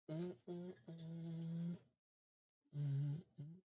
Mm, mm, mm, mm, mm.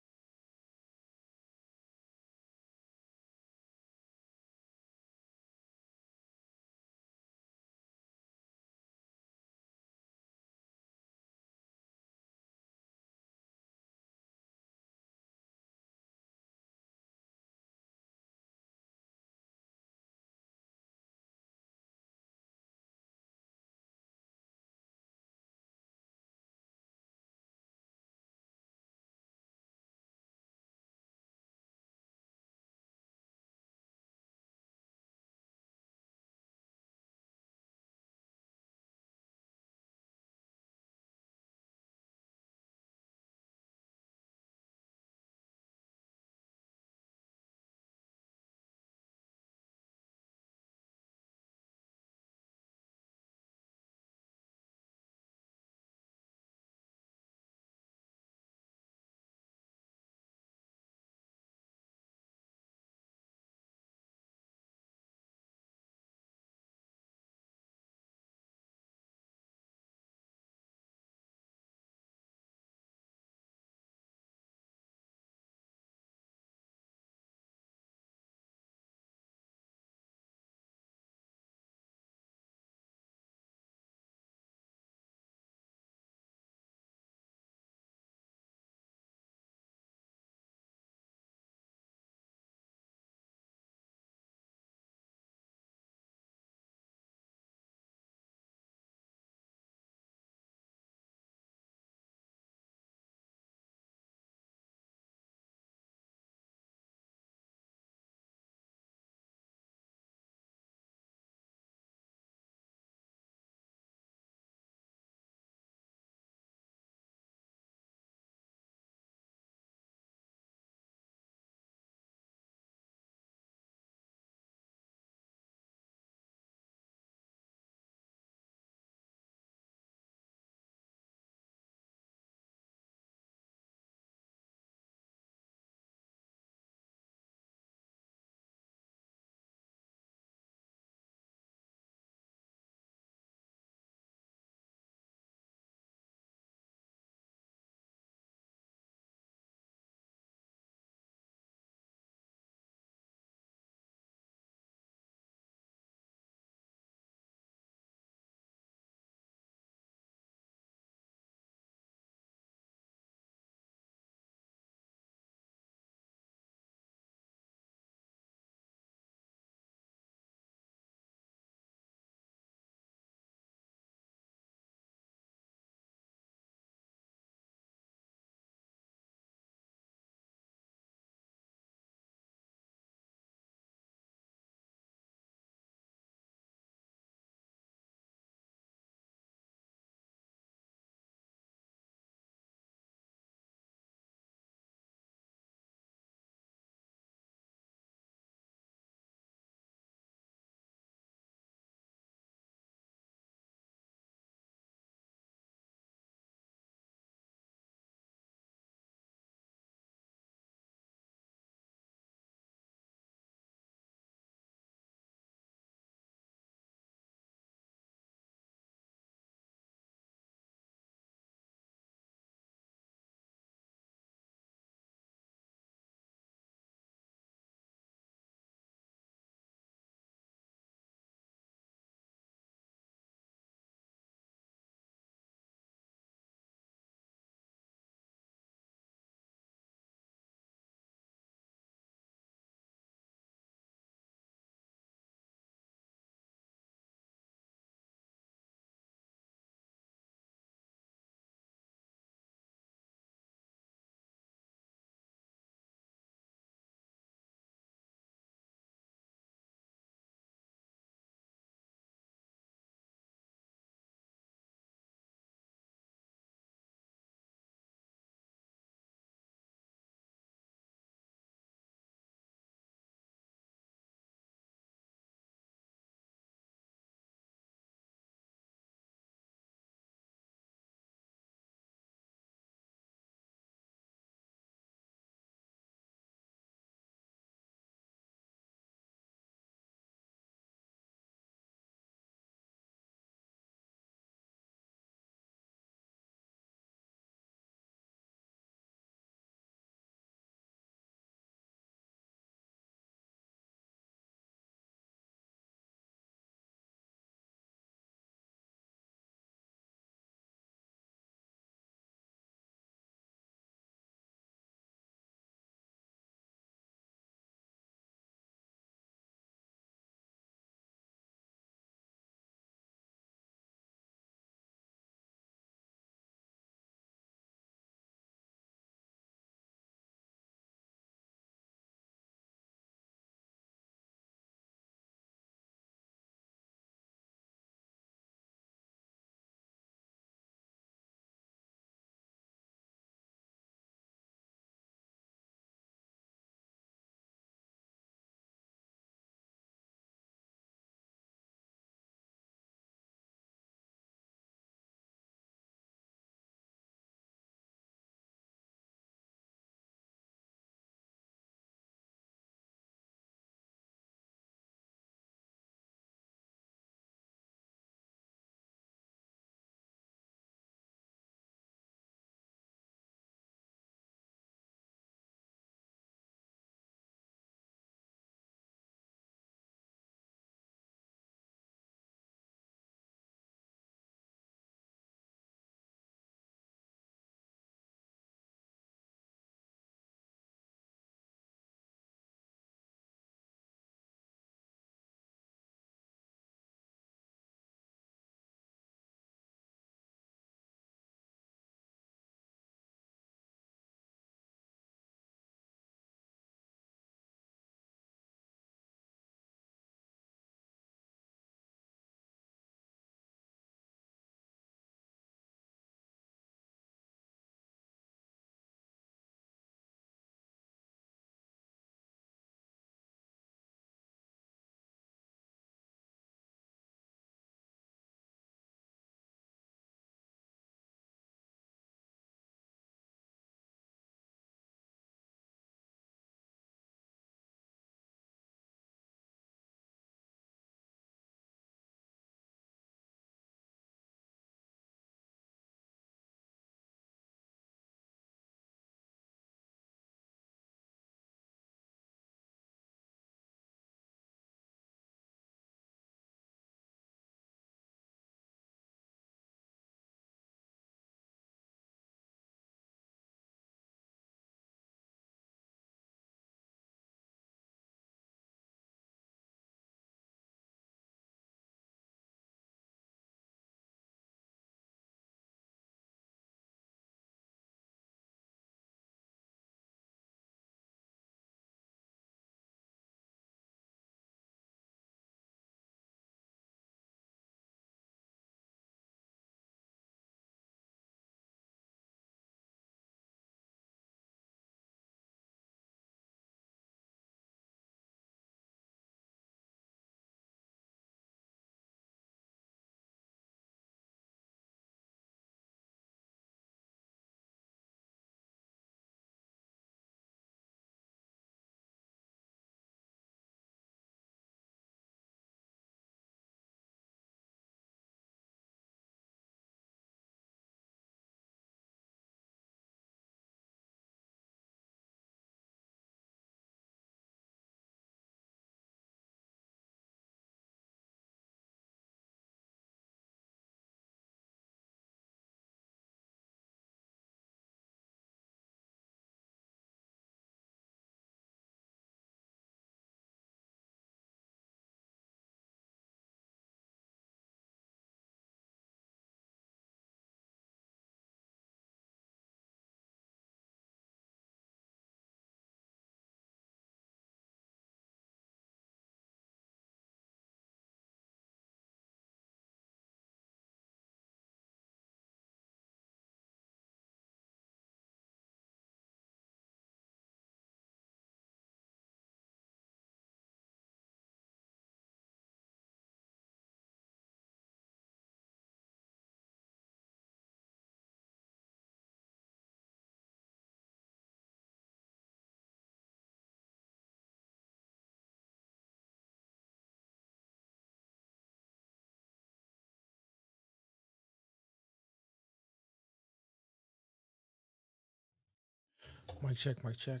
Mic check, mic check.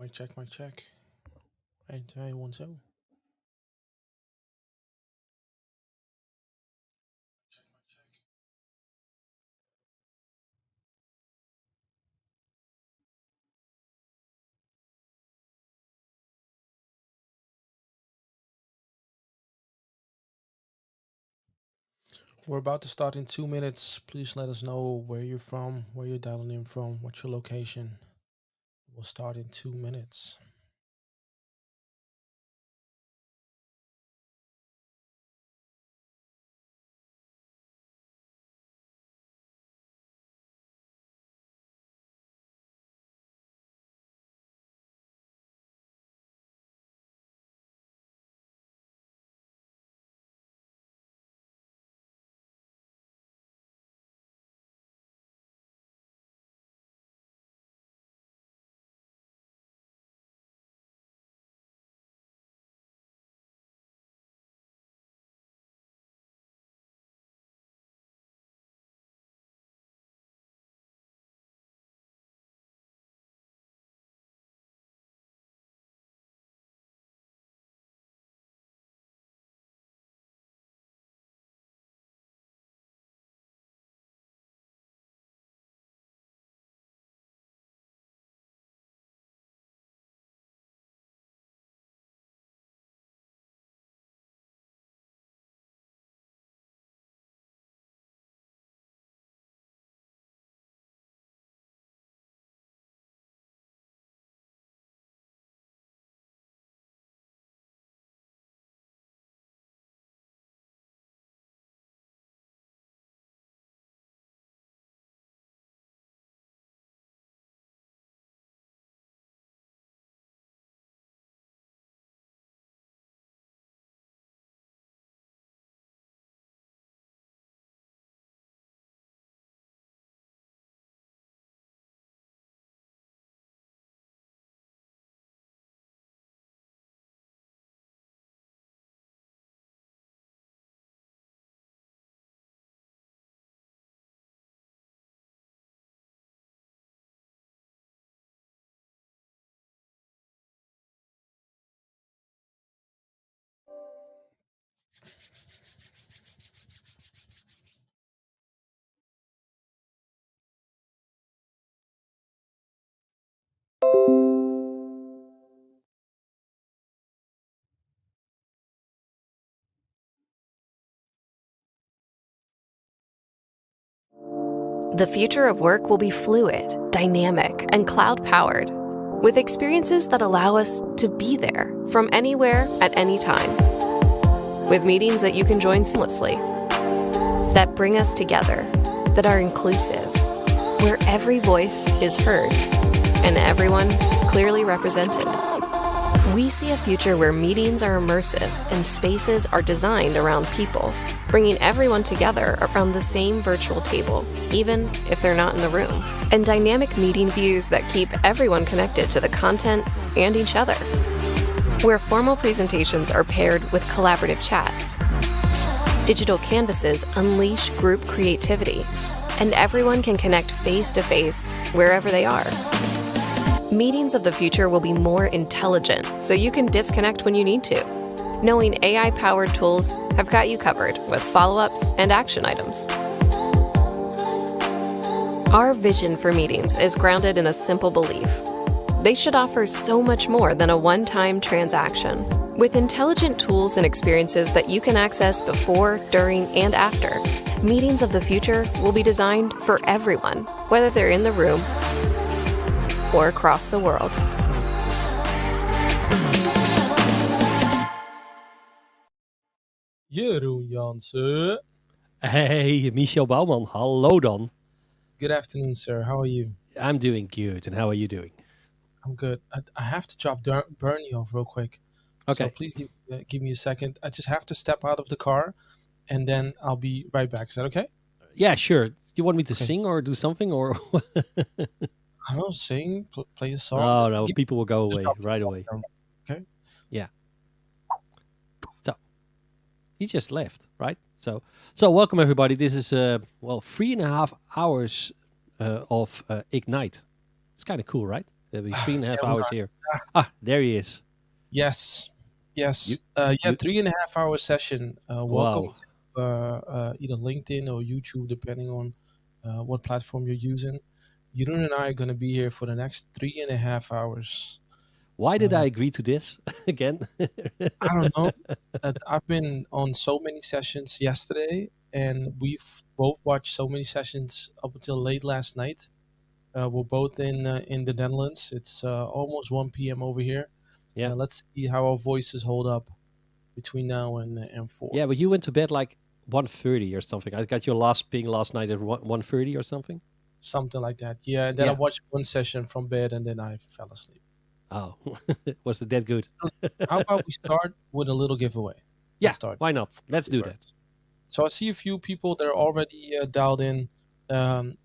Mic check, mic check. 1, 2, 1, zo. We're about to start in 2 minutes. Please let us know where you're from, where you're dialing in from, what's your location. We'll start in 2 minutes. The future of work will be fluid, dynamic, and cloud-powered, with experiences that allow us to be there from anywhere at any time, with meetings that you can join seamlessly, that bring us together, that are inclusive, where every voice is heard and everyone clearly represented. We see a future where meetings are immersive and spaces are designed around people, bringing everyone together around the same virtual table, even if they're not in the room. And dynamic meeting views that keep everyone connected to the content and each other, where formal presentations are paired with collaborative chats. Digital canvases unleash group creativity, and everyone can connect face-to-face wherever they are. Meetings of the future will be more intelligent, so you can disconnect when you need to, knowing AI-powered tools have got you covered with follow-ups and action items. Our vision for meetings is grounded in a simple belief. They should offer so much more than a one-time transaction, with intelligent tools and experiences that you can access before, during, and after. Meetings of the future will be designed for everyone, whether they're in the room or across the world. Jeroen Jansen. Hey, Michel Bouman. Hallo dan. Good afternoon, sir. How are you? I'm doing good. And how are you doing? I'm good. I have to drop Bernie off real quick. Okay. So please give me a second. I just have to step out of the car, and then I'll be right back. Is that okay? Yeah, sure. Do you want me to sing or do something or? I don't know, sing, play a song. Oh, no, people will go away right away. Okay. Yeah. So he just left, right? So welcome everybody. This is 3.5 hours of Ignite. It's kind of cool, right? There'll be 3.5 Yeah, we hours are. here. Ah, there he is. Yes. You, Yes. Yeah, you. 3.5 hour session. Welcome Wow. to either LinkedIn or YouTube, depending on what platform you're using. Jeroen and I are going to be here for the next 3.5 hours. Why did Uh, I agree to this again? I don't know. I've been on so many sessions yesterday, and we've both watched so many sessions up until late last night. We're both in the Netherlands. It's almost 1 p.m. over here. Yeah. Let's see how our voices hold up between now and 4. Yeah, but you went to bed like 1:30 or something. I got your last ping last night at 1:30 or something. Something like that. Yeah, and then I Yeah. watched one session from bed and then I fell asleep. Oh, was it that good? How about we start with a little giveaway? Yeah, Let's start. why not? Let's do that. So I see a few people that are already dialed in.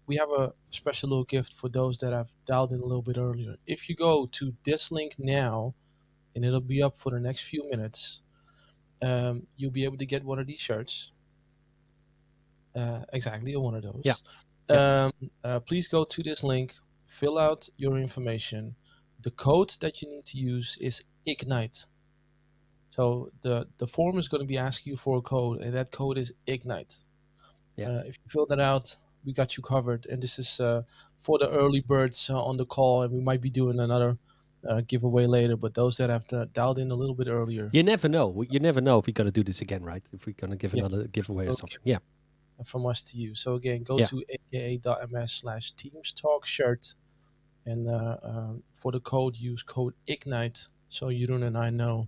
We have a special little gift for those that have dialed in a little bit earlier. If you go to this link now, and it'll be up for the next few minutes, you'll be able to get one of these shirts. Exactly, one of Yeah. those. Yeah. Please go to this link, fill out your information. The code that you need to use is IGNITE. So the form is going to be asking you for a code, and that code is IGNITE. Yeah. If you fill that out, we got you covered. And this is for the early birds on the call, and we might be doing another giveaway later. But those that have dialed in a little bit earlier, You never know. You never know if we're gonna do this again, right? If we're gonna give yeah, another giveaway or so something. Yeah. from us to you. So again, go Yeah. to aka.ms/Teams Talk shirt, and for the code, use code IGNITE, so Jeroen and I know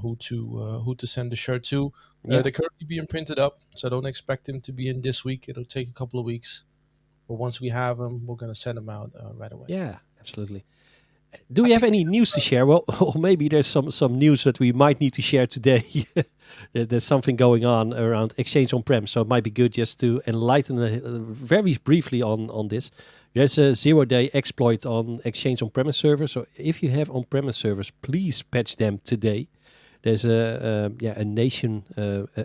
who to send the shirt to. Yeah. They're currently being printed up, so don't expect them to be in this week. It'll take a couple of weeks, but once we have them, we're gonna send them out right away. Yeah. Absolutely. Do we I have think any news to share? Well, or maybe there's some news that we might need to share today. There's something going on around Exchange on-prem, so it might be good just to enlighten very briefly on this. There's a 0-day exploit on Exchange on-premise servers. So if you have on-premise servers, please patch them today. There's a nation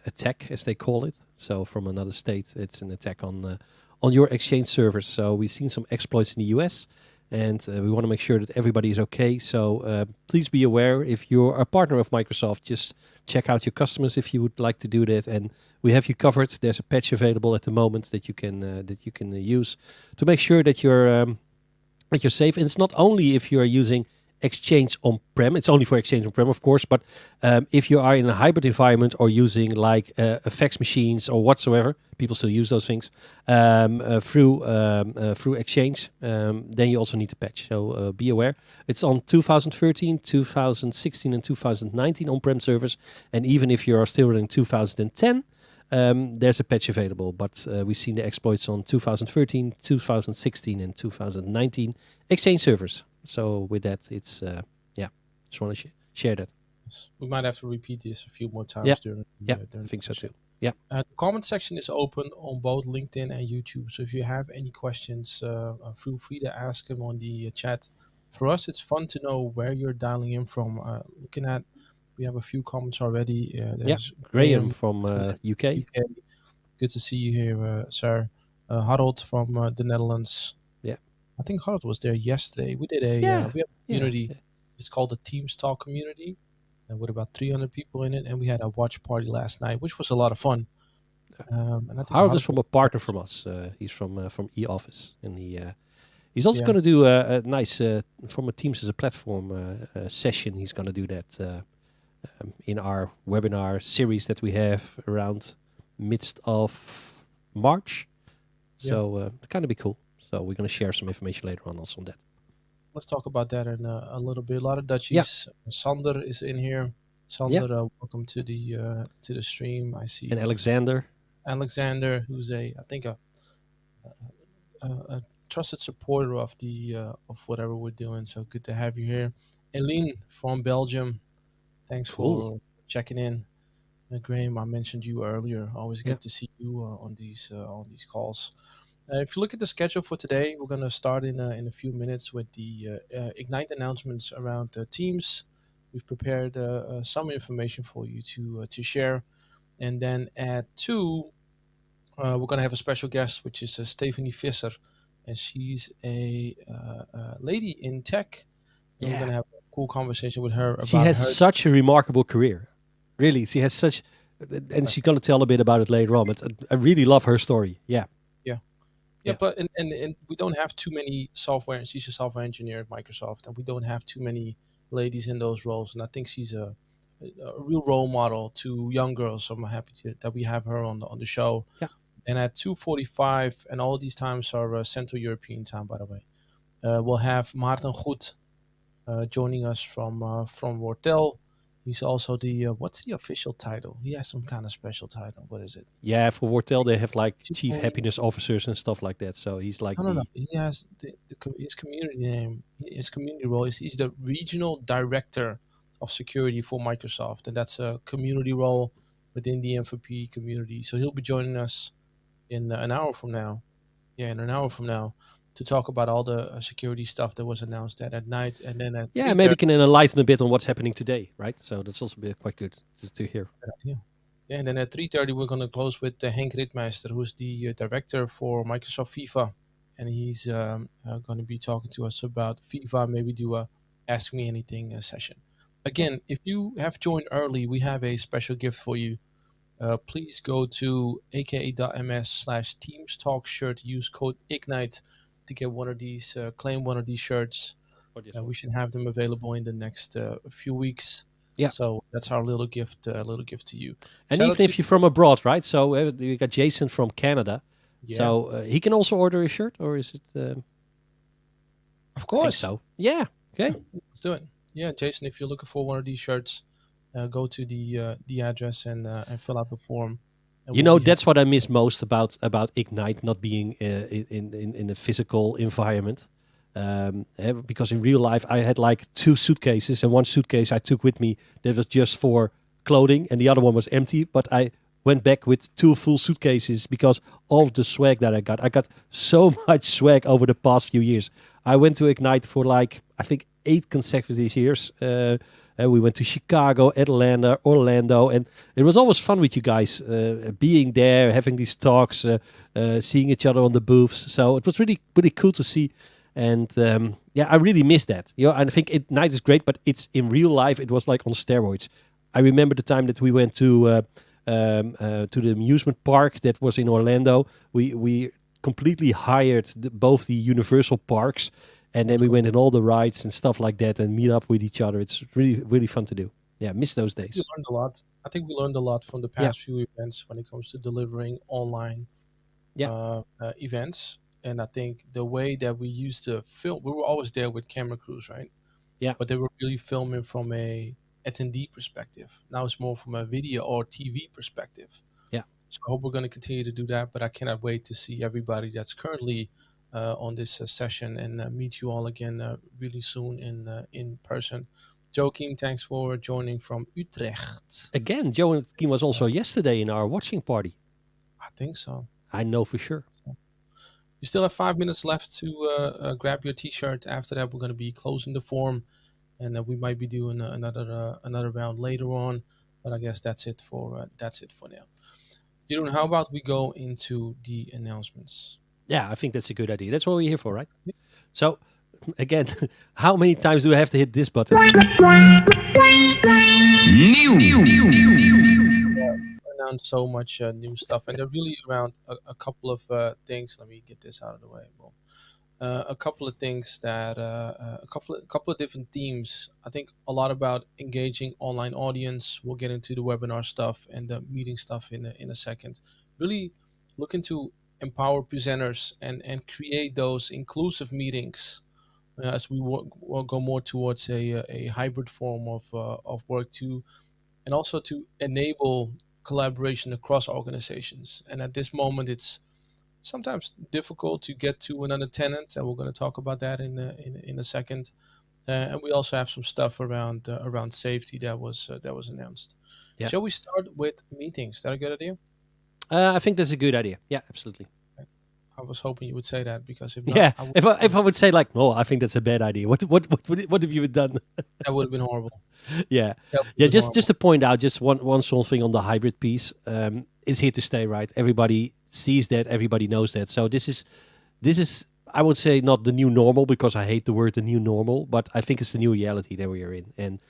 attack, as they call it. So from another state, it's an attack on your Exchange servers. So we've seen some exploits in the US. And we want to make sure that everybody is okay. So please be aware, if you're a partner of Microsoft, just check out your customers if you would like to do that. And we have you covered. There's a patch available at the moment that you can use to make sure that you're safe. And it's not only if you are using Exchange on-prem. It's only for Exchange on-prem, of course. But if you are in a hybrid environment or using like fax machines or whatsoever, people still use those things through Exchange. Then you also need to patch. So be aware. It's on 2013, 2016, and 2019 on-prem servers. And even if you are still running 2010. There's a patch available, but we've seen the exploits on 2013, 2016, and 2019 Exchange servers. So with that, it's just want to share that. We might have to repeat this a few more times Yeah. during I the think so session. too. Yeah. The comment section is open on both LinkedIn and YouTube. So if you have any questions, feel free to ask them on the chat. For us, it's fun to know where you're dialing in from. Looking at, we have a few comments already. There's Graham from UK. UK. Good to see you here, sir. Harold from the Netherlands. Yeah. I think Harold was there yesterday. We did a we have a community. It's called the Teams Talk community, with about 300 people in it, and we had a watch party last night, which was a lot of fun. And I think Harold is from a partner from us. He's from eOffice, and he's also going to do a nice from a Teams as a platform session. He's going to do that in our webinar series that we have around midst of March. So kind of be cool. So we're going to share some information later on also on that. Let's talk about that in a little bit. A lot of Dutchies. Yeah. Sander is in here. Sander, welcome to the stream. I see. And Alexander, who's I think a trusted supporter of of whatever we're doing. So good to have you here. Eline from Belgium. Thanks for checking in. Graham, I mentioned you earlier. Always good to see you on these calls. If you look at the schedule for today, we're going to start in a few minutes with the Ignite announcements around Teams. we've prepared some information for you to share. And then at 2, we're going to have a special guest, which is Stephanie Visser, and she's a lady in tech, and we're going Yeah. to have a cool conversation with her She about has her. such a remarkable career. Really, she has such, and she's going to tell a bit about it later on. But I really love her story. Yeah. Yeah, yeah, Yeah. but and we don't have too many software. She's a software engineer at Microsoft, and we don't have too many ladies in those roles. And I think she's a real role model to young girls. So I'm happy that we have her on the show. Yeah. And at 2:45, and all these times are Central European time, by the way. We'll have Maarten Goet joining us from Wortell. He's also the what's the official title? He has some kind of special title. What is it? Yeah. For Wortell, they have like chief Chief happiness officers and stuff like that. So he's like No. the. He has his community name, his community role is he's the regional director of security for Microsoft, and that's a community role within the MVP community. So he'll be joining us in an hour from now. Yeah, in an hour from now, to talk about all the security stuff that was announced at night, and then at Yeah, three maybe thirty. can enlighten a bit on what's happening today, right? So that's also quite good to hear. Yeah. Yeah, and then at 3:30 we're going to close with Henk Ritmeester, who's the director for Microsoft Viva, and he's going to be talking to us about Viva. Maybe do a Ask Me Anything session. Again, if you have joined early, we have a special gift for you. Please go to aka.ms/Teams Talk shirt. Use code IGNITE to get one of these, claim one of these shirts. We should have them available in the next few weeks. Yeah. So that's our little gift to you. And Shout out even if to- you're from abroad, right? So you got Jason from Canada. Yeah. So he can also order a shirt, or is it? Of I think course. so. Yeah. Okay. Let's do it. Yeah, Jason, if you're looking for one of these shirts, go to the address and fill out the form. And You we'll know, be that's what I miss most about Ignite not being in a physical environment. Because in real life, I had like 2 suitcases, and one suitcase I took with me that was just for clothing, and the other one was empty. But I went back with 2 full suitcases because all of the swag that I got so much swag over the past few years. I went to Ignite for like, I think, 8 consecutive years. We went to Chicago, Atlanta, Orlando, and it was always fun with you guys, being there, having these talks, seeing each other on the booths. So it was really, really cool to see. And I really miss that. You know, and I think Ignite is great, but it's in real life, it was like on steroids. I remember the time that we went to the amusement park that was in Orlando. We completely hired both the Universal parks, and then we went in all the rides and stuff like that and meet up with each other. It's really, really fun to do. Yeah, miss those days. We learned a lot. I think we learned a lot from the past few events when it comes to delivering online events. And I think the way that we used to film, we were always there with camera crews, right? Yeah. But they were really filming from a attendee perspective. Now it's more from a video or TV perspective. Yeah. So I hope we're going to continue to do that. But I cannot wait to see everybody that's currently on this session and meet you all again really soon in person. Joachim, thanks for joining from Utrecht. Again, Joachim was also yesterday in our watching party. I think so. I know for sure. You still have 5 minutes left to grab your T-shirt. After that, we're going to be closing the form, and we might be doing another round later on. But I guess that's it for now. Jeroen, how about we go into the announcements? Yeah, I think that's a good idea. That's what we're here for, right? Yeah. So, again, how many times do I have to hit this button? Announced so much new stuff, and they're really around a couple of things. Let me get this out of the way. Well, a couple of things that a couple of different themes. I think a lot about engaging online audience. We'll get into the webinar stuff and the meeting stuff in a second. Really looking to empower presenters and create those inclusive meetings as we will go more towards a hybrid form of work too, and also to enable collaboration across organizations. And at this moment, it's sometimes difficult to get to another tenant, and we're going to talk about that in a second. And we also have some stuff around safety that was announced. Yeah. Shall we start with meetings? Is that a good idea? I think that's a good idea. Yeah, absolutely. I was hoping you would say that, because if not, Yeah, if I would say like, oh, I think that's a bad idea. What have you done? that would have been horrible. Yeah, That would yeah. have been Just horrible. to point out, just one small thing on the hybrid piece. It's here to stay, right? Everybody sees that. Everybody knows that. So this is I would say not the new normal, because I hate the word the new normal, but I think it's the new reality that we are in. And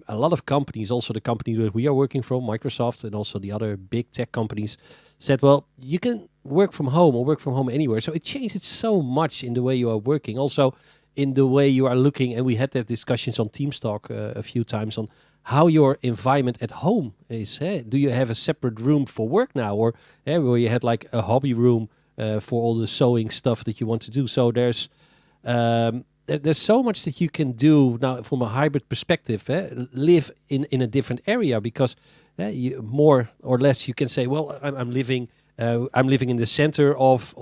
a lot of companies, also the company that we are working from, Microsoft, and also the other big tech companies, said, well, you can work from home or work from home anywhere. So it changed it so much in the way you are working, also in the way you are looking. And we had that discussions on Teams Talk a few times on how your environment at home is. Do you have a separate room for work now, or where you had like a hobby room for all the sewing stuff that you want to do? So there's so much that you can do now from a hybrid perspective. Live in a different area, because you, more or less you can say, well, I'm living. I'm living in the center of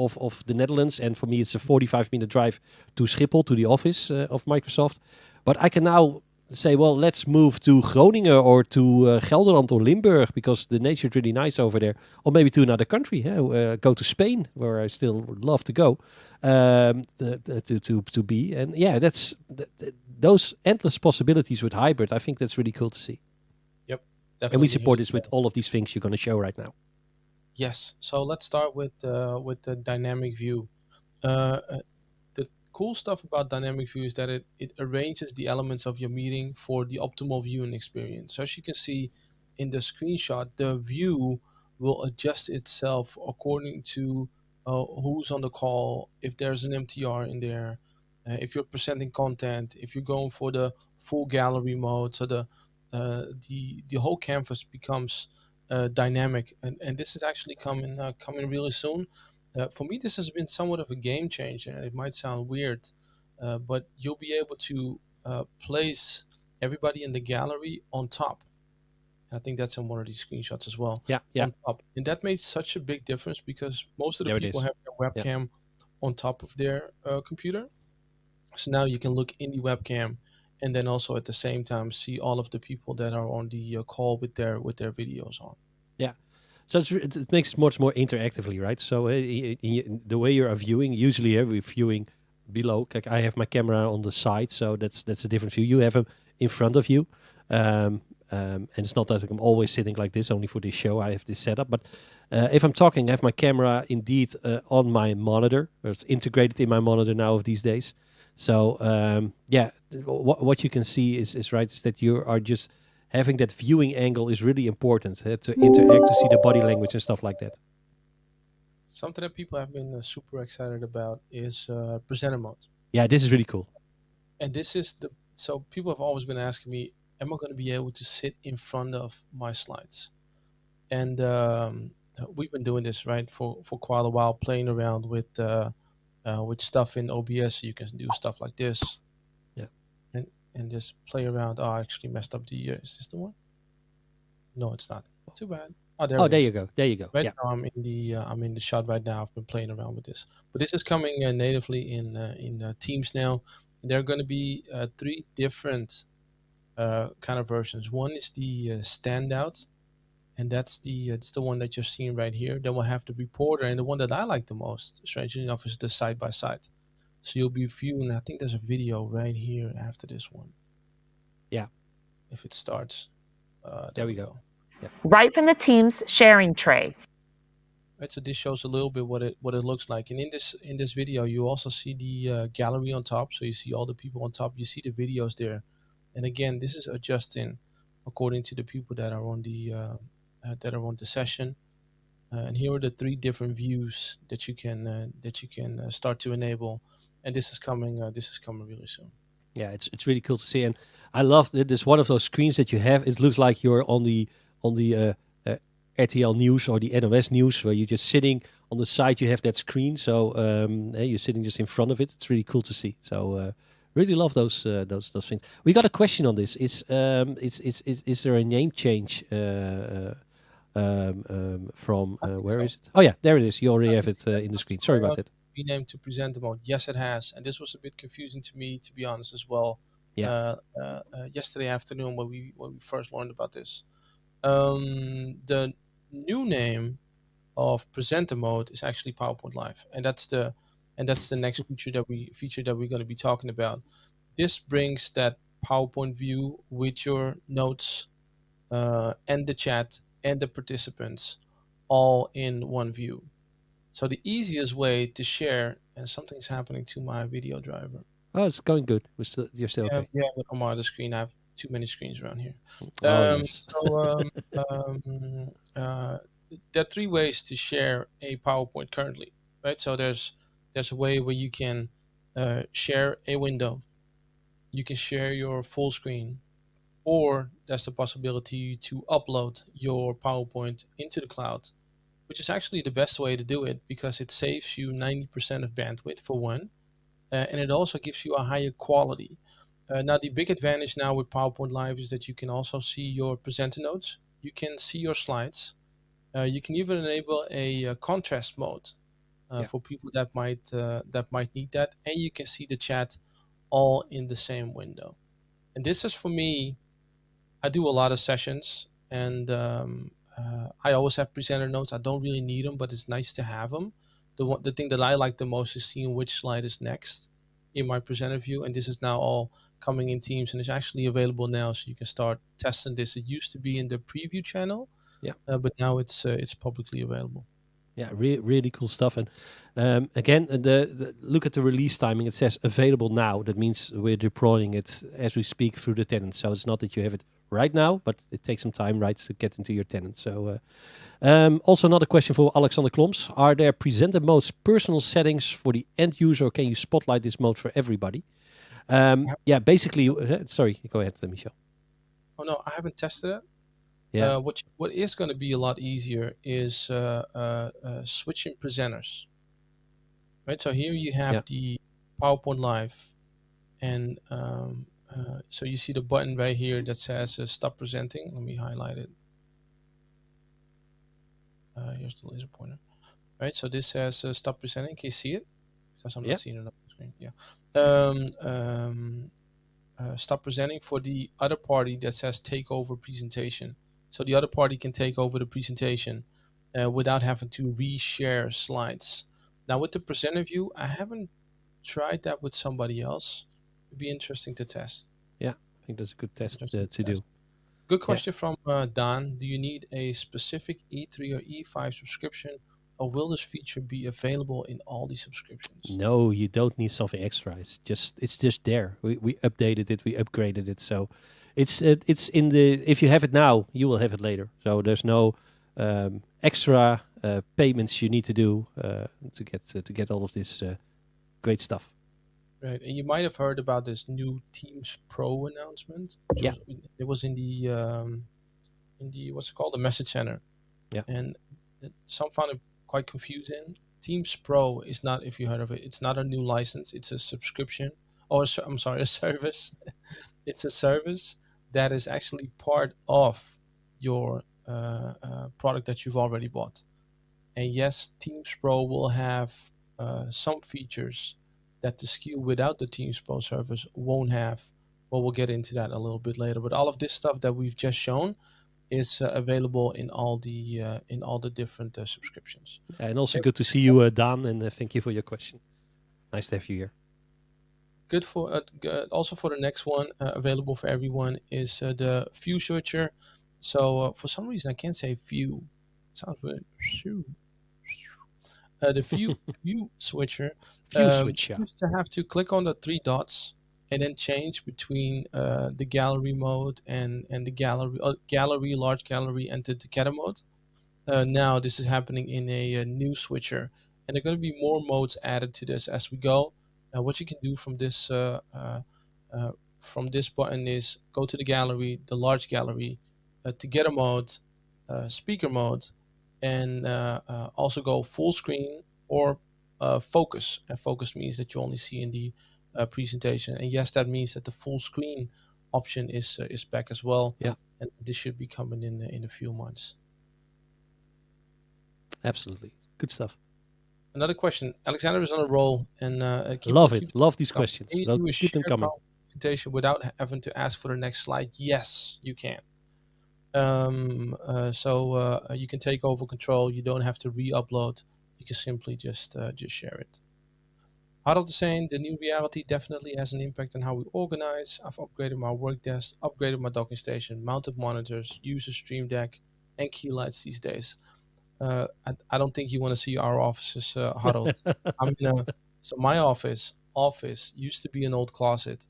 the Netherlands, and for me it's a 45-minute drive to Schiphol, to the office of Microsoft. But I can now say, well, let's move to Groningen or to Gelderland or Limburg, because the nature is really nice over there. Or maybe to another country, go to Spain, where I still would love to go to be. And yeah, those endless possibilities with hybrid. I think that's really cool to see. Yep, definitely. And we support this with all of these things you're going to show right now. Yes. So let's start with the dynamic view. The cool stuff about dynamic view is that it arranges the elements of your meeting for the optimal viewing experience. So as you can see in the screenshot, the view will adjust itself according to who's on the call, if there's an MTR in there, if you're presenting content, if you're going for the full gallery mode. So the whole canvas becomes dynamic, and this is actually coming really soon. For me, this has been somewhat of a game changer, and it might sound weird, but you'll be able to place everybody in the gallery on top. I think that's in one of these screenshots as well. Yeah. On top, and that made such a big difference, because most of the There it people is. have their webcam on top of their computer. So now you can look in the webcam, and then also at the same time see all of the people that are on the call with their videos on. Yeah. So it makes it much more interactively, right? So the way you're viewing, usually we're viewing below. Like I have my camera on the side, so that's a different view. You have them in front of you, and it's not that I'm always sitting like this. Only for this show, I have this setup. But if I'm talking, I have my camera indeed on my monitor. It's integrated in my monitor now of these days. So what you can see is right, is that you are just having that viewing angle is really important to interact, to see the body language and stuff like that. Something that people have been super excited about is presenter mode. Yeah, this is really cool. And this is so people have always been asking me, am I going to be able to sit in front of my slides? And we've been doing this, right, for quite a while, playing around with stuff in OBS. You can do stuff like this. Yeah. And just play around. Oh, I actually messed up the. Is this the one? No, it's not. Too bad. Oh, there you go. There you go. Right yeah. now, I'm in the shot right now. I've been playing around with this, but this is coming natively in Teams now. There are going to be 3 different kind of versions. One is the standout, and that's it's the one that you're seeing right here. Then we'll have the reporter, and the one that I like the most, strangely enough, is the side by side. So you'll be viewing. I think there's a video right here after this one. Yeah. If it starts. There we go. Yeah. Right from the Teams sharing tray. Right, so this shows a little bit what it looks like, and in this video you also see the gallery on top. So you see all the people on top. You see the videos there, and again, this is adjusting according to the people that are on the session. And here are the 3 different views that you can start to enable, and this is coming really soon. Yeah, it's really cool to see, and I love that. This one of those screens that you have. It looks like you're on the RTL News or the NOS News, where you're just sitting on the side. You have that screen, so you're sitting just in front of it. It's really cool to see. So really love those things. We got a question on this. Is there a name change from where is it? Oh yeah, there it is. You already have it in the screen. Sorry about that. Renamed to presenter mode. Yes, it has, and this was a bit confusing to me, to be honest, as well. Yeah. Yesterday afternoon when we first learned about this. The new name of presenter mode is actually PowerPoint Live, and that's the next feature that we're going to be talking about. This brings that PowerPoint view with your notes and the chat and the participants all in one view. So the easiest way to share, and something's happening to my video driver. Oh, it's going good. You're still okay. Yeah, but on my other screen, I have too many screens around here. Oh, yes. There are three ways to share a PowerPoint currently, right? So there's a way where you can share a window, you can share your full screen, or there's the possibility to upload your PowerPoint into the cloud, which is actually the best way to do it because it saves you 90% of bandwidth for one, and it also gives you a higher quality. Now, the big advantage now with PowerPoint Live is that you can also see your presenter notes, you can see your slides, you can even enable a contrast mode for people that might need that, and you can see the chat all in the same window. And this is, for me, I do a lot of sessions, and I always have presenter notes. I don't really need them, but it's nice to have them. The thing that I like the most is seeing which slide is next in my presenter view, and this is now all coming in Teams, and it's actually available now, so you can start testing this. It used to be in the preview channel, but now it's publicly available. Yeah, really cool stuff. And again, the look at the release timing. It says available now. That means we're deploying it as we speak through the tenants. So it's not that you have it right now, but it takes some time, right, to get into your tenants. So also another question for Alexander Kloms. Are there presenter modes personal settings for the end user, or can you spotlight this mode for everybody? Yeah, basically, sorry, go ahead, Michel. Oh, no, I haven't tested it. Yeah. What is going to be a lot easier is switching presenters. Right, so here you have the PowerPoint Live, and so you see the button right here that says stop presenting. Let me highlight it. Here's the laser pointer. Right, so this says stop presenting. Can you see it? Because I'm not seeing it on the screen. Yeah. Stop presenting for the other party that says take over presentation. So the other party can take over the presentation without having to reshare slides. Now with the presenter view, I haven't tried that with somebody else. It'd be interesting to test. Yeah, I think that's a good test to do. Good question from Don. Do you need a specific E3 or E5 subscription, or will this feature be available in all these subscriptions? No, you don't need something extra. It's just there. We updated it, we upgraded it, so it's in the. If you have it now, you will have it later. So there's no extra payments you need to do to get all of this great stuff. Right, and you might have heard about this new Teams Pro announcement. It was in the what's it called, the message center. Yeah, and some found it quite confusing. Teams Pro is not, if you heard of it, it's not a new license. It's a subscription, or I'm sorry, a service. It's a service that is actually part of your product that you've already bought. And yes, Teams Pro will have some features that the SKU without the Teams Pro service won't have. Well, we'll get into that a little bit later. But all of this stuff that we've just shown is available in all the different subscriptions. And also good to see you, Dan, and thank you for your question. Nice to have you here. Good for also for the next one, available for everyone, is the view switcher. So for some reason I can't say view. It sounds weird. The view switcher. You used to have to click on the three dots and then change between the gallery mode and the gallery, large gallery, and the together mode. Now this is happening in a new switcher, and there are going to be more modes added to this as we go. What you can do from this button is go to the gallery, the large gallery, together mode, speaker mode, and also go full screen or focus. And focus means that you only see in the presentation. And yes, that means that the full screen option is back as well. Yeah, and this should be coming in a few months. Absolutely, good stuff. Another question. Alexander is on a roll, and love these questions. Keep them coming. Presentation without having to ask for the next slide. Yes, you can. So you can take over control. You don't have to re-upload. You can simply just share it. Harold is saying the new reality definitely has an impact on how we organize. I've upgraded my work desk, upgraded my docking station, mounted monitors, use a stream deck, and key lights these days. I don't think you want to see our offices, Harold. I'm in a, so my office used to be an old closet,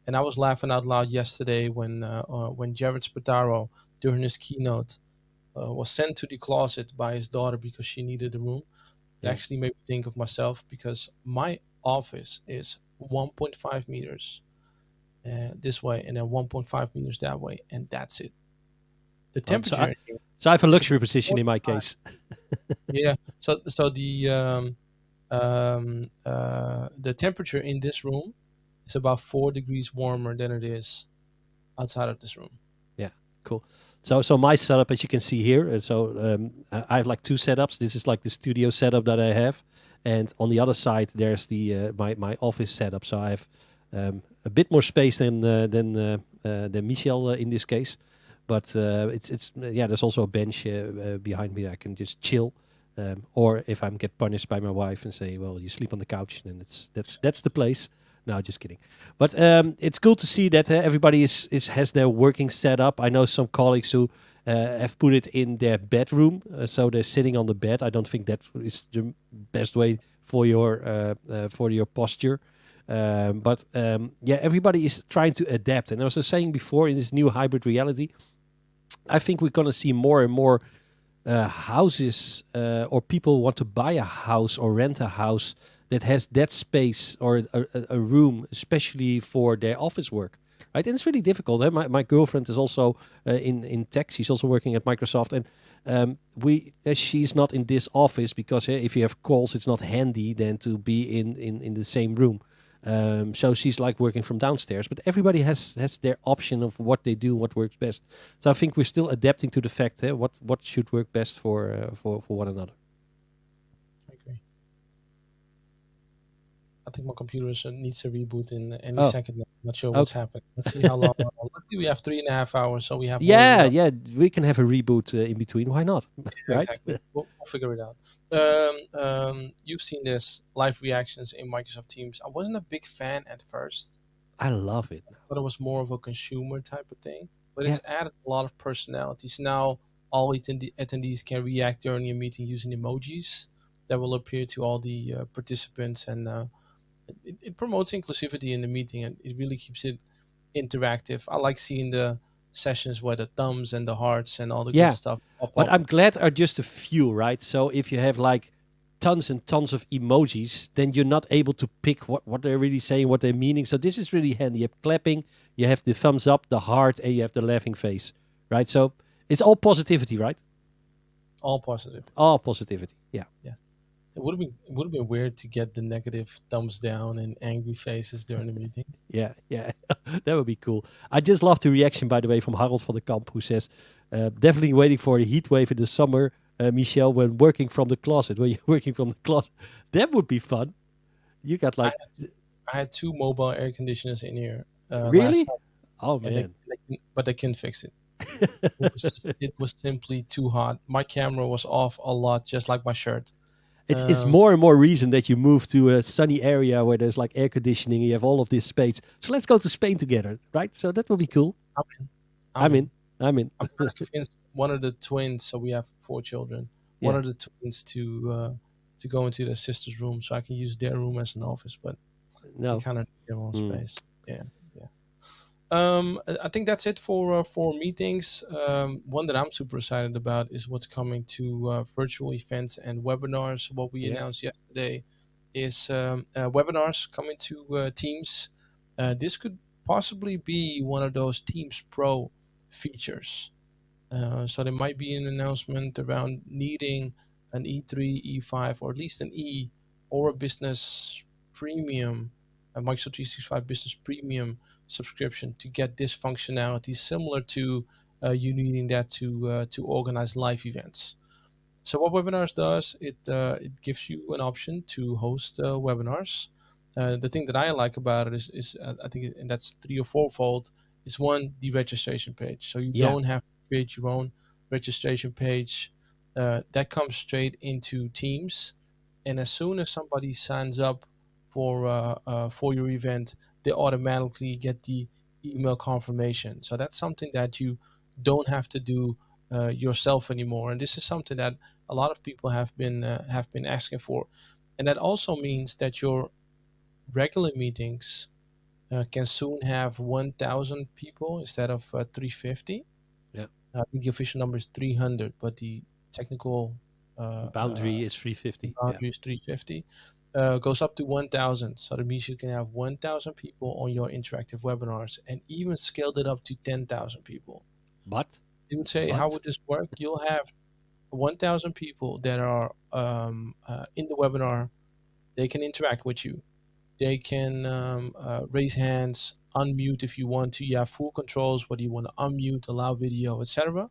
and I was laughing out loud yesterday when Jared Spataro during his keynote was sent to the closet by his daughter because she needed a room. It actually made me think of myself because my office is 1.5 meters this way and then 1.5 meters that way, and that's it. The temperature. So I have a luxury position in my case. Yeah. So the temperature in this room is about 4 degrees warmer than it is outside of this room. Yeah, cool. So my setup, as you can see here, I have like 2 setups. This is like the studio setup that I have, and on the other side there's the my office setup. So I have a bit more space than Michel in this case, but it's there's also a bench behind me that I can just chill. Or if I get punished by my wife and say, well, you sleep on the couch, then that's the place. No, just kidding. But it's cool to see that everybody has their working setup. I know some colleagues who have put it in their bedroom, so they're sitting on the bed. I don't think that is the best way for your posture. But everybody is trying to adapt. And I was saying before, in this new hybrid reality, I think we're going to see more and more houses or people want to buy a house or rent a house that has that space or a room, especially for their office work. Right, and it's really difficult. Eh? My girlfriend is also in tech. She's also working at Microsoft, and she's not in this office because if you have calls, it's not handy then to be in the same room. So she's like working from downstairs. But everybody has their option of what they do, what works best. So I think we're still adapting to the fact what should work best for one another. I agree. I think my computer needs a reboot in any second. I'm not sure what's happened. Let's see how long. Luckily, we have 3.5 hours, so we have. We can have a reboot in between. Why not? Right? Exactly. We'll figure it out. You've seen this live reactions in Microsoft Teams. I wasn't a big fan at first. I love it. I thought it was more of a consumer type of thing, but it's added a lot of personalities. Now all attendees can react during a meeting using emojis that will appear to all the participants, and it promotes inclusivity in the meeting, and it really keeps it interactive. I like seeing the sessions where the thumbs and the hearts and all the good stuff pop but up. I'm glad are just a few, right? So if you have like tons and tons of emojis, then you're not able to pick what they're really saying, what they're meaning. So this is really handy. You have clapping, you have the thumbs up, the heart, and you have the laughing face, right? So it's all positivity, right? All positive. All positivity. Yeah. It would have been weird to get the negative thumbs down and angry faces during the meeting. Yeah, that would be cool. I just love the reaction, by the way, from Harold van der Kamp, who says, definitely waiting for a heat wave in the summer, Michel, when working from the closet. When you're working from the closet, that would be fun. You got like... I had 2 mobile air conditioners in here. Really? Oh, man. But they couldn't fix it. It was simply too hot. My camera was off a lot, just like my shirt. It's more and more reason that you move to a sunny area where there's like air conditioning. You have all of this space. So let's go to Spain together, right? So that would be cool. I'm in. I'm trying to convince one of the twins. So we have 4 children. One of the twins to go into their sister's room, so I can use their room as an office. But no, kind of their own space. Yeah. I think that's it for meetings. One that I'm super excited about is what's coming to virtual events and webinars. What we announced yesterday is webinars coming to Teams. This could possibly be one of those Teams Pro features. So there might be an announcement around needing an E3, E5, or at least an E or a business premium, a Microsoft 365 business premium subscription to get this functionality, similar to you needing that to organize live events. So what webinars does, it gives you an option to host webinars. The thing that I like about it is I think, and that's 3 or 4-fold, is one, the registration page. So you don't have to create your own registration page. That comes straight into Teams, and as soon as somebody signs up for your event, they automatically get the email confirmation. So that's something that you don't have to do yourself anymore, and this is something that a lot of people have been asking for, and that also means that your regular meetings can soon have 1,000 people instead of 350. Yeah. I think the official number is 300, but the technical Boundary is 350. boundary is 350. Goes up to 1,000. So that means you can have 1,000 people on your interactive webinars, and even scaled it up to 10,000 people. But You would say, how would this work? You'll have 1,000 people that are in the webinar. They can interact with you. They can raise hands, unmute if you want to. You have full controls, whether you want to unmute, allow video, etc.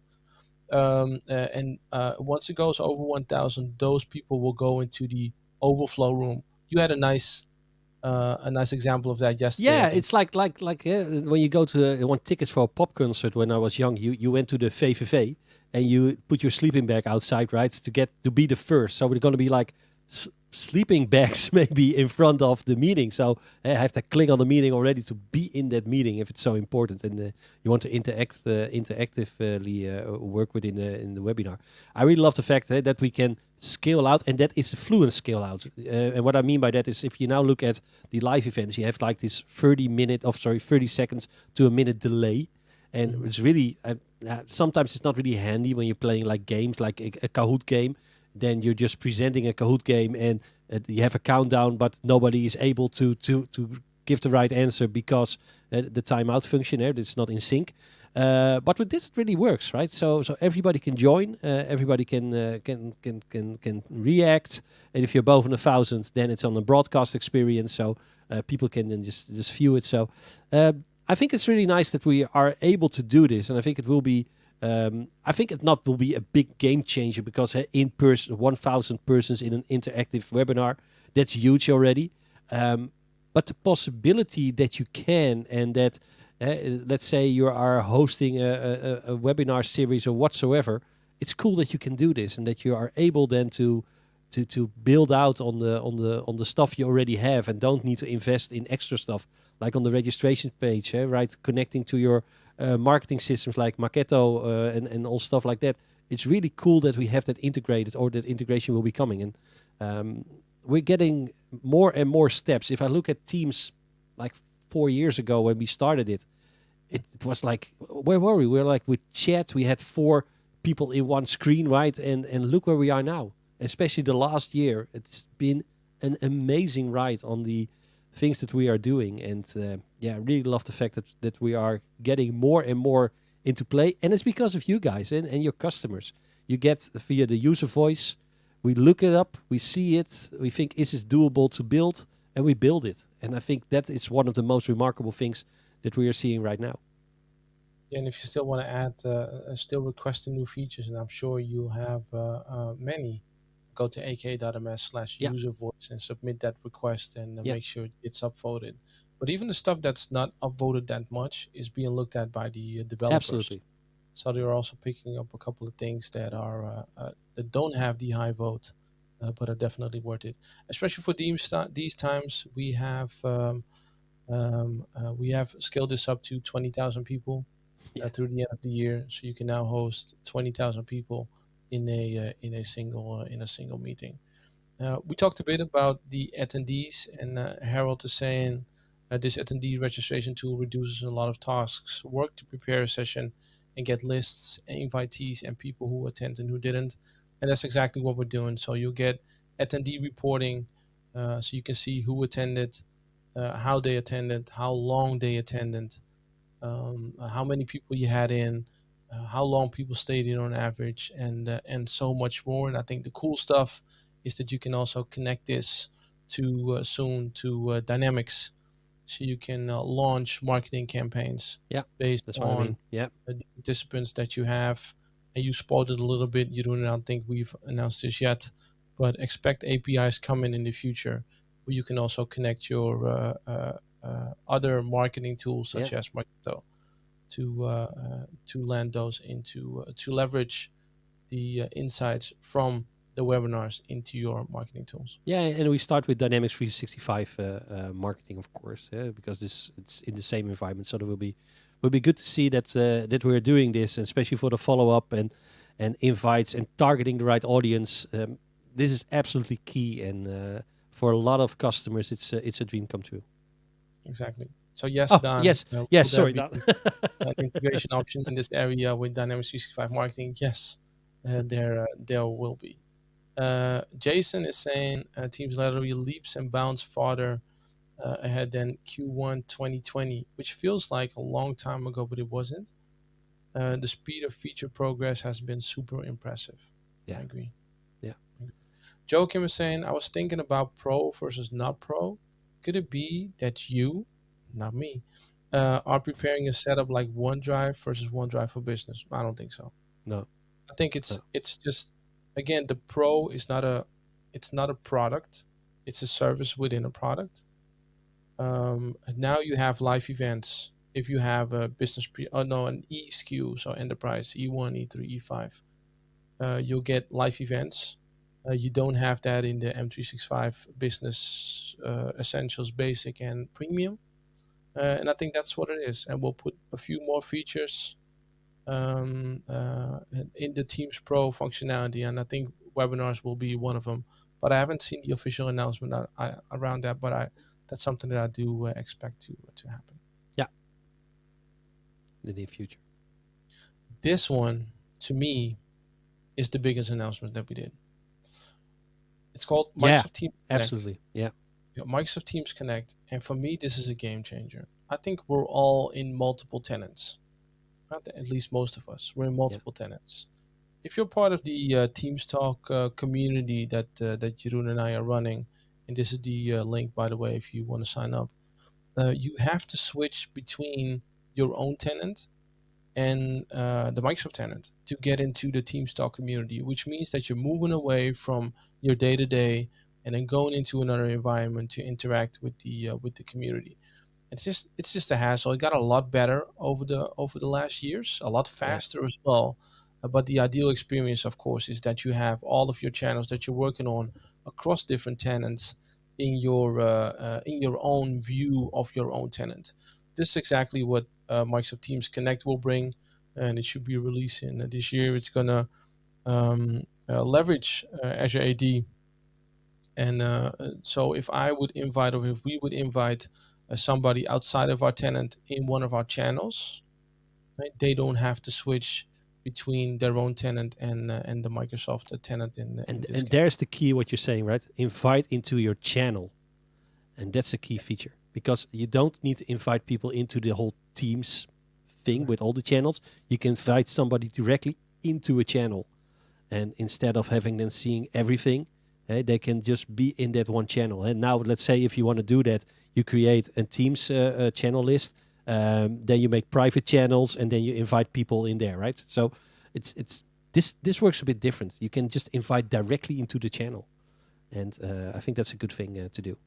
And once it goes over 1,000, those people will go into the overflow room. You had a nice example of that yesterday. Yeah, it's like when you go to want tickets for a pop concert. When I was young, you went to the VVV and you put your sleeping bag outside, right, to be the first. So we're going to be like sleeping bags maybe in front of the meeting. So I have to click on the meeting already to be in that meeting if it's so important and you want to interactively work within in the webinar. I really love the fact that we can scale out, and that is the fluent scale out. And what I mean by that is if you now look at the live events, you have like this 30 seconds to a minute delay. And it's really, sometimes it's not really handy when you're playing like games, like a Kahoot game. Then you're just presenting a Kahoot game and you have a countdown, but nobody is able to give the right answer because the timeout function there, it's not in sync. But with this, it really works, right? So everybody can join, everybody can react, and if you're above 1,000, then it's on a broadcast experience, so people can then just view it. So I think it's really nice that we are able to do this, and I think it will be. I think it not will be a big game changer because in person, 1,000 persons in an interactive webinar, that's huge already. But the possibility that you can, and that let's say you are hosting a webinar series or whatsoever, it's cool that you can do this and that you are able then to build out on the stuff you already have and don't need to invest in extra stuff like on the registration page, right? Connecting to your marketing systems like Marketo and all stuff like that. It's really cool that we have that integrated, or that integration will be coming. And we're getting more and more steps. If I look at Teams like 4 years ago when we started it was like, where were we? We were like with chat, we had 4 people in one screen, right? And look where we are now. Especially the last year, it's been an amazing ride on the things that we are doing. And I really love the fact that we are getting more and more into play. And it's because of you guys and your customers. You get via the user voice, we look it up, we see it, we think, is this doable to build? And we build it. And I think that is one of the most remarkable things that we are seeing right now. Yeah, and if you still want to add, still requesting new features, and I'm sure you have many, go to ak.ms/user voice and submit that request and make sure it's upvoted. But even the stuff that's not upvoted that much is being looked at by the developers. Absolutely. So they're also picking up a couple of things that are that don't have the high vote, but are definitely worth it. Especially for these times, we have scaled this up to 20,000 people through the end of the year. So you can now host 20,000 people in a single meeting. We talked a bit about the attendees, and Harold is saying this attendee registration tool reduces a lot of tasks, work to prepare a session, and get lists and invitees and people who attend and who didn't. And that's exactly what we're doing. So you'll get attendee reporting, so you can see who attended, how they attended, how long they attended, how many people you had in, how long people stayed in on average, and so much more. And I think the cool stuff is that you can also connect this to soon to Dynamics, so you can launch marketing campaigns based on the participants that you have. And you spotted a little bit, Jeroen, and I don't think we've announced this yet, but expect APIs coming in the future where you can also connect your other marketing tools such as Marketo. to land those into to leverage the insights from the webinars into your marketing tools. Yeah, and we start with Dynamics 365 marketing, of course, because it's in the same environment. So there will be good to see that that we're doing this, and especially for the follow up and invites and targeting the right audience. This is absolutely key, and for a lot of customers, it's a dream come true. Exactly. So yes, Oh, Dan. yes, Will yes. there Sorry, be Dan. an integration option in this area with Dynamics 365 marketing? Yes, there will be. Jason is saying teams literally leaps and bounds farther ahead than Q1 2020, which feels like a long time ago, but it wasn't. The speed of feature progress has been super impressive. Yeah. I agree. Yeah. Joachim is saying, I was thinking about pro versus not pro. Could it be that you, not me, are preparing a setup like OneDrive versus OneDrive for Business? I don't think so. No. I think it's just, again, the pro is not a product. It's a service within a product. Now you have live events. If you have a business an E SKU, so enterprise E1, E3, E5, you'll get live events. You don't have that in the M365 business essentials, basic, and premium. And I think that's what it is. And we'll put a few more features in the Teams Pro functionality, and I think webinars will be one of them. But I haven't seen the official announcement around that. But that's something that I do expect to happen. Yeah, in the near future. This one, to me, is the biggest announcement that we did. It's called Microsoft Teams Connect. Absolutely. Yeah. Microsoft Teams Connect, and for me, this is a game changer. I think we're all in multiple tenants. At least most of us. We're in multiple tenants. If you're part of the Teams Talk community that Jeroen and I are running, and this is the link, by the way, if you want to sign up, you have to switch between your own tenant and the Microsoft tenant to get into the Teams Talk community, which means that you're moving away from your day-to-day and then going into another environment to interact with the community. It's just a hassle. It got a lot better over the last years, a lot faster as well. But the ideal experience, of course, is that you have all of your channels that you're working on across different tenants in your own view of your own tenant. This is exactly what Microsoft Teams Connect will bring, and it should be releasing this year. It's gonna leverage Azure AD, and so if I would invite, or if we would invite somebody outside of our tenant in one of our channels, right, they don't have to switch between their own tenant and the Microsoft tenant. And there's the key, what you're saying, right? Invite into your channel, and that's a key feature, because you don't need to invite people into the whole Teams thing with all the channels. You can invite somebody directly into a channel, and instead of having them seeing everything, they can just be in that one channel. And now, let's say if you want to do that, you create a Teams channel list. Then you make private channels, and then you invite people in there, right? So it's this works a bit different. You can just invite directly into the channel, and I think that's a good thing to do.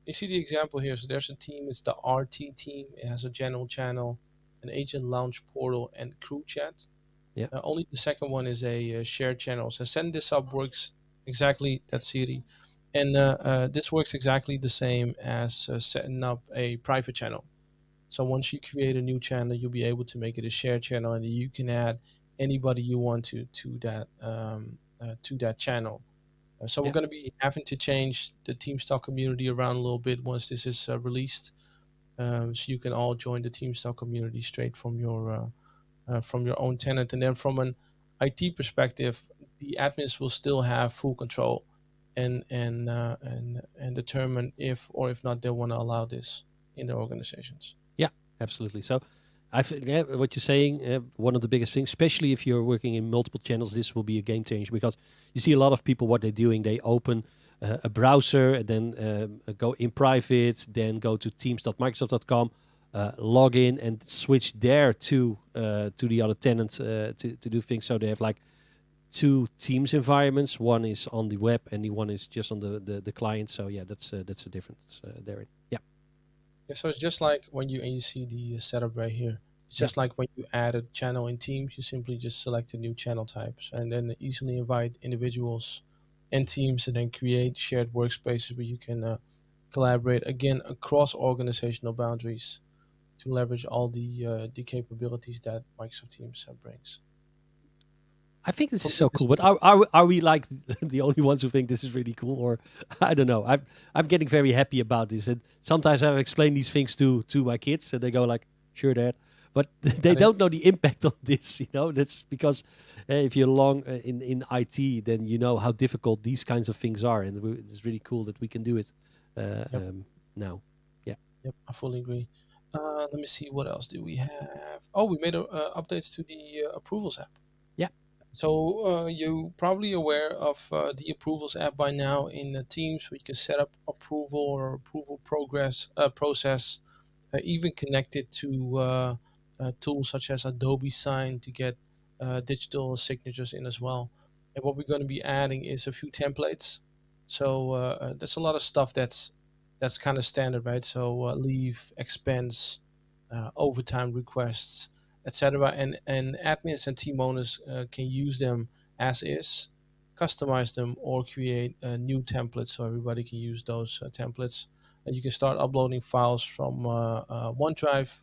You see the example here. So there's a team. It's the RT team. It has a general channel, an agent launch portal, and crew chat. Yeah. Only the second one is a shared channel. So Send This Up works exactly that, Siri, and this works exactly the same as setting up a private channel. So once you create a new channel, you'll be able to make it a shared channel, and you can add anybody you want to that channel. So we're going to be having to change the Teams Talk community around a little bit once this is released, so you can all join the Teams Talk community straight from your own tenant. And then from an IT perspective, the admins will still have full control and determine if or if not they want to allow this in their organizations. Absolutely. So I think what you're saying, one of the biggest things, especially if you're working in multiple channels, this will be a game changer, because you see a lot of people, what they're doing, they open a browser and then go in private, then go to teams.microsoft.com, log in and switch there to the other tenant to do things. So they have like two Teams environments. One is on the web and the one is just on the client. So yeah, that's a difference therein. Yeah. Yeah, so it's just like when you see the setup right here. It's just like when you add a channel in Teams, you simply just select a new channel types and then easily invite individuals and teams and then create shared workspaces where you can collaborate again across organizational boundaries to leverage all the capabilities that Microsoft Teams brings. I think this For is me, so cool, but are we like the only ones who think this is really cool, or I don't know? I'm getting very happy about this, and sometimes I explain these things to my kids, and they go like, "Sure, Dad," but they don't know the impact of this. That's because if you're long in IT, then you know how difficult these kinds of things are, and it's really cool that we can do it Yep. now. Yeah. Yep, I fully agree. Let me see, what else do we have? Oh, we made updates to the approvals app. Yeah. So you're probably aware of the approvals app by now in Teams, where you can set up approval or approval process, even connected to tools such as Adobe Sign to get digital signatures in as well. And what we're going to be adding is a few templates. So there's a lot of stuff that's kind of standard, right? So leave, expense, overtime requests, etc. And admins and team owners can use them as is, customize them, or create new templates so everybody can use those templates. And you can start uploading files from OneDrive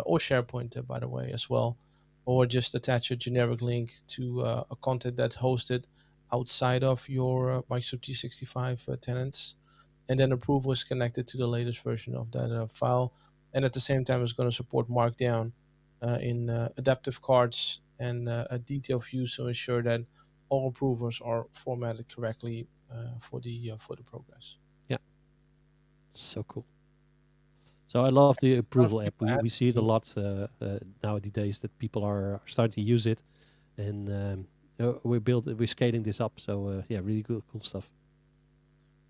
or SharePoint, by the way, as well, or just attach a generic link to a content that's hosted outside of your Microsoft 365 tenants, and then approval is connected to the latest version of that file. And at the same time, it's going to support Markdown in adaptive cards and a detailed view to ensure that all approvals are formatted correctly for the progress. Yeah, so cool. So I love the approval app. We see it a lot nowadays that people are starting to use it, and we're scaling this up. So yeah, really cool stuff.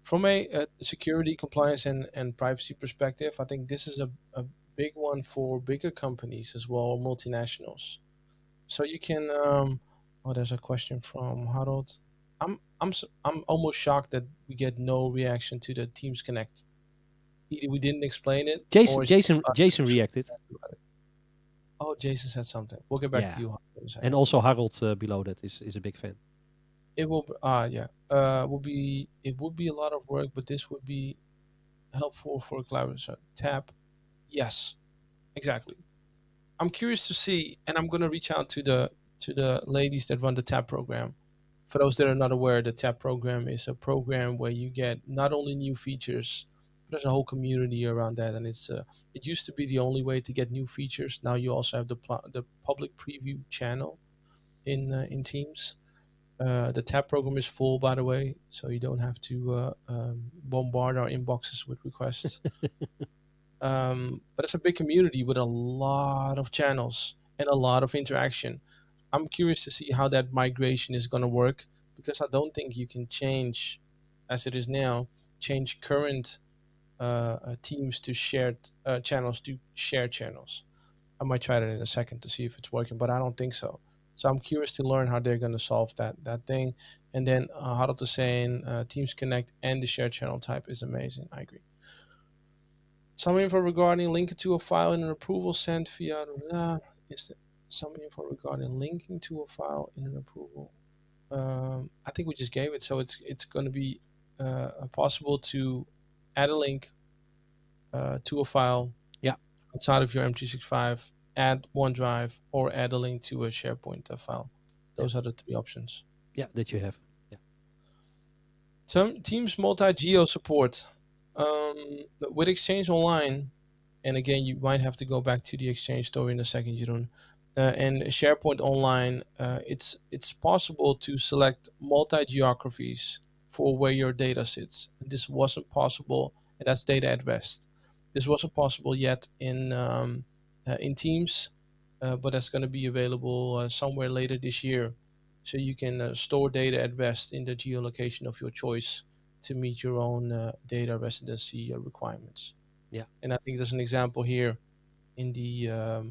From a security, compliance, and privacy perspective, I think this is a big one for bigger companies as well, multinationals. So you can. Oh, there's a question from Harold. I'm almost shocked that we get no reaction to the Teams Connect. Either we didn't explain it, or Jason reacted. Oh, Jason said something. We'll get back to you. And also Harold below that is a big fan. It will. Yeah. It would be a lot of work, but this would be helpful for a collaboration. Tab. Yes, exactly. I'm curious to see, and I'm gonna reach out to the ladies that run the Tab program. For those that are not aware, the Tab program is a program where you get not only new features, but there's a whole community around that, and it used to be the only way to get new features. Now you also have the public preview channel in Teams. The Tab program is full, by the way, so you don't have to bombard our inboxes with requests. But it's a big community with a lot of channels and a lot of interaction. I'm curious to see how that migration is going to work, because I don't think you can change, as it is now, change current teams to shared channels to shared channels. I might try that in a second to see if it's working, but I don't think so. So I'm curious to learn how they're going to solve that thing. And then Harold is saying Teams Connect and the shared channel type is amazing. I agree. Some info regarding linking to a file in an approval sent via is there some info regarding linking to a file in an approval. I think we just gave it, so it's going to be possible to add a link to a file outside of your M365, add OneDrive, or add a link to a SharePoint file. Those are the three options. Yeah, that you have. Teams multi-geo support. With Exchange Online, and again, you might have to go back to the Exchange story in a second, Jeroen. And SharePoint Online, it's possible to select multi-geographies for where your data sits. And this wasn't possible, and that's data at rest. This wasn't possible yet in Teams, but that's going to be available somewhere later this year. So you can store data at rest in the geolocation of your choice to meet your own data residency requirements. Yeah, and I think there's an example here in the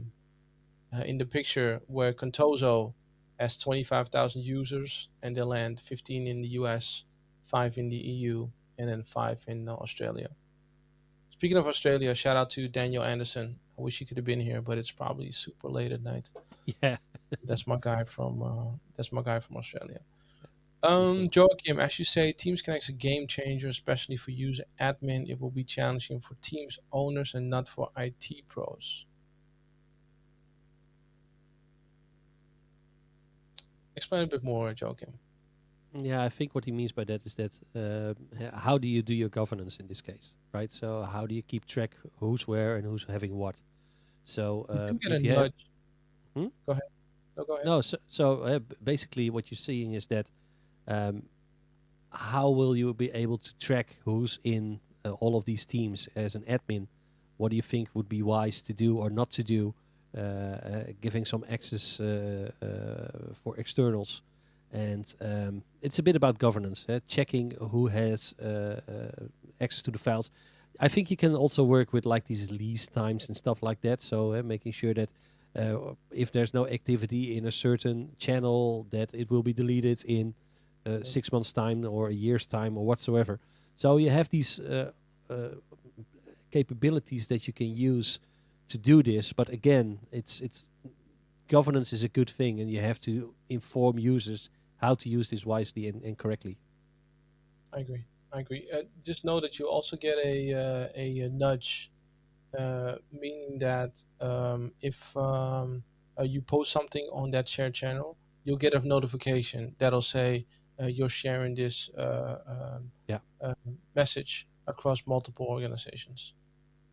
picture where Contoso has 25,000 users, and they land 15 in the US, 5 in the EU, and then 5 in Australia. Speaking of Australia, shout out to Daniel Anderson, I wish he could have been here, but it's probably super late at night. Yeah. That's my guy from Australia. Cool. Joachim, as you say, Teams Connect's a game changer, especially for user admin. It will be challenging for Teams owners and not for IT pros. Explain a bit more, Joachim. Yeah, I think what he means by that is that how do you do your governance in this case, right? So how do you keep track who's where and who's having what? So You do get a if you have nudge. Go ahead. No, go ahead. no, so basically what you're seeing is that um, how will you be able to track who's in all of these teams as an admin? What do you think would be wise to do or not to do? Giving some access for externals. And it's a bit about governance, checking who has access to the files. I think you can also work with like these lease times and stuff like that. So making sure that if there's no activity in a certain channel, that it will be deleted in 6 months' time or a year's time or whatsoever. So you have these capabilities that you can use to do this. But again, it's governance is a good thing, and you have to inform users how to use this wisely and correctly. I agree. Just know that you also get a nudge, meaning that if you post something on that shared channel, you'll get a notification that'll say you're sharing this message across multiple organizations.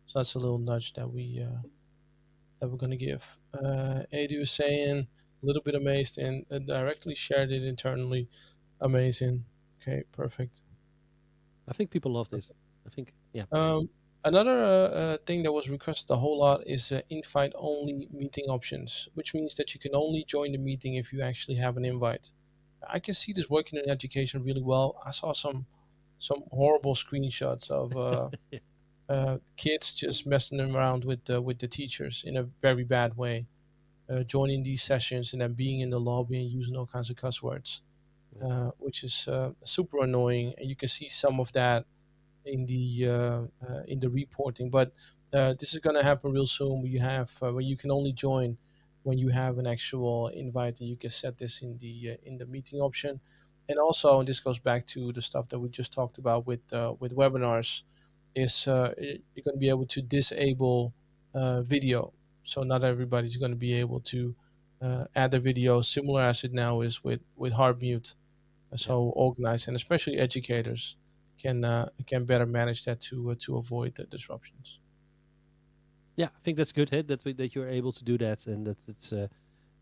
So that's a little nudge that we're gonna give. Edu is saying a little bit amazed and directly shared it internally. Amazing. Okay, perfect. I think people love this. I think, yeah. Another thing that was requested a whole lot is invite-only meeting options, which means that you can only join the meeting if you actually have an invite. I can see this working in education really well. I saw some horrible screenshots of kids just messing around with the teachers in a very bad way, joining these sessions and then being in the lobby and using all kinds of cuss words, which is super annoying. And you can see some of that in the reporting. But this is going to happen real soon. Where you can only join when you have an actual invite, and you can set this in the meeting option. And also, and this goes back to the stuff that we just talked about with webinars, is you're going to be able to disable video. So not everybody's going to be able to add a video, similar as it now is with hard mute. So organized, and especially educators can better manage that to avoid the disruptions. Yeah, I think that's good. That you're able to do that, and that it's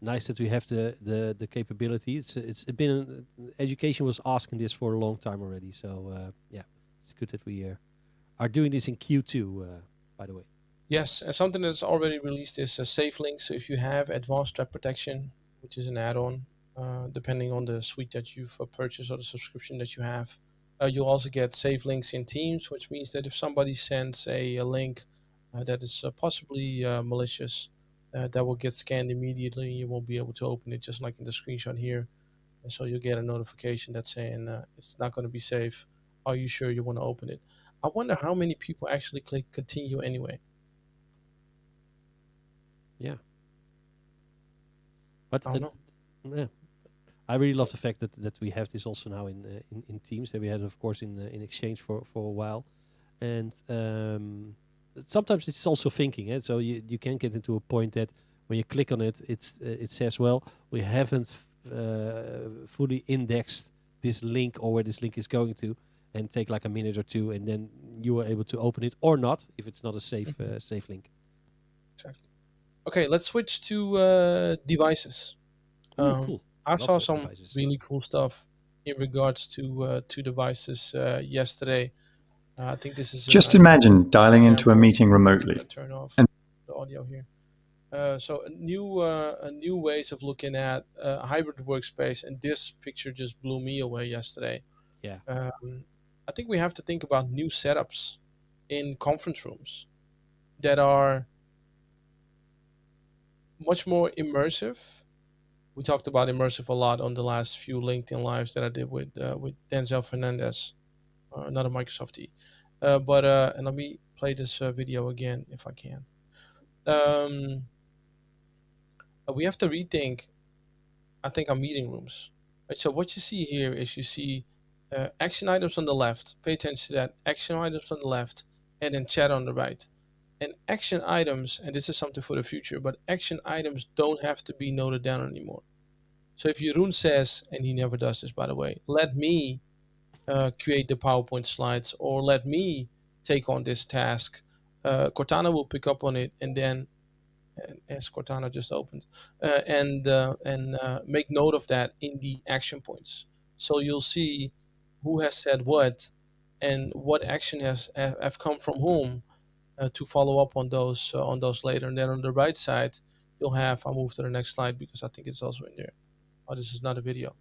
nice that we have the capability. It's been education was asking this for a long time already. So yeah, it's good that we are doing this in Q2. By the way. Yes, and something that's already released is Safe Links. So if you have Advanced Threat Protection, which is an add-on, depending on the suite that you've purchased or the subscription that you have, you'll also get Safe Links in Teams, which means that if somebody sends a link that is possibly malicious, that will get scanned immediately. You won't be able to open it, just like in the screenshot here. And so you'll get a notification that's saying it's not going to be safe. Are you sure you want to open it? I wonder how many people actually click continue anyway. Yeah. But I don't know. Yeah, I really love the fact that we have this also now in Teams. That we had, of course, in Exchange for a while, and sometimes it's also thinking. So you can get into a point that when you click on it, it says, well, we haven't fully indexed this link or where this link is going to, and take like a minute or two, and then you are able to open it or not if it's not a safe safe link. Exactly. Okay, let's switch to devices. Cool. I saw some devices. really cool stuff in regards to devices yesterday. I think this is just imagine dialing into a meeting remotely. Turn off the audio here. So new ways of looking at hybrid workspace, and this picture just blew me away yesterday. Yeah. I think we have to think about new setups in conference rooms that are much more immersive. We talked about immersive a lot on the last few LinkedIn lives that I did with Denzel Fernandez, another Microsoft and let me play this video again if I can. um, we have to rethink, I think, our meeting rooms. Right? So what you see here is you see action items on the left. Pay attention to that. Action items on the left, and then chat on the right. And action items, and this is something for the future, but action items don't have to be noted down anymore. So if Jeroen says, and he never does this, by the way, let me create the PowerPoint slides, or let me take on this task, Cortana will pick up on it, and then as Cortana just opened, and make note of that in the action points. So you'll see who has said what, and what action has have come from whom, to follow up on those later. And then on the right side, you'll have. I'll move to the next slide because I think it's also in there. Oh, this is not a video.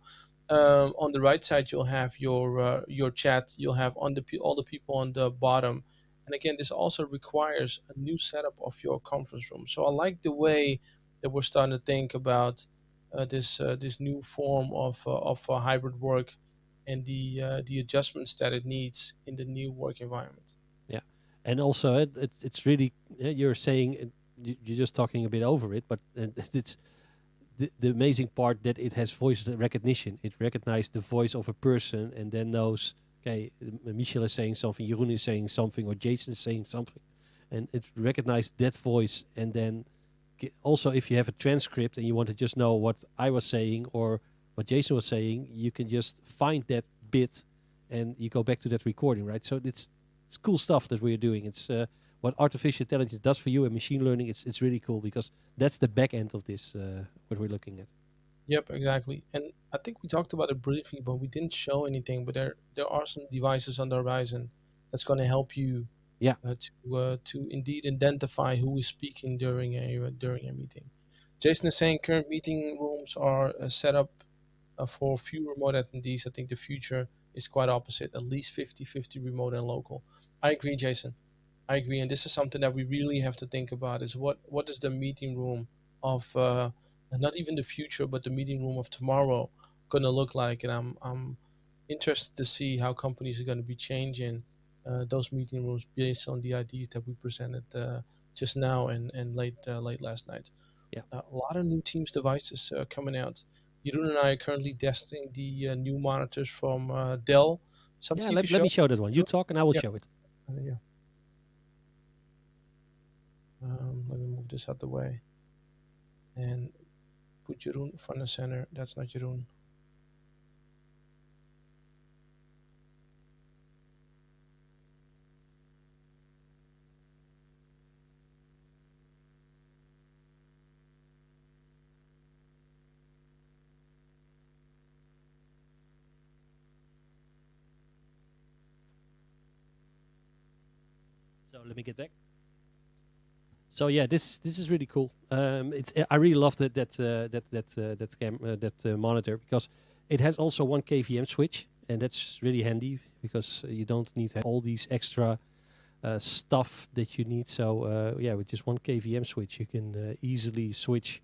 On the right side, you'll have your chat. You'll have all the people on the bottom. And again, this also requires a new setup of your conference room. So I like the way that we're starting to think about this new form of hybrid work, and the adjustments that it needs in the new work environment. Yeah, and also it's really you're saying you're just talking a bit over it, but it's the amazing part that it has voice recognition. It recognizes the voice of a person and then knows, okay, Michel is saying something, Jeroen is saying something, or Jason is saying something, and it recognizes that voice. And then also, if you have a transcript and you want to just know what I was saying or what Jason was saying, you can just find that bit and you go back to that recording, right? So it's cool stuff that we're doing. It's what artificial intelligence does for you and machine learning. It's really cool because that's the back end of this, what we're looking at. Yep, exactly. And I think we talked about it briefly, but we didn't show anything. But there are some devices on the horizon that's going to help you, Yeah, to indeed identify who is speaking during a meeting. Jason is saying current meeting rooms are set up for few remote attendees. I think the future is quite opposite, at least 50-50 remote and local. I agree, Jason. I agree, and this is something that we really have to think about: is what is the meeting room of not even the future, but the meeting room of tomorrow going to look like? And I'm interested to see how companies are going to be changing those meeting rooms based on the ideas that we presented just now and late last night. yeah, A lot of new Teams devices coming out. Jeroen and I are currently testing the new monitors from Dell. yeah. Something you can Let show. me show that one. You talk and I will Yeah. show it. Yeah. Let me move this out the way and put Jeroen front and center. That's not Jeroen. So let me get back. So yeah, this is really cool. It's I really love that monitor because it has also one KVM switch, and that's really handy because you don't need to have all these extra stuff that you need. So yeah, with just one KVM switch, you can easily switch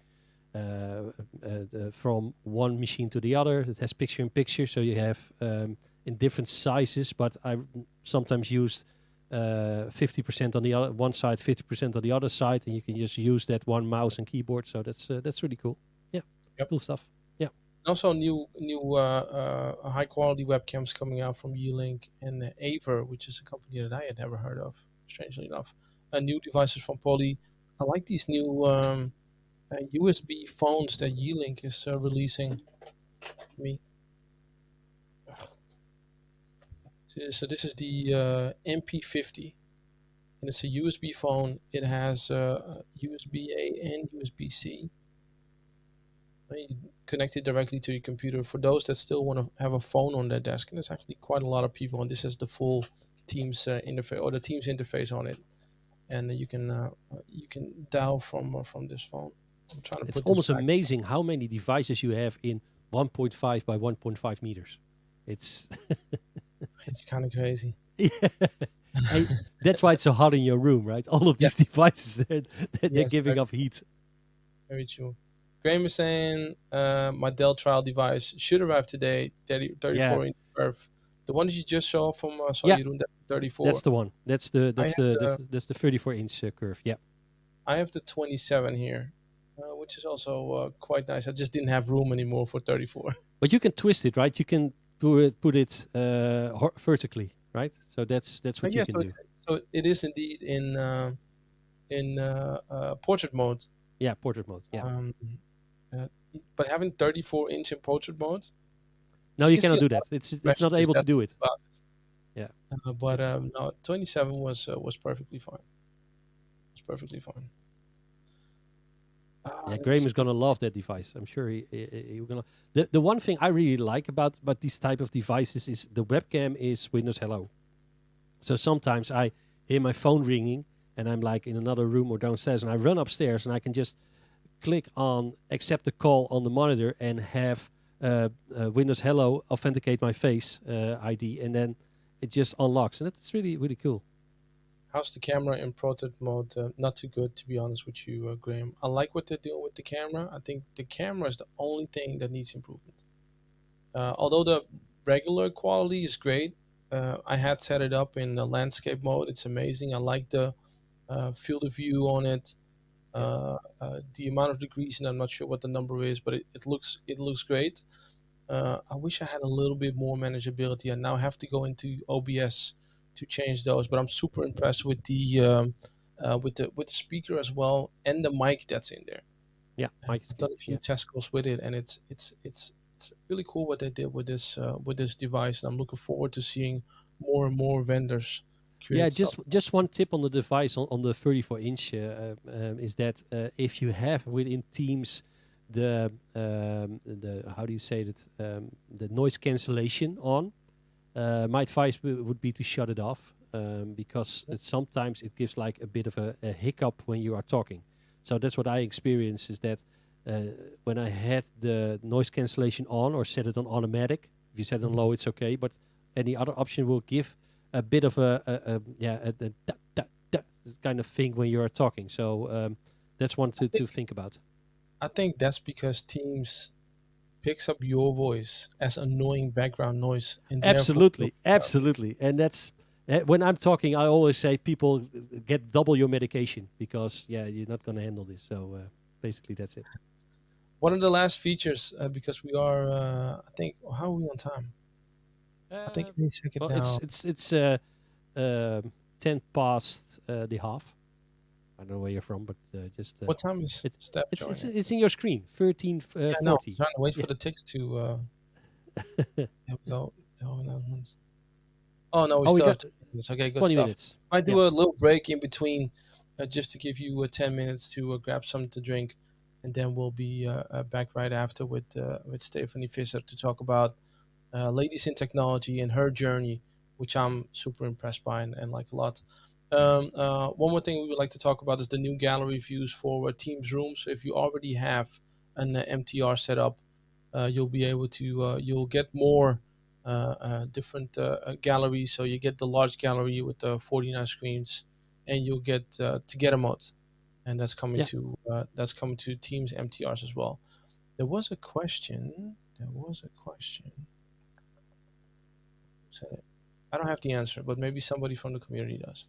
from one machine to the other. It has picture-in-picture, so you have in different sizes. But I sometimes used 50% on the other one side, 50% on the other side, and you can just use that one mouse and keyboard. So that's really cool. Yeah, Yep. cool stuff. Yeah. Also, new high quality webcams coming out from Yeelink and Aver, which is a company that I had never heard of. Strangely enough, new devices from Poly. I like these new USB phones that Yeelink is releasing. Me. So this is the MP50, and it's a USB phone. It has USB A and USB C. You connect it directly to your computer. For those that still want to have a phone on their desk, and there's actually quite a lot of people, and this has the full Teams interface, or the Teams interface on it, and you can dial from this phone. I'm trying to It's put almost this back. amazing how many devices you have in 1.5 by 1.5 meters. It's It's kind of crazy. And that's why it's so hot in your room, right? All of these devices, they're Yes, giving off heat. very true. Graham is saying my Dell trial device should arrive today. 34-inch curve. The one that you just saw from Yeah. Jeroen, 34. That's the one. That's the I had, 34-inch curve. Yeah. I have the 27 here, which is also quite nice. I just didn't have room anymore for 34. But you can twist it, right? You can put it vertically, right? So that's what you Yeah, can do. so it is indeed in portrait mode. Yeah, portrait mode. Yeah. Uh, but having 34-inch in portrait mode, No, you can see cannot do that. It's not able to do it. about it. Yeah. But no, 27 was perfectly fine. It's perfectly fine. Yeah, Graham is gonna love that device. I'm sure he gonna. The one thing I really like about these type of devices is the webcam is Windows Hello. So sometimes I hear my phone ringing and I'm like in another room or downstairs, and I run upstairs and I can just click on accept the call on the monitor and have Windows Hello authenticate my face ID, and then it just unlocks, and it's really really cool. How's the camera in portrait mode? Not too good, to be honest with you, Graham. I like what they're doing with the camera. I think the camera is the only thing that needs improvement. Although the regular quality is great, I had set it up in landscape mode. It's amazing. I like the field of view on it. The amount of degrees, and I'm not sure what the number is, but it looks great. I wish I had a little bit more manageability. I now have to go into OBS to change those, but I'm super impressed with the speaker as well, and the mic that's in there. Yeah, mic. I've done a few test calls with it, and it's really cool what they did with this device, and I'm looking forward to seeing more and more vendors. Yeah, just one tip on the device on the 34-inch is that if you have within Teams the how do you say it, the noise cancellation on, my advice would be to shut it off, because sometimes it gives like a bit of a hiccup when you are talking. So that's what I experience, is that when I had the noise cancellation on or set it on automatic, if you set it on low, it's okay, but any other option will give a bit of a kind of thing when you are talking. So that's one to think about. I think that's because Teams picks up your voice as annoying background noise. Absolutely. And that's when I'm talking, I always say people get double your medication, because you're not going to handle this. So basically that's it. One of the last features, because we are, I think, how are we on time? I think any second now. It's 10 past the half. I don't know where you're from, but just... what time is Steph joining? It's in your screen, 13:40. No, I'm trying to wait for the ticket to... there we go. Oh, no, we still have 20 minutes. Okay, good 20 stuff. minutes. I do a little break in between, just to give you 10 minutes to grab something to drink, and then we'll be back right after with Stephanie Visser to talk about ladies in technology and her journey, which I'm super impressed by and like a lot. One more thing we would like to talk about is the new gallery views for Teams rooms. So if you already have an MTR set up, you'll be able to you'll get more different galleries. So you get the large gallery with the 49 screens, and you'll get together mode, and that's coming to Teams MTRs as well. There was a question. I don't have the answer, but maybe somebody from the community does.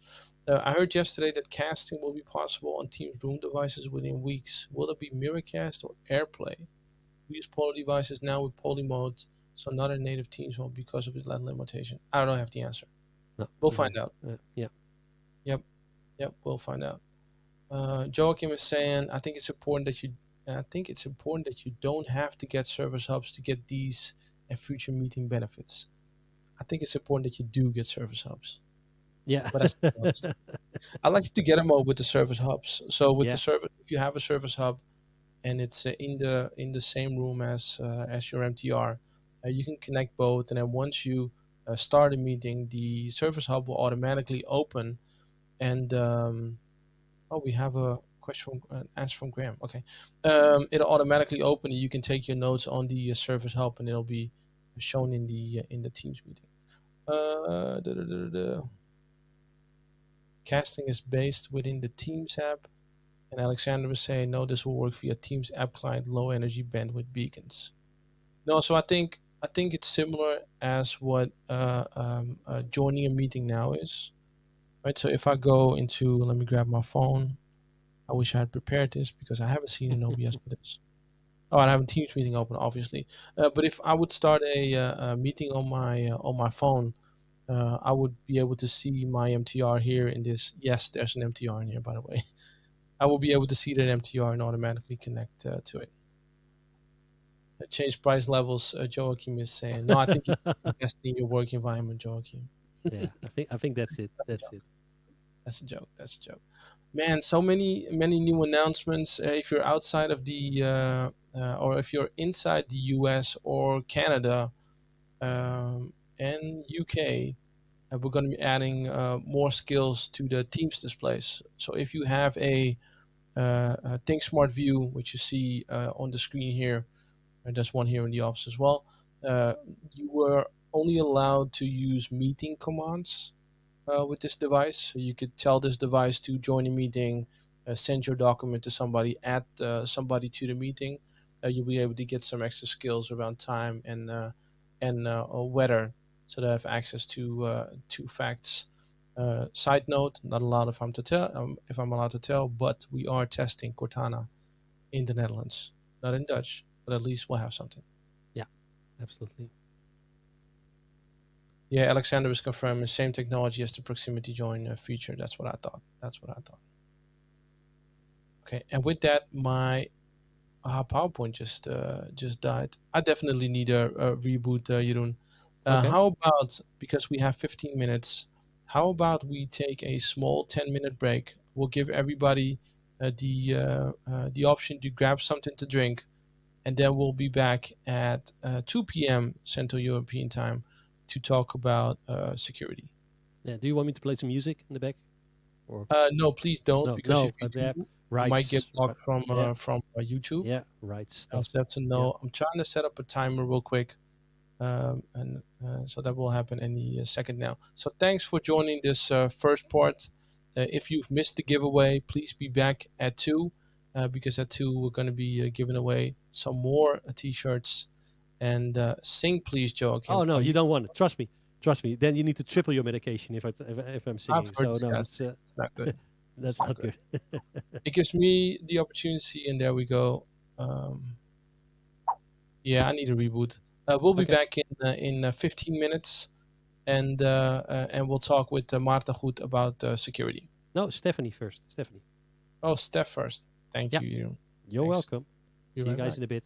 I heard yesterday that casting will be possible on Teams Room devices within weeks. Will it be Miracast or AirPlay? We use Poly devices now with Poly mode, so not a native Teams mode because of its LED limitation. I don't have the answer. No, we'll find out. Yep, we'll find out. Joachim is saying, I think it's important that you don't have to get service hubs to get these and future meeting benefits. I think it's important that you do get service hubs. Yeah, but I like to get them all with the service hubs. So with the service, if you have a service hub and it's in the same room as your MTR, you can connect both, and then once you start a meeting, the service hub will automatically open. And we have a question answer from Graham. Okay, it'll automatically open, and you can take your notes on the service hub, and it'll be shown in the Teams meeting. Casting is based within the Teams app, and Alexander was saying, no, this will work via Teams app client, low energy bandwidth beacons. No, so I think it's similar as what joining a meeting now is, right? So if I go into, let me grab my phone. I wish I had prepared this because I haven't seen an OBS for this. Oh, and I have a Teams meeting open, obviously. But if I would start a meeting on my phone, I would be able to see my MTR here in this. Yes, there's an MTR in here, by the way. I will be able to see that MTR and automatically connect to it. Change price levels, Joachim is saying. No, I think you invest in your work environment, Joachim. Yeah, I think that's it. That's a That's joke. it. That's a joke. That's a joke. Man, so many new announcements. If you're outside of the or if you're inside the US or Canada and UK, we're going to be adding more skills to the Teams displays. So if you have a Think Smart view, which you see on the screen here, and there's one here in the office as well, uh, you were only allowed to use meeting commands with this device. So you could tell this device to join a meeting, send your document to somebody, add somebody to the meeting. You'll be able to get some extra skills around time and weather, so they have access to facts. Side note: not allowed if I'm to tell if I'm allowed to tell, but we are testing Cortana in the Netherlands, not in Dutch, but at least we'll have something. Yeah, absolutely. Yeah, Alexander is confirming same technology as the proximity join feature. That's what I thought. That's what I thought. Okay, and with that, my PowerPoint just died. I definitely need a reboot, Jeroen. Okay. How about, because we have 15 minutes, how about we take a small 10-minute break? We'll give everybody the option to grab something to drink, and then we'll be back at 2 p.m. Central European time to talk about security. Yeah. Do you want me to play some music in the back? Or No, please don't, no, because if no. you Yeah, do, you might get rights. blocked Yeah, from YouTube. yeah. Right stuff. So that's a Yeah. no. I'm trying to set up a timer real quick, and so that will happen any second now. So thanks for joining this first part. If you've missed the giveaway, please be back at 2, because at 2 we're going to be giving away some more t-shirts. And sing, please, Joachim. Oh no, Are you you? don't want it. Trust me. Trust me. Then you need to triple your medication if I'm I've singing. heard So this no, guy that's sing. It's not good. It's that's not not good. good. It gives me the opportunity, and there we go. Um, yeah, I need a reboot. We'll be Okay. back in 15 minutes, and we'll talk with Maarten Goet about security. No, Stephanie first. Stephanie. Oh, Steph first. Thank Yeah. you, Jeroen. You're Thanks. welcome. Be See you right guys back. in a bit.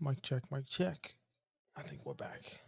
Mic check, mic check. I think we're back.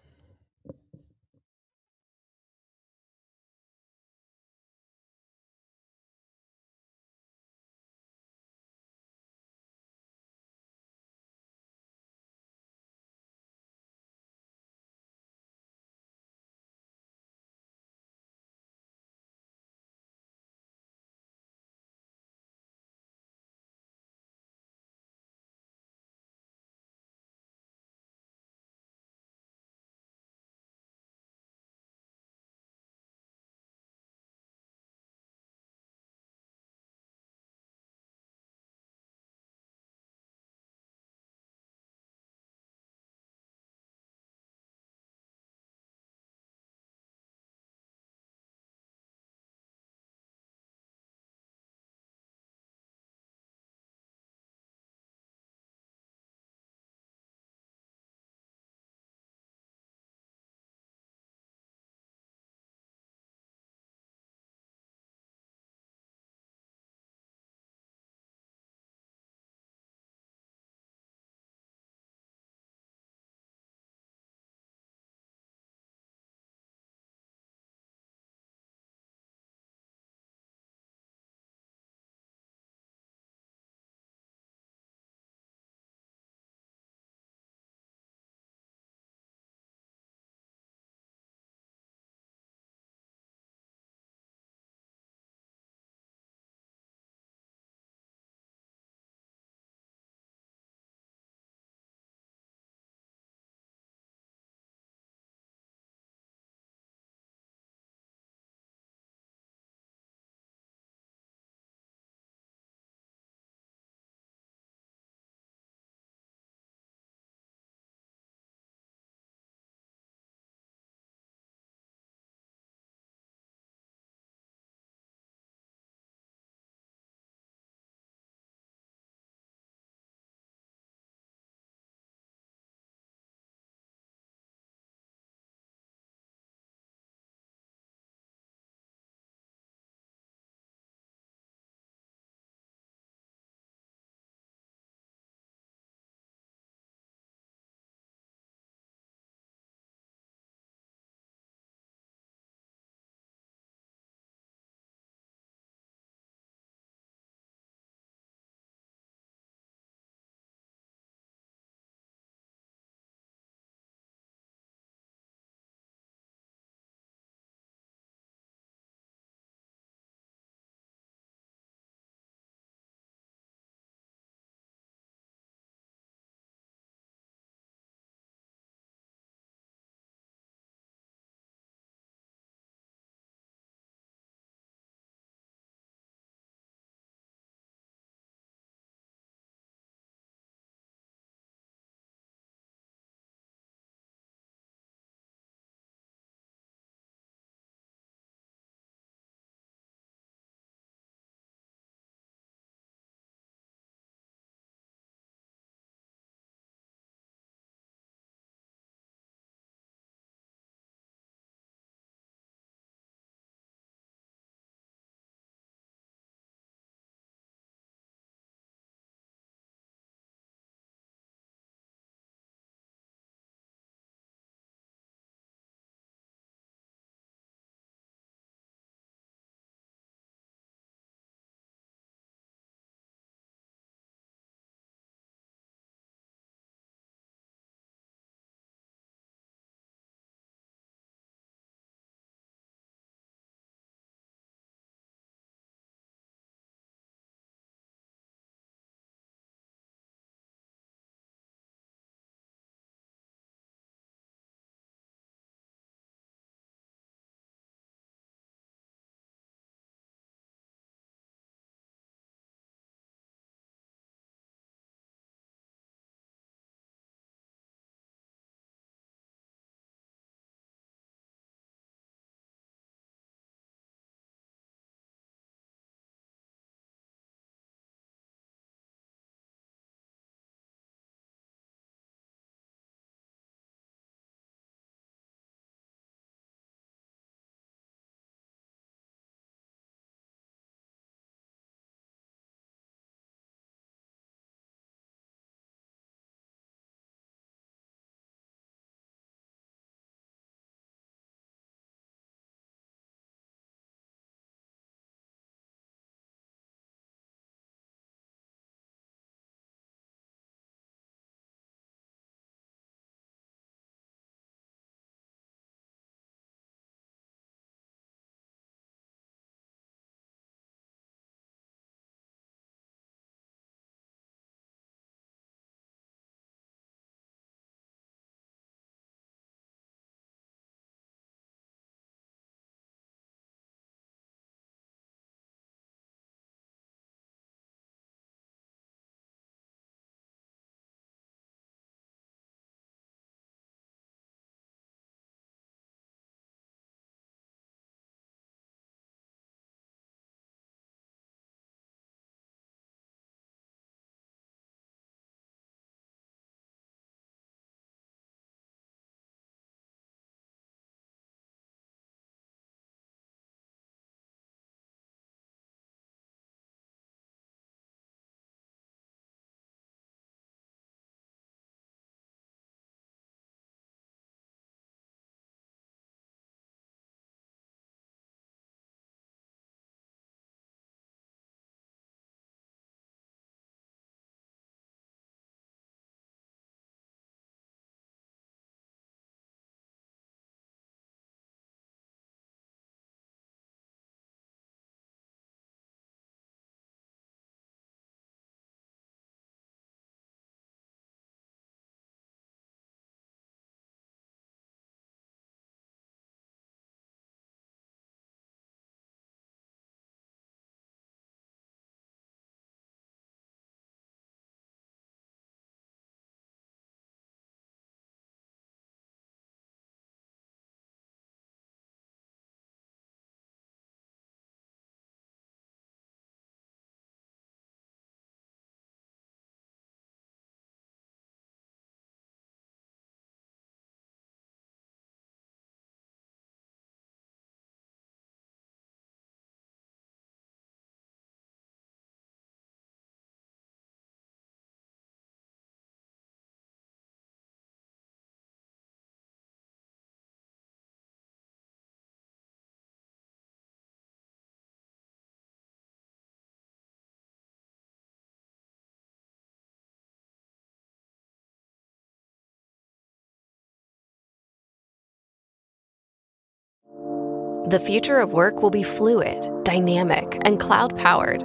The future of work will be fluid, dynamic, and cloud-powered,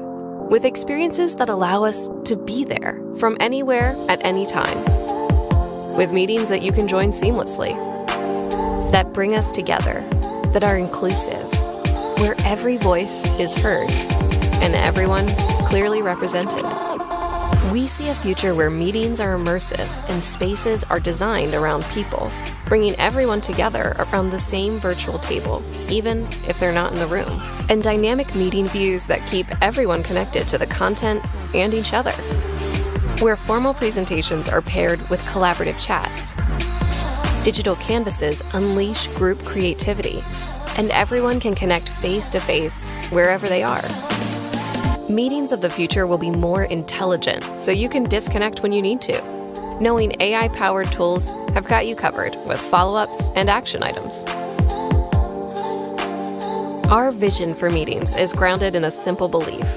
with experiences that allow us to be there from anywhere at any time. With meetings that you can join seamlessly, that bring us together, that are inclusive, where every voice is heard and everyone clearly represented. We see a future where meetings are immersive and spaces are designed around people, bringing everyone together around the same virtual table, even if they're not in the room. And dynamic meeting views that keep everyone connected to the content and each other, where formal presentations are paired with collaborative chats. Digital canvases unleash group creativity, and everyone can connect face-to-face wherever they are. Meetings of the future will be more intelligent, so you can disconnect when you need to, knowing AI-powered tools have got you covered with follow-ups and action items. Our vision for meetings is grounded in a simple belief.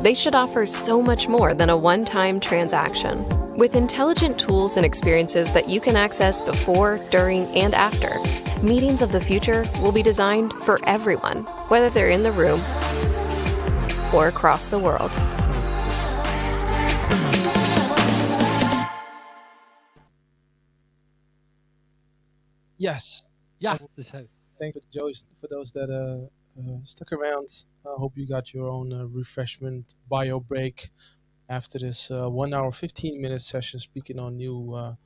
They should offer so much more than a one-time transaction. With intelligent tools and experiences that you can access before, during, and after, meetings of the future will be designed for everyone, whether they're in the room or across the world. Yes. Ja, Thank you, Joe, for those that stuck around. I hope you got your own refreshment bio break after this 1 hour 15-minute session speaking on new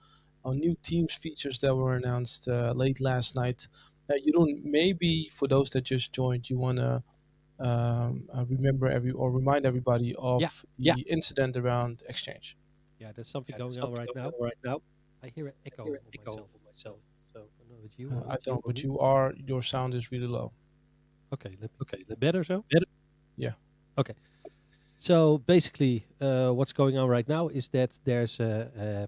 Teams features that were announced late last night. Jeroen, maybe for those that just joined, you want to remind everybody of the incident around Exchange. Yeah, there's something going on right now. I hear an echo of myself. So I don't know with you. I don't, but your sound is really low. Okay, better so? Yeah. Okay. So basically, what's going on right now is that there's a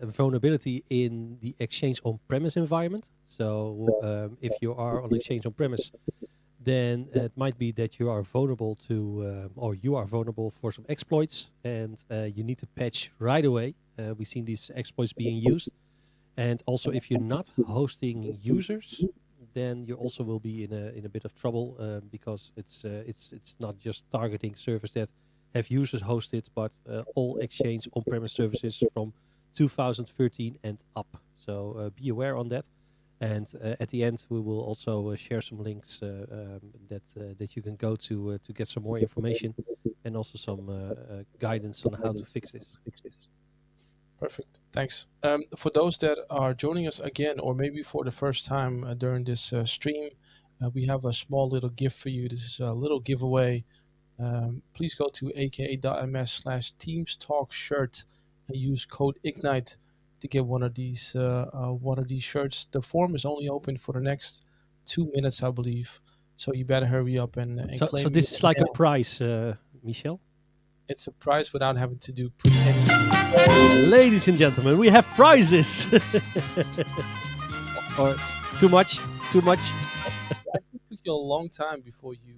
vulnerability in the Exchange on-premise environment. So if you are on Exchange on-premise, then it might be that you are vulnerable to, or you are vulnerable for some exploits, and you need to patch right away. We've seen these exploits being used, and also if you're not hosting users, then you also will be in a bit of trouble because it's not just targeting servers that have users hosted, but all Exchange on-premise services from 2013 and up. So be aware on that. And at the end, we will also share some links that you can go to get some more information and also some guidance on how to fix this. Perfect. Thanks. For those that are joining us again, or maybe for the first time during this stream, we have a small little gift for you. This is a little giveaway. Please go to aka.ms/Teams Talk shirt and use code IGNITE to get one of these shirts. The form is only open for the next 2 minutes, I believe. So you better hurry up and claim. So this is like a prize, Michel? It's a prize without having to do any. Ladies and gentlemen, we have prizes. Or too much? It took you a long time before you.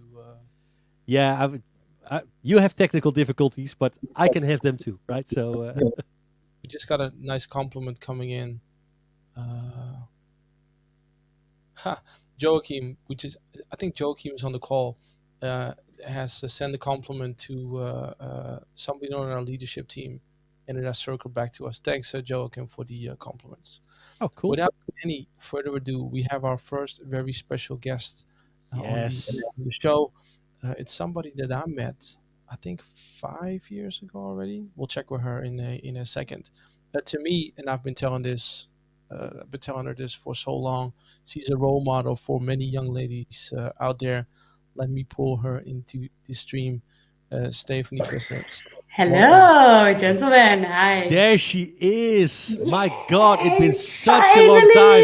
Yeah, you have technical difficulties, but I can have them too, right? So we just got a nice compliment coming in. Joachim, I think Joachim is on the call, has sent a compliment to somebody on our leadership team, and it has circled back to us. Thanks, Joachim, for the compliments. Oh, cool. Without any further ado, we have our first very special guest on the show. It's somebody that I met, I think 5 years ago already. We'll check with her in a second. To me, and I've been telling her this for so long, she's a role model for many young ladies out there. Let me pull her into the stream. Stephanie Visser. Hello, gentlemen. Hi. There she is. My God, it's been such a long time.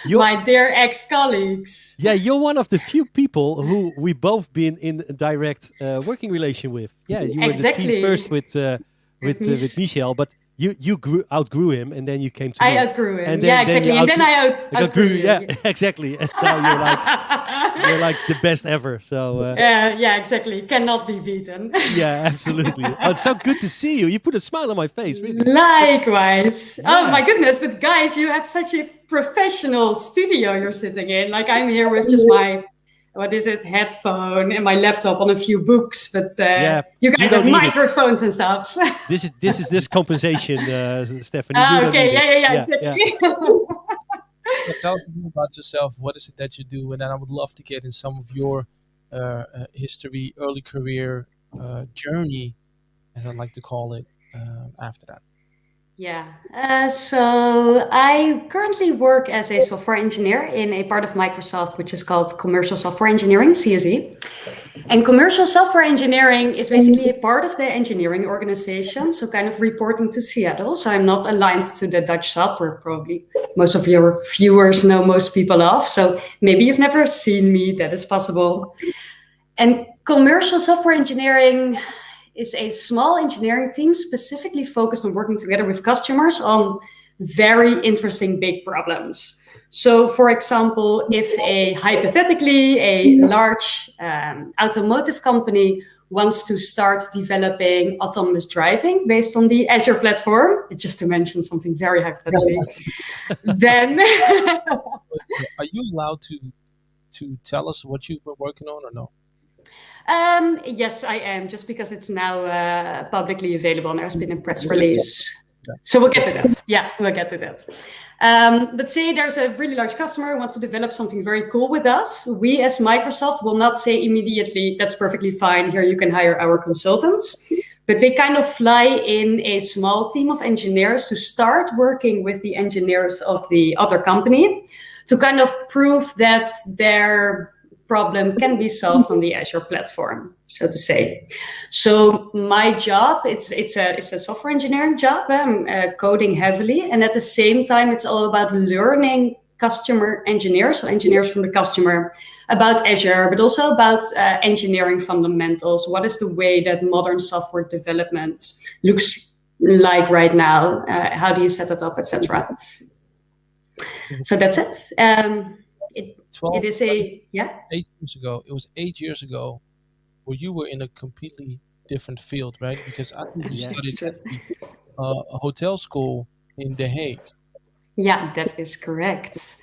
My dear ex-colleagues. Yeah, you're one of the few people who we both been in a direct working relation with. Yeah, you were the team first with Michel, but you outgrew him, and then you came to me. I outgrew him. And then I outgrew you. Yeah, exactly. And now you're like the best ever. So yeah, exactly. Cannot be beaten. Yeah, absolutely. Oh, it's so good to see you. You put a smile on my face. Really. Likewise. Yeah. Oh my goodness! But guys, you have such a professional studio you're sitting in. Like I'm here with just my, headphone and my laptop on a few books. But you guys have microphones and stuff. This is compensation, Stephanie. Yeah, exactly. Tell us a bit about yourself. What is it that you do? And then I would love to get in some of your history, early career journey, as I like to call it, after that. Yeah, so I currently work as a software engineer in a part of Microsoft, which is called Commercial Software Engineering, CSE. And commercial software engineering is basically a part of the engineering organization, so kind of reporting to Seattle. So I'm not aligned to the Dutch sub, where probably most of your viewers know most people of. So maybe you've never seen me, that is possible. And commercial software engineering is a small engineering team specifically focused on working together with customers on very interesting big problems. So, for example, if hypothetically a large automotive company wants to start developing autonomous driving based on the Azure platform, just to mention something very hypothetically, then are you allowed to tell us what you've been working on or no? Yes, I am, just because it's now publicly available and there's been a press release. So we'll get to that. Yeah, we'll get to that. But say there's a really large customer who wants to develop something very cool with us. We as Microsoft will not say immediately, that's perfectly fine, here you can hire our consultants. But they kind of fly in a small team of engineers to start working with the engineers of the other company to kind of prove that their problem can be solved on the Azure platform, so to say. So my job, it's a software engineering job. I'm coding heavily, and at the same time, it's all about learning customer engineers, so engineers from the customer, about Azure, but also about engineering fundamentals. What is the way that modern software development looks like right now? How do you set it up, etc. So that's it. It is 8 years ago. It was 8 years ago, where you were in a completely different field, right? Because I think you studied at a hotel school in The Hague. Yeah, that is correct.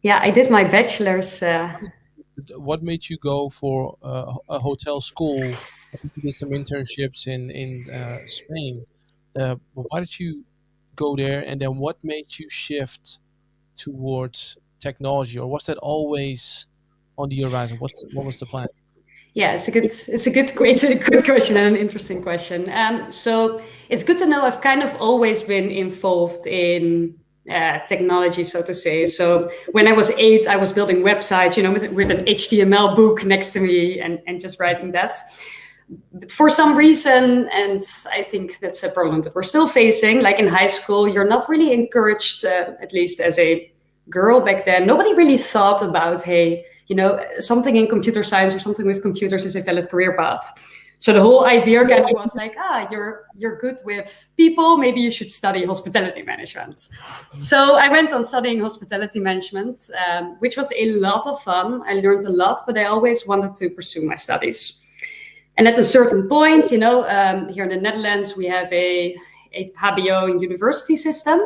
Yeah, I did my bachelor's. What made you go for a hotel school? I think you did some internships in Spain. Why did you go there? And then what made you shift towards technology, or was that always on the horizon? What was the plan? Yeah, it's a good question and an interesting question. So it's good to know I've kind of always been involved in technology, so to say. So when I was 8, I was building websites, with an HTML book next to me and just writing that. But for some reason, and I think that's a problem that we're still facing, like in high school, you're not really encouraged, at least as a girl back then, nobody really thought about, hey, something in computer science or something with computers is a valid career path. So the whole idea kind of was like, you're good with people, maybe you should study hospitality management. So I went on studying hospitality management, which was a lot of fun. I learned a lot, but I always wanted to pursue my studies. And at a certain point, here in the Netherlands, we have a HBO and university system.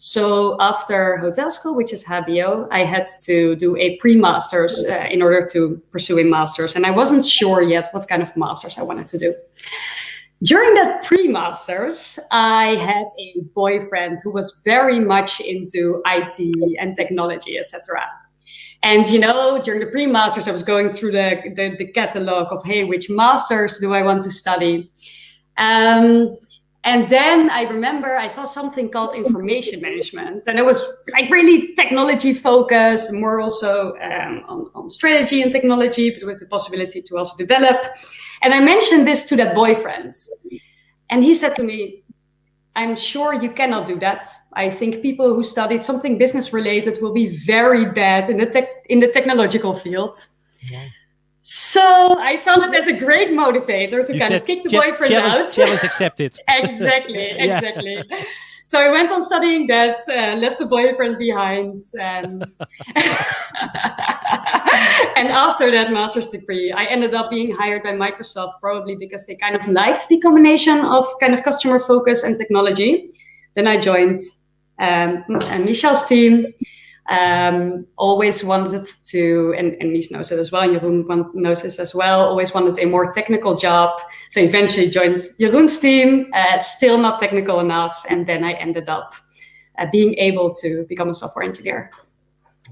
So after hotel school, which is HBO, I had to do a pre-master's in order to pursue a master's. And I wasn't sure yet what kind of master's I wanted to do. During that pre-master's, I had a boyfriend who was very much into IT and technology, etc. And, during the pre-masters, I was going through the catalog of, hey, which masters do I want to study? And then I remember I saw something called information management, and it was like really technology focused, more also on strategy and technology, but with the possibility to also develop. And I mentioned this to that boyfriend, and he said to me, I'm sure you cannot do that. I think people who studied something business related will be very bad in the technological field. Yeah. So I saw it as a great motivator to kind of kick the boyfriend out. Challenge accepted. Exactly. So I went on studying that, left the boyfriend behind. And after that master's degree, I ended up being hired by Microsoft, probably because they kind of liked the combination of kind of customer focus and technology. Then I joined Michel's team. Always wanted to, and Mies knows it as well, and Jeroen knows this as well, always wanted a more technical job. So eventually joined Jeroen's team, still not technical enough. And then I ended up being able to become a software engineer.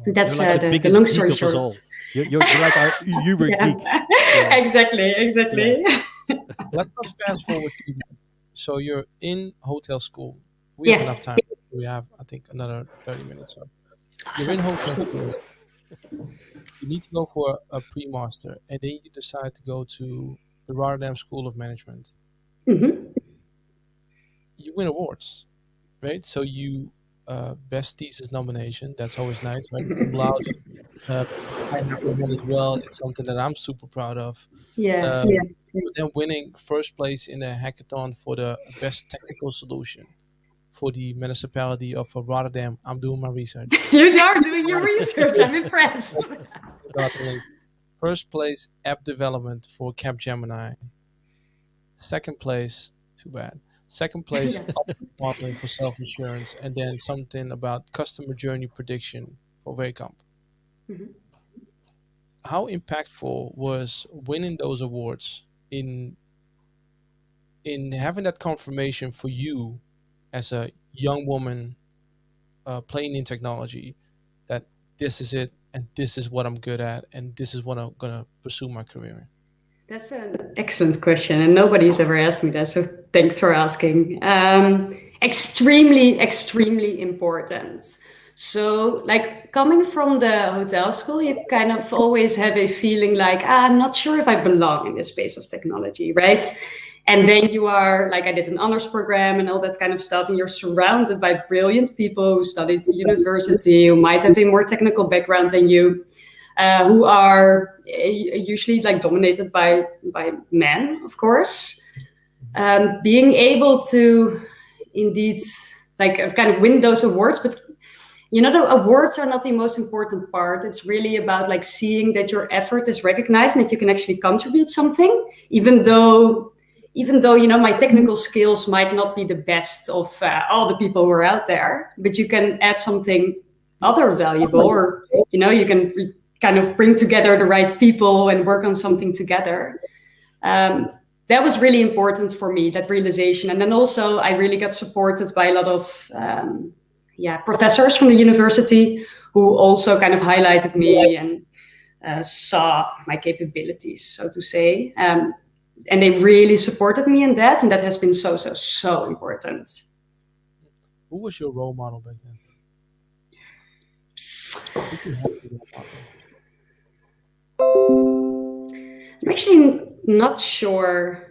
That's like the long story short. You're like our uber geek. Yeah. Exactly. Yeah. Let's fast forward to, so you're in hotel school. We have enough time. We have, I think, another 30 minutes. So you're in hotel school. You need to go for a pre-master, and then you decide to go to the Rotterdam School of Management. Mm-hmm. You win awards, right? So you best thesis nomination. That's always nice, right? Cum laude. I have the one as well. It's something that I'm super proud of. Yes. But then winning first place in a hackathon for the best technical solution for the municipality of Rotterdam. I'm doing my research. You are doing your research. I'm impressed. First place app development for Capgemini. Second place, too bad. Second place, modeling for self-insurance, and then something about customer journey prediction for Wacomp. Mm-hmm. How impactful was winning those awards in having that confirmation for you as a young woman playing in technology, that this is it and this is what I'm good at and this is what I'm gonna pursue my career in? That's an excellent question, and nobody's ever asked me that, so thanks for asking. Extremely, extremely important. So, like, coming from the hotel school, you kind of always have a feeling like, I'm not sure if I belong in this space of technology, right? And then you are, like, I did an honors program and all that kind of stuff, and you're surrounded by brilliant people who studied at university, who might have a more technical background than you. Who are usually like dominated by men, of course. Being able to indeed like kind of win those awards, but you know, the awards are not the most important part. It's really about like seeing that your effort is recognized and that you can actually contribute something, even though you know my technical skills might not be the best of all the people who are out there, but you can add something other valuable, or you know, you can kind of bring together the right people and work on something together. That was really important for me, that realization. And then also I really got supported by a lot of professors from the university who also kind of highlighted me and saw my capabilities, so to say. And they really supported me in that. And that has been so important. Who was your role model back then? I'm actually not sure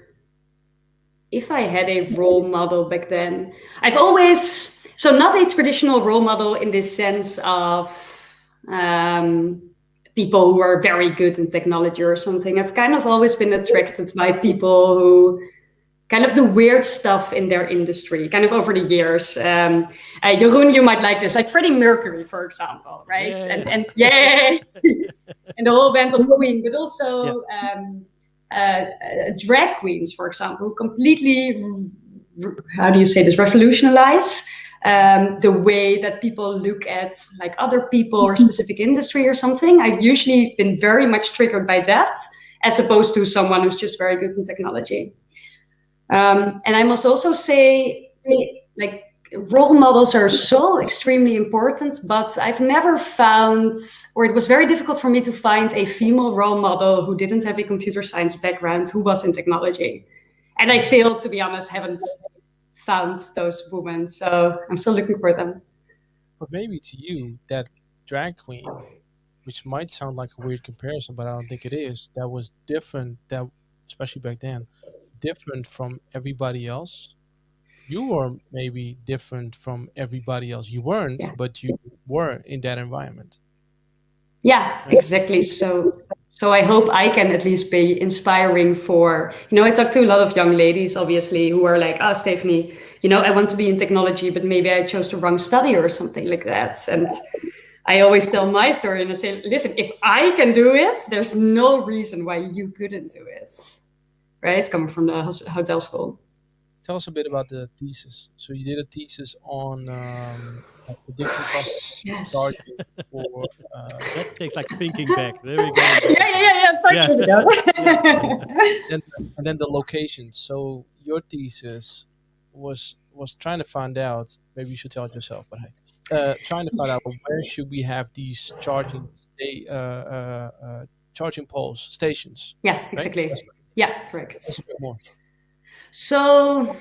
if I had a role model back then. I've always, so not a traditional role model in this sense of people who are very good in technology or something. I've kind of always been attracted by people who kind of do weird stuff in their industry, kind of over the years. Jeroen, you might like this, like Freddie Mercury, for example, right? Yeah. And and the whole band of Queen, but also drag queens, for example, who completely, how do you say this, revolutionize the way that people look at like other people or specific industry or something. I've usually been very much triggered by that, as opposed to someone who's just very good in technology. And I must also say, like, role models are so extremely important, but I've never found, or it was very difficult for me to find a female role model who didn't have a computer science background who was in technology. And I still, to be honest, haven't found those women. So I'm still looking for them. But maybe to you, that drag queen, which might sound like a weird comparison, but I don't think it is, that was different, that especially back then, different from everybody else. You were maybe different from everybody else. You weren't, but you were in that environment. Yeah, exactly. So I hope I can at least be inspiring for, you know, I talk to a lot of young ladies, obviously, who are like, oh, Stephanie, you know, I want to be in technology, but maybe I chose the wrong study or something like that. And I always tell my story and I say, listen, if I can do it, there's no reason why you couldn't do it. Right? Coming from the hotel school. tell us a bit about the thesis. So you did a thesis on predicting cost Yes. charging for. That takes like thinking back. There we go. Yeah. 5 years ago. And then the locations. So your thesis was trying to find out. Maybe you should tell it yourself, but hey, trying to find out where should we have these charging poles stations. Yeah, exactly. Right? Yeah, correct. That's a bit more. So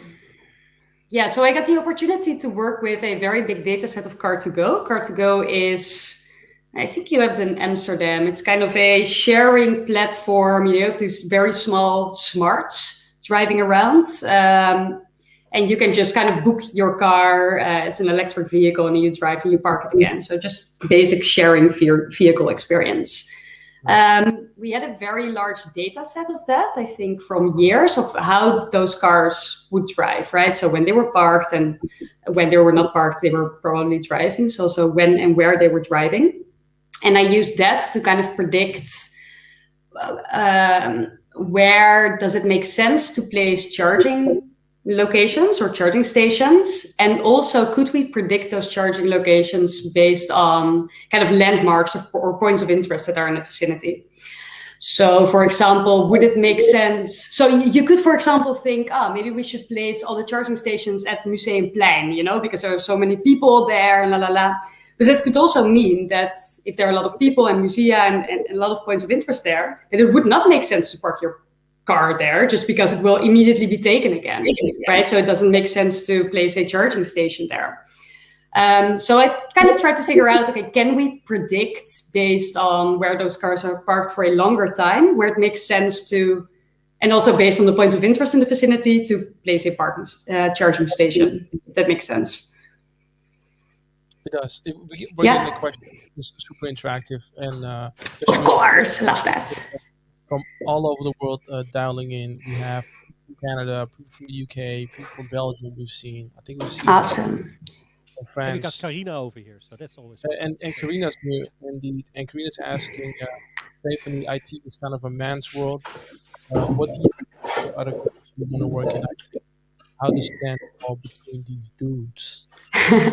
I got the opportunity to work with a very big data set of Car2Go. Car2Go is, I think you have it in Amsterdam. It's kind of a sharing platform. You have these very small smarts driving around. And you can just kind of book your car. It's an electric vehicle and you drive and you park it again. So just basic sharing vehicle experience. We had a very large data set of that, I think, from years of how those cars would drive, right? So when they were parked and when they were not parked, they were probably driving. So also when and where they were driving. And I used that to kind of predict where does it make sense to place charging locations or charging stations, and also could we predict those charging locations based on kind of landmarks or points of interest that are in the vicinity. So for example, would it make sense? So you could, for example, think, maybe we should place all the charging stations at Museumplein, because there are so many people there, But that could also mean that if there are a lot of people and musea and a lot of points of interest there, that it would not make sense to park your car there just because it will immediately be taken again, right? So it doesn't make sense to place a charging station there. So I kind of tried to figure out, okay, can we predict based on where those cars are parked for a longer time, where it makes sense to, and also based on the points of interest in the vicinity, to place a charging station. That makes sense. It does. We're getting a question. It's super interactive. And of course, love that. From all over the world dialing in. We have people from Canada, people from the UK, people from Belgium we've seen. I think we've seen awesome. From France. And we got Carina over here, so that's always and Carina's here indeed. And Carina's asking, Stephanie, IT is kind of a man's world. What do you think for other groups who want to work in IT? How do you stand all between these dudes?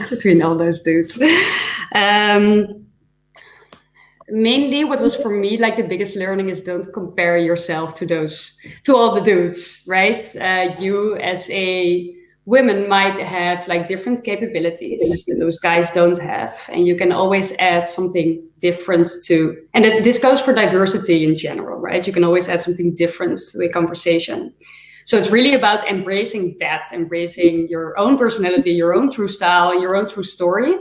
Between all those dudes. Mainly what was for me like the biggest learning is don't compare yourself to all the dudes, right? You as a woman might have like different capabilities that those guys don't have, and you can always add something different to, and this goes for diversity in general, right? You can always add something different to a conversation. So it's really about embracing your own personality, your own true style, your own true story.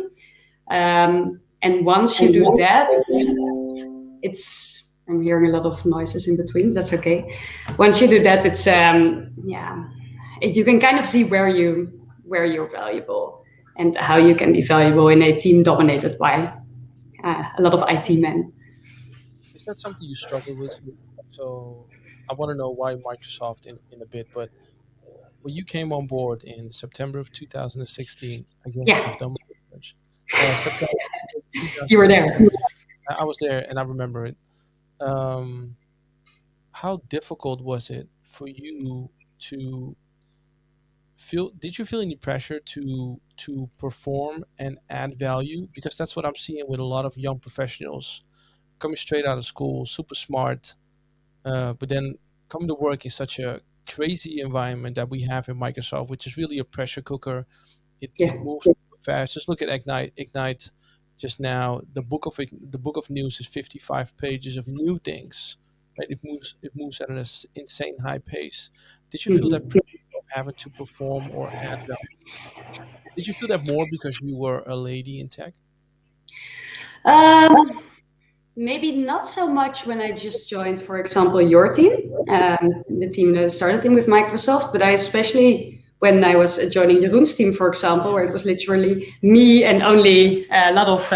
And once you do that, I'm hearing a lot of noises in between. That's okay. Once you do that, it's you can kind of see where you're valuable and how you can be valuable in a team dominated by a lot of IT men. Is that something you struggle with? So I want to know why Microsoft in a bit, but when you came on board in September of 2016, again, I've done my research. You were there. I was there, and I remember it. How difficult was it for you to feel? Did you feel any pressure to perform and add value? Because that's what I'm seeing with a lot of young professionals coming straight out of school, super smart, but then coming to work in such a crazy environment that we have in Microsoft, which is really a pressure cooker. It moves fast. Just look at Ignite. Just now, the book of news is 55 pages of new things. Right? It moves at an insane high pace. Did you feel that pressure of having to perform or add value? Did you feel that more because you were a lady in tech? Maybe not so much when I just joined, for example, your team, the team that started in with Microsoft, but I especially when I was joining Jeroen's team, for example, where it was literally me and only a lot of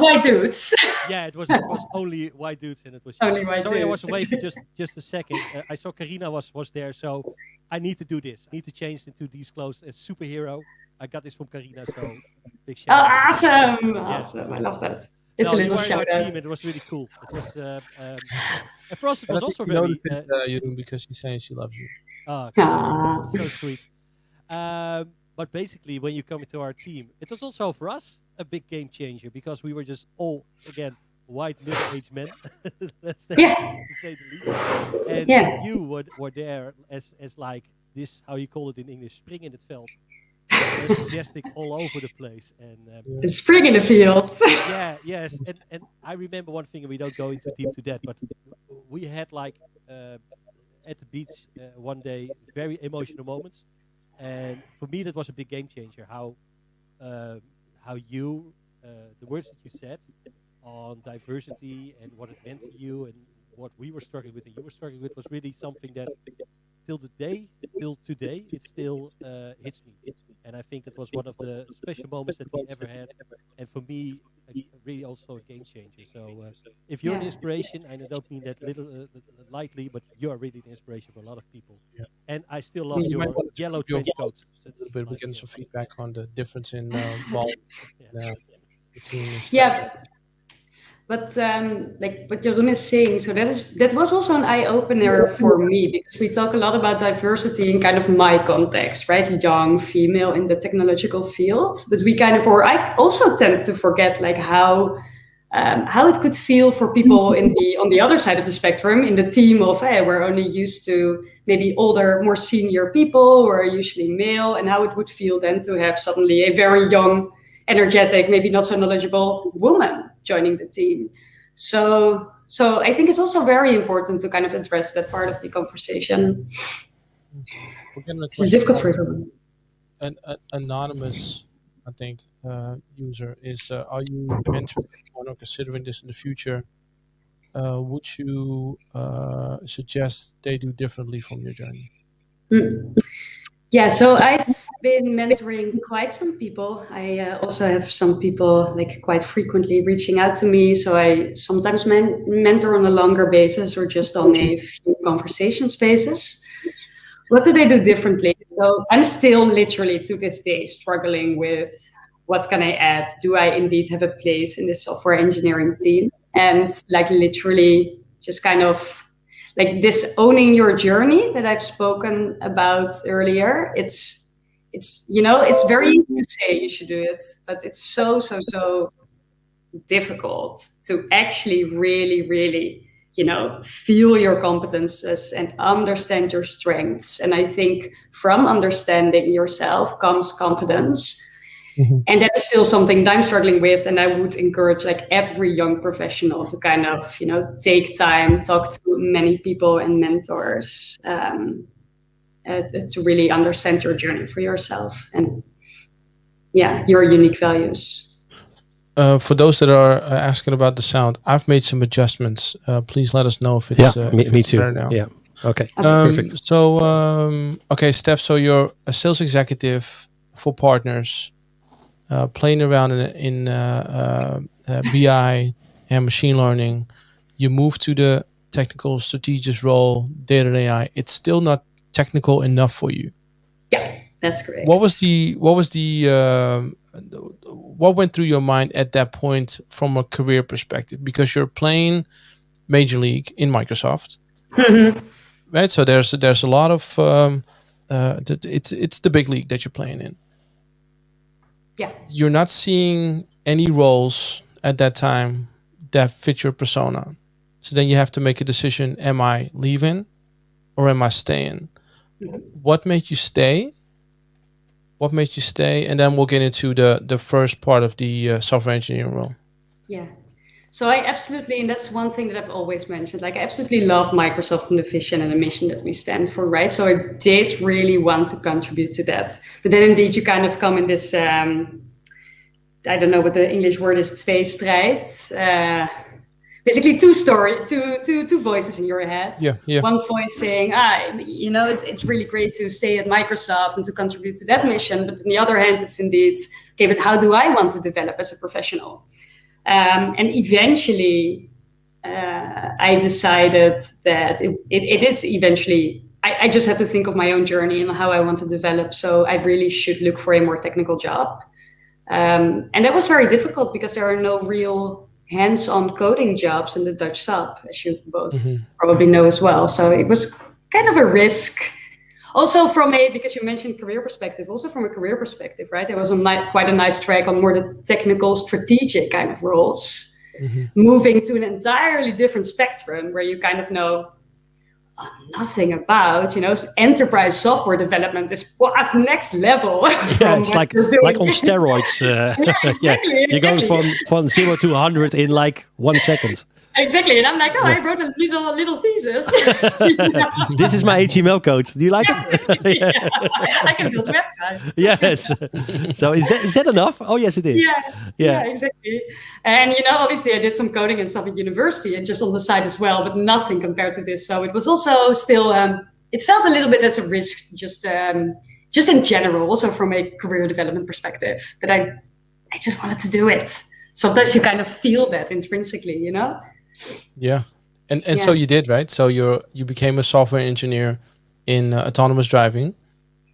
white dudes. Yeah, it was only white dudes, and it was only white sorry, dudes. I was away for just a second. I saw Carina was there, so I need to do this. I need to change into these clothes as superhero. I got this from Carina, so big shout out. Awesome! Yes, awesome! I love that. It's a little shout out. It was really cool. It was and for us it was also very. Noticed it, because she's saying she loves you. Oh, Ah. so sweet. But basically, when you come into our team, it was also for us a big game changer because we were just all, again, white middle-aged men. Let's say, to say the least. And you were there as like this, how you call it in English, spring in het veld. Enthusiastic all over the place. And spring in the field. Yes. And I remember one thing, and we don't go into deep to that, but we had like at the beach one day very emotional moments. And for me, that was a big game changer. How you, the words that you said on diversity and what it meant to you, and what we were struggling with and you were struggling with, was really something that till today, it still hits me. And I think that was one of the special moments that we ever had. And for me, really also a game changer. So if you're an inspiration, and I don't mean that lightly, but you are really the inspiration for a lot of people. Yeah. And I still love your yellow trench coat. So a little bit, we get some feedback on the difference in ball. The team is But like what Jeroen is saying, so that was also an eye opener for me, because we talk a lot about diversity in kind of my context, right? Young female in the technological field, but we kind of, or I also tend to forget like how it could feel for people on the other side of the spectrum, in the team of, hey, we're only used to maybe older, more senior people who are usually male, and how it would feel then to have suddenly a very young, energetic, maybe not so knowledgeable woman joining the team. So I think it's also very important to kind of address that part of the conversation. It's difficult for everyone. An anonymous, I think, user is, are you mentoring or considering this in the future? Would you suggest they do differently from your journey? Yeah, so I've been mentoring quite some people. I also have some people like quite frequently reaching out to me. So I sometimes mentor on a longer basis or just on a few conversation spaces. What do they do differently? So I'm still literally to this day struggling with what can I add? Do I indeed have a place in the software engineering team? And like literally just kind of like this owning your journey that I've spoken about earlier. It's very easy to say you should do it, but it's so difficult to actually really, really, feel your competences and understand your strengths. And I think from understanding yourself comes confidence. Mm-hmm. And that's still something that I'm struggling with. And I would encourage like every young professional to kind of, take time, talk to many people and mentors to really understand your journey for yourself and your unique values. For those that are asking about the sound, I've made some adjustments. Please let us know if it's, me too. Better now. Yeah. Okay. Perfect. So, Steph, so you're a sales executive for partners, playing around in BI and machine learning. You move to the technical strategist role, data and AI. It's still not technical enough for you. Yeah, that's correct. What went through your mind at that point from a career perspective? Because you're playing Major League in Microsoft, right? So there's a lot of it's the big league that you're playing in. Yeah, you're not seeing any roles at that time that fit your persona. So then you have to make a decision: am I leaving or am I staying? Mm-hmm. What made you stay? And then we'll get into the first part of the software engineering role. Yeah. So I absolutely, and that's one thing that I've always mentioned, like I absolutely love Microsoft and the vision and the mission that we stand for, right? So I did really want to contribute to that. But then indeed you kind of come in this, I don't know what the English word is, tweestrijd. Basically two voices in your head. Yeah. One voice saying, it's really great to stay at Microsoft and to contribute to that mission. But on the other hand, it's indeed, okay, but how do I want to develop as a professional? And eventually, I decided that it is eventually, I just have to think of my own journey and how I want to develop. So I really should look for a more technical job. And that was very difficult because there are no real hands-on coding jobs in the Dutch sub, as you both probably know as well. So it was kind of a risk. Also because you mentioned career perspective, also from a career perspective, right? It was quite a nice track on more the technical, strategic kind of roles, moving to an entirely different spectrum where you kind of know nothing about, enterprise software development is next level. Yeah, it's like on steroids. Exactly. You're going from 0 to 100 in like 1 second. Exactly, and I'm like, I wrote a little thesis. This is my HTML code. Do you like it? I can build websites. Yes. So is that enough? Oh yes, it is. Yeah, exactly. And obviously, I did some coding and stuff at university, and just on the side as well, but nothing compared to this. So it was also still, it felt a little bit as a risk, just in general, also from a career development perspective, that I just wanted to do it. Sometimes you kind of feel that intrinsically, Yeah, and so you did, right? So you became a software engineer in autonomous driving,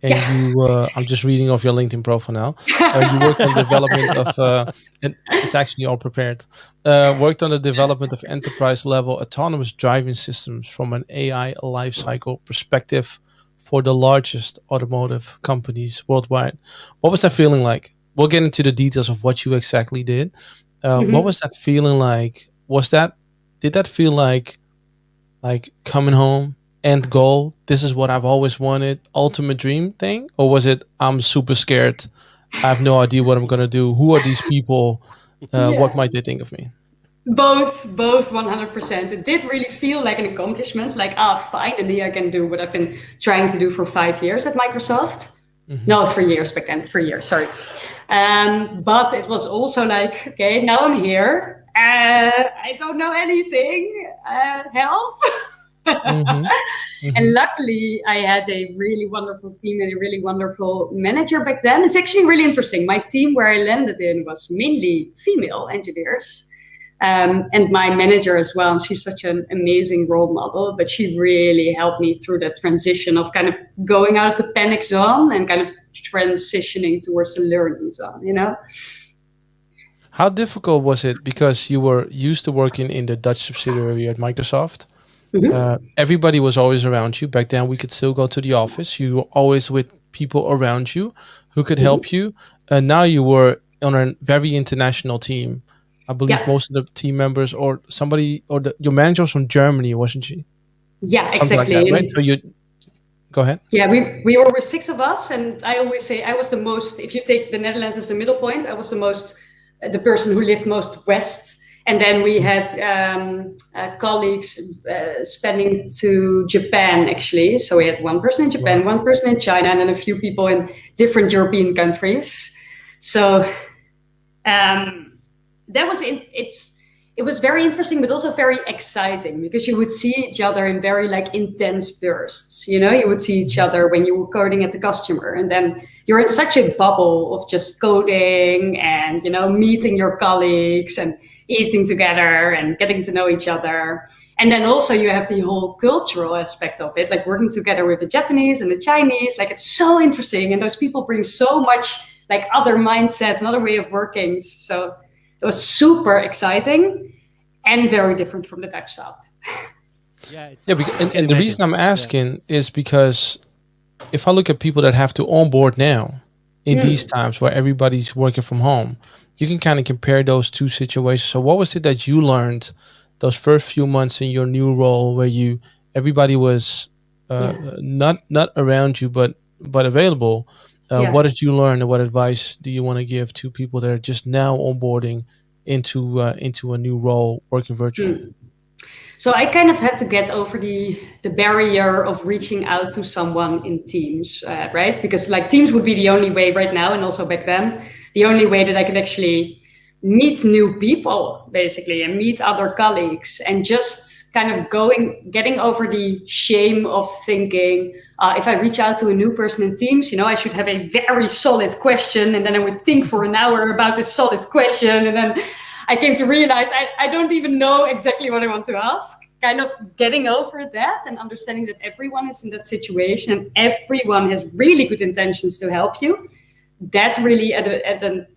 and you I'm just reading off your LinkedIn profile now. You worked on the development of and it's actually all prepared. Worked on the development of enterprise level autonomous driving systems from an AI lifecycle perspective for the largest automotive companies worldwide. What was that feeling like? We'll get into the details of what you exactly did. What was that feeling like? Did that feel like coming home, end goal? This is what I've always wanted, ultimate dream thing? Or was it, I'm super scared, I have no idea what I'm gonna do? Who are these people? What might they think of me? Both 100%. It did really feel like an accomplishment. Like, finally I can do what I've been trying to do for 5 years at Microsoft. No, 3 years back then. 3 years, sorry. But it was also like, okay, now I'm here. I don't know anything. Help. And luckily, I had a really wonderful team and a really wonderful manager back then. It's actually really interesting. My team where I landed in was mainly female engineers. And my manager as well. And she's such an amazing role model, but she really helped me through that transition of kind of going out of the panic zone and kind of transitioning towards the learning zone, How difficult was it? Because you were used to working in the Dutch subsidiary at Microsoft. Everybody was always around you. Back then, we could still go to the office. You were always with people around you who could help you. Now you were on a very international team. I believe most of the team members or somebody or your manager was from Germany, wasn't she? Yeah, something exactly. Like that, right? So you go ahead. Yeah, we were 6 of us, and I always say I was the most. If you take the Netherlands as the middle point, I was the person who lived most west. And then we had colleagues spanning to Japan, actually. So we had one person in Japan, one person in China, and then a few people in different European countries. So that was it was very interesting, but also very exciting because you would see each other in very intense bursts. You would see each other when you were coding at the customer, and then you're in such a bubble of just coding and meeting your colleagues and eating together and getting to know each other. And then also you have the whole cultural aspect of it, like working together with the Japanese and the Chinese. It's so interesting, and those people bring so much other mindset, another way of working. So it was super exciting and very different from the Dutch stuff. And the reason I'm asking is because if I look at people that have to onboard now in these times where everybody's working from home, you can kind of compare those two situations. So what was it that you learned those first few months in your new role where everybody was not around you, but available? What did you learn, and what advice do you want to give to people that are just now onboarding into a new role working virtually? So I kind of had to get over the barrier of reaching out to someone in Teams, right? Because Teams would be the only way right now, and also back then, the only way that I could actually meet new people, basically, and meet other colleagues, and just kind of getting over the shame of thinking, if I reach out to a new person in Teams, I should have a very solid question, and then I would think for an hour about this solid question, and then I came to realize I don't even know exactly what I want to ask. Kind of getting over that and understanding that everyone is in that situation and everyone has really good intentions to help you. That really at a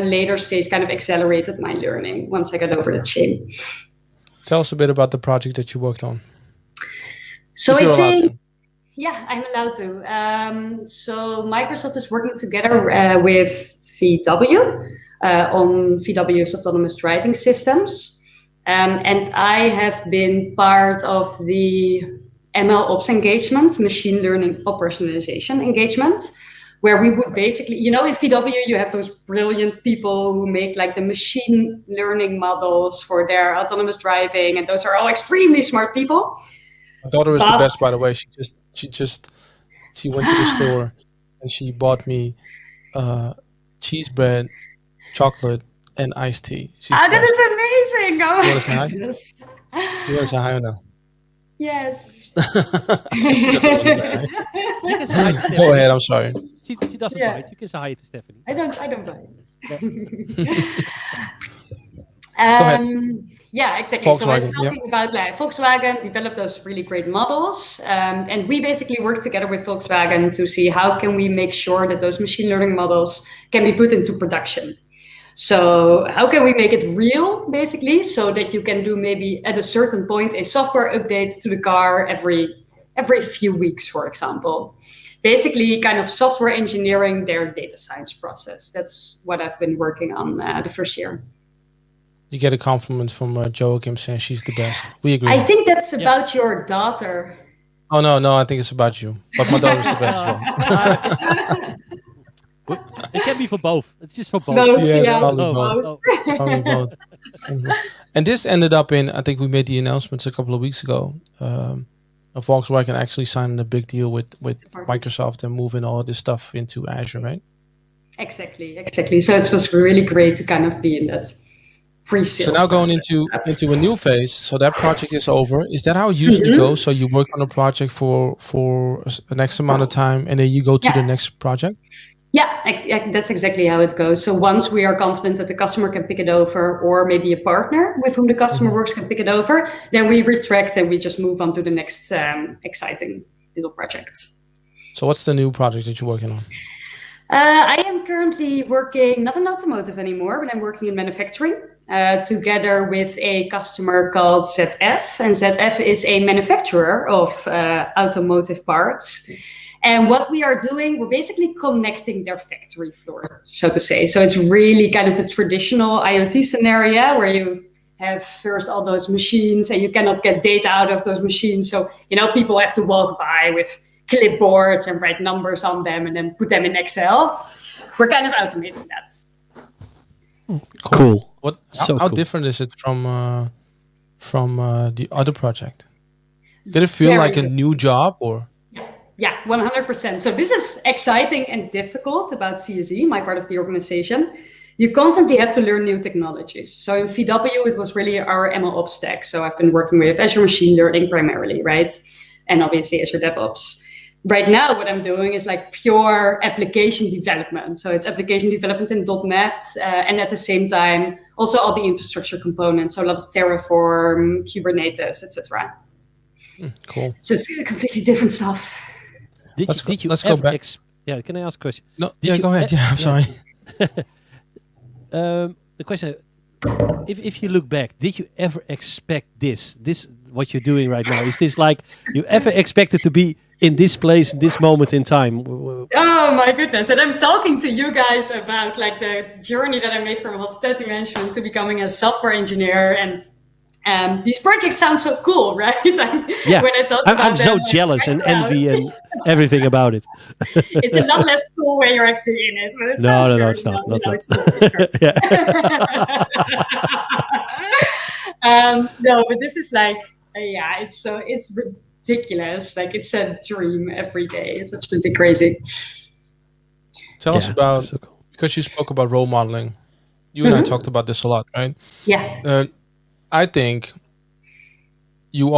later stage kind of accelerated my learning once I got over that shame. Tell us a bit about the project that you worked on. So I think, Yeah, I'm allowed to. So Microsoft is working together with VW on VW's autonomous driving systems. And I have been part of the ML Ops engagement, machine learning operationalization engagement, where we would basically, in VW, you have those brilliant people who make like the machine learning models for their autonomous driving. And those are all extremely smart people. My daughter is the best, by the way. She went to the store and she bought me cheese bread, chocolate, and iced tea. That is amazing! Oh, you want to say hi? Yes. You want to say hi or no? Yes. Go ahead. I'm sorry. She doesn't bite. You can say hi to Stephanie. I don't bite. Go ahead. Yeah, exactly. So I was talking about Volkswagen developed those really great models, and we basically work together with Volkswagen to see how can we make sure that those machine learning models can be put into production. So how can we make it real, basically, so that you can do maybe at a certain point a software update to the car every few weeks, for example. Basically, kind of software engineering their data science process. That's what I've been working on the first year. You get a compliment from Joachim saying she's the best. We agree. I think that's about your daughter. Oh, no, I think it's about you. But my daughter's the best as well. It can be for both. It's just for both. Probably both. And this ended up in, I think we made the announcements a couple of weeks ago. Volkswagen actually signed a big deal with Microsoft and moving all of this stuff into Azure, right? Exactly. So it was really great to kind of be in that pre-sales. So now going into a new phase. So that project is over. Is that how it usually goes? So you work on a project for the next amount of time, and then you go to the next project? Yeah, that's exactly how it goes. So once we are confident that the customer can pick it over, or maybe a partner with whom the customer works can pick it over, then we retract and we just move on to the next exciting little projects. So what's the new project that you're working on? I am currently working, not in automotive anymore, but I'm working in manufacturing together with a customer called ZF. And ZF is a manufacturer of automotive parts. And what we are doing, we're basically connecting their factory floor, so to say. So it's really kind of the traditional IoT scenario where you have first all those machines and you cannot get data out of those machines. So, people have to walk by with clipboards and write numbers on them and then put them in Excel. We're kind of automating that. Cool. How different is it from the other project? Did it feel like a new job or? Yeah, 100%. So this is exciting and difficult about CSE, my part of the organization. You constantly have to learn new technologies. So in VW, it was really our ML Ops stack. So I've been working with Azure Machine Learning primarily, right? And obviously Azure DevOps. Right now, what I'm doing is like pure application development. So it's application development in .NET, and at the same time, also all the infrastructure components. So a lot of Terraform, Kubernetes, etc. Cool. So it's completely different stuff. Let's go back. Can I ask a question? No, go ahead. I'm sorry. The question, if you look back, did you ever expect this what you're doing right now? Is this like you ever expected to be in this place, this moment in time? Oh my goodness. And I'm talking to you guys about like the journey that I made from hospitality management to becoming a software engineer. And these projects sound so cool, right? When I talk about I'm so jealous and envy and everything about it. It's a lot less cool when you're actually in it. But no, it's not. It's cool. No, but this is like, it's ridiculous. Like it's a dream every day. It's absolutely crazy. Tell us about, so cool. Because you spoke about role modeling. You and I talked about this a lot, right? Yeah. I think you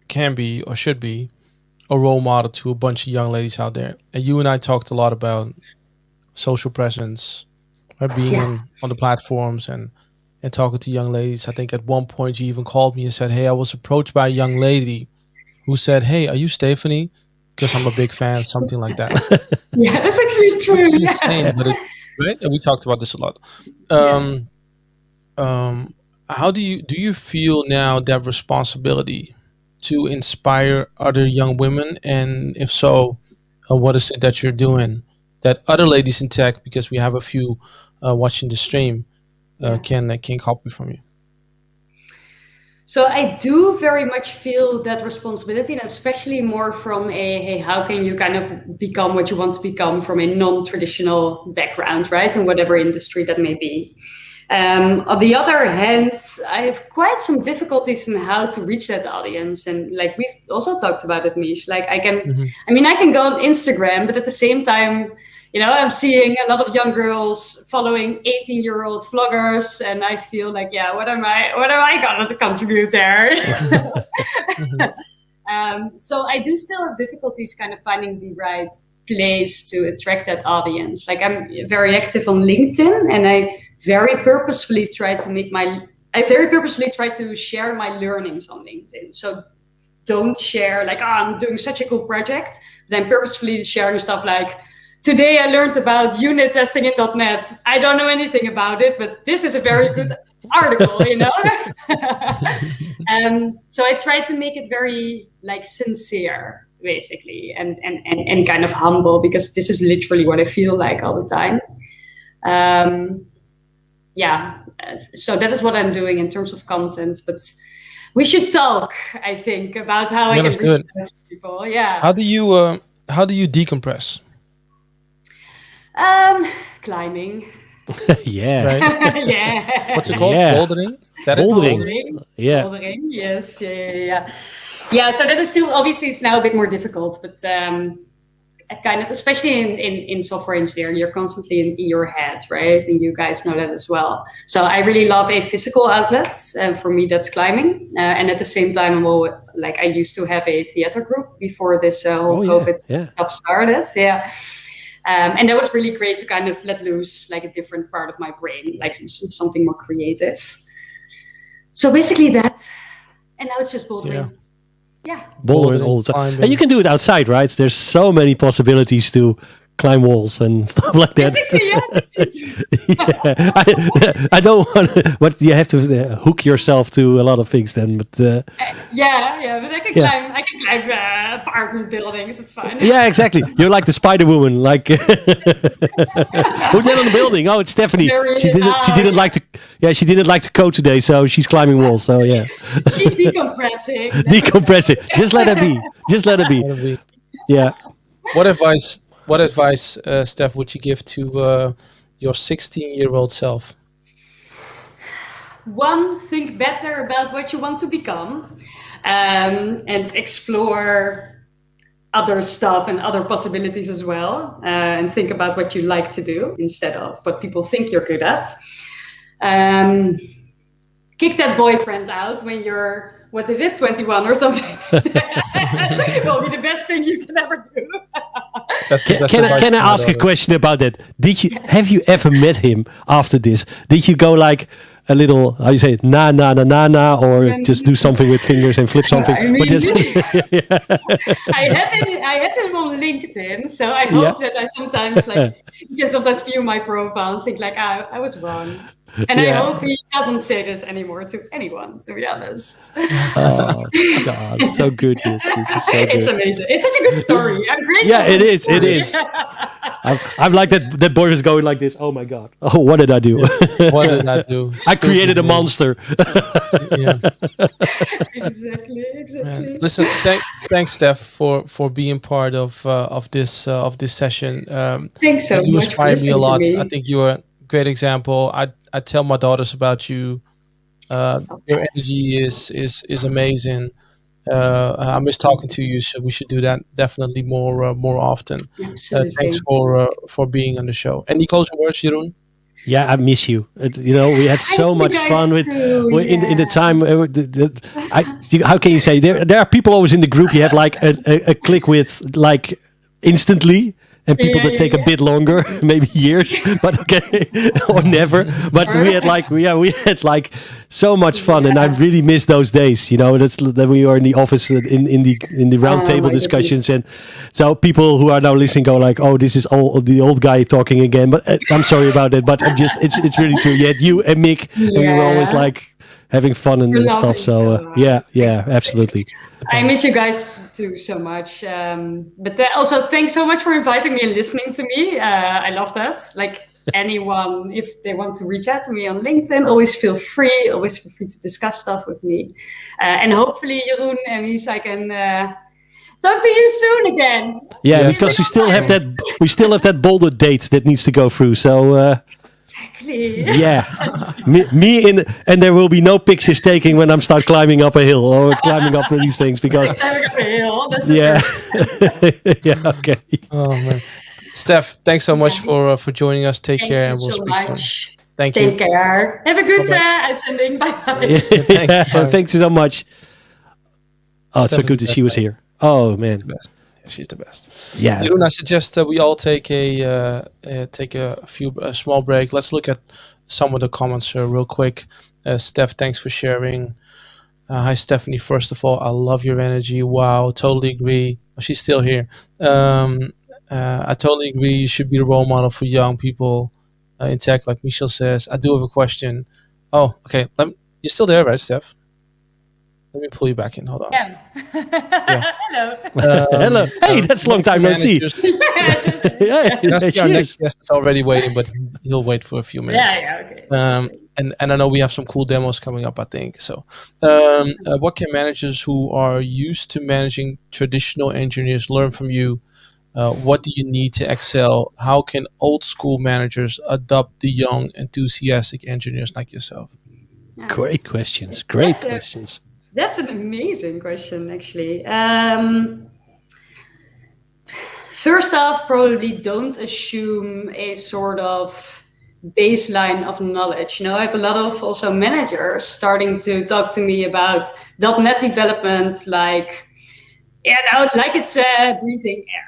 can be, or should be, a role model to a bunch of young ladies out there. And you and I talked a lot about social presence, being on the platforms and talking to young ladies. I think at one point you even called me and said, hey, I was approached by a young lady who said, hey, are you Stephanie? Because I'm a big fan, something like that. Yeah, that's actually true. It's insane, but right? And we talked about this a lot. How do you feel now that responsibility to inspire other young women? And if so, what is it that you're doing that other ladies in tech, because we have a few watching the stream, can copy from you? So I do very much feel that responsibility, and especially more from hey, how can you kind of become what you want to become from a non-traditional background, right? In whatever industry that may be. On the other hand, I have quite some difficulties in how to reach that audience. And like we've also talked about it, Mich, like I can go on Instagram, but at the same time, I'm seeing a lot of young girls following 18-year-old vloggers, and I feel like, what am I gonna contribute there? So I do still have difficulties kind of finding the right place to attract that audience. Like I'm very active on LinkedIn, and I very purposefully try to share my learnings on LinkedIn. So don't share like, I'm doing such a cool project, but I'm purposefully sharing stuff like, today I learned about unit testing in .NET. I don't know anything about it, but this is a very good article, So I try to make it very like sincere, basically, and kind of humble, because this is literally what I feel like all the time. So that is what I'm doing in terms of content, but we should talk, I think, about how I can reach those people. Yeah. How do you decompress? Climbing. Yeah. Right? Yeah. What's it called? Yeah. Bouldering? Is that Bouldering. Yeah. Bouldering. Yes. Yeah. Yeah. So that is still, obviously it's now a bit more difficult, but kind of, especially in software engineering, you're constantly in your head, right? And you guys know that as well. So I really love a physical outlet. For me, that's climbing. And at the same time, I used to have a theater group before this whole COVID stuff started. Yeah. And that was really great to kind of let loose like a different part of my brain, like something more creative. So basically that, and now it's just bouldering. Yeah. Bouldering all the time. And you can do it outside, right? There's so many possibilities to climb walls and stuff like that. I don't want to, but you have to hook yourself to a lot of things then. But but I can climb apartment buildings. It's fine. Yeah, exactly. You're like the Spider Woman. Like who's that on the building? Oh, it's Stephanie. She didn't like to. Yeah, she didn't like to code today, so she's climbing walls. So yeah. She's decompressing. Decompressing. Just let her be. Just let her be. Yeah. What advice, Steph, would you give to your 16-year-old self? One, think better about what you want to become, and explore other stuff and other possibilities as well, and think about what you like to do instead of what people think you're good at. Kick that boyfriend out when you're, 21 or something. It will be the best thing you can ever do. Can I ask a question about that? Have you ever met him after this? Did you go like a little, how you say it, na, or just do something with fingers and flip something? I mean, I have him on LinkedIn, so I hope that I sometimes you can sometimes view my profile and think like, I was wrong. And I hope he doesn't say this anymore to anyone, to be honest. Oh, God. So good. Yes. It's amazing. It's such a good story. I'm grateful. Yeah, it is. It is. I'm like that boy was going like this. Oh, my God. Oh, what did I do? What did I do? I created a monster. Yeah. Exactly. Listen, thanks, Steph, for being part of this session. Thanks so much. You inspire me a lot. I think you are a great example. I tell my daughters about you. Your energy is amazing. I miss talking to you, so we should do that definitely more often. Thanks for being on the show. Any closing words, Jeroen? Yeah, I miss you. We had so much fun in the time. How can you say there are people always in the group you have like a click with like instantly. And people that take a bit longer, maybe years, but okay, or never. But we had like so much fun, and I really miss those days. That's that we were in the office in the round table discussions, and so people who are now listening go like, "Oh, this is all the old guy talking again." But I'm sorry about it, but it's really true. You had you and Mick, and we were always like having fun and love stuff. it So so much. yeah, absolutely. I miss you guys too so much. But also, thanks so much for inviting me and listening to me. I love that. Like anyone, if they want to reach out to me on LinkedIn, always feel free. Always feel free to discuss stuff with me. And hopefully, Jeroen and Mies, I can talk to you soon again. Yeah, because we still have that boulder date that needs to go through. So Exactly. yeah, and there will be no pictures taking when I'm start climbing up a hill or climbing up these things because Climbing up a hill. That's yeah, yeah, okay. Oh man, Steph, thanks so much for joining us. Take Thank care, you and we'll so speak soon. much. Thank you. Take care. Have a good Bye-bye. uitzending. Bye bye. Yeah, Bye. thanks so much. Oh, it's so Steph is good the that she was best. here. Oh man, Best. She's the best. yeah. Jeroen, I suggest that we all take a small break. Let's look at some of the comments real quick. Steph, thanks for sharing. Hi, Stephanie. First of all, I love your energy. Wow, totally agree. Oh, she's still here. I totally agree. You should be the role model for young people in tech, like Michel says. I do have a question. Oh, okay. You're still there, right, Steph? Let me pull you back in. Hold on. Yeah. Hello. Hello. Hey, that's a long time no see. Yeah, That's she our is. next guest is already waiting, but he'll wait for a few minutes. Okay. And I know we have some cool demos coming up, I think. So, what can managers who are used to managing traditional engineers learn from you? What do you need to excel? How can old school managers adopt the young, enthusiastic engineers like yourself? Great questions. Great questions. That's an amazing question, actually. First off, probably don't assume a sort of baseline of knowledge. I have a lot of also managers starting to talk to me about .NET development, like it's breathing air.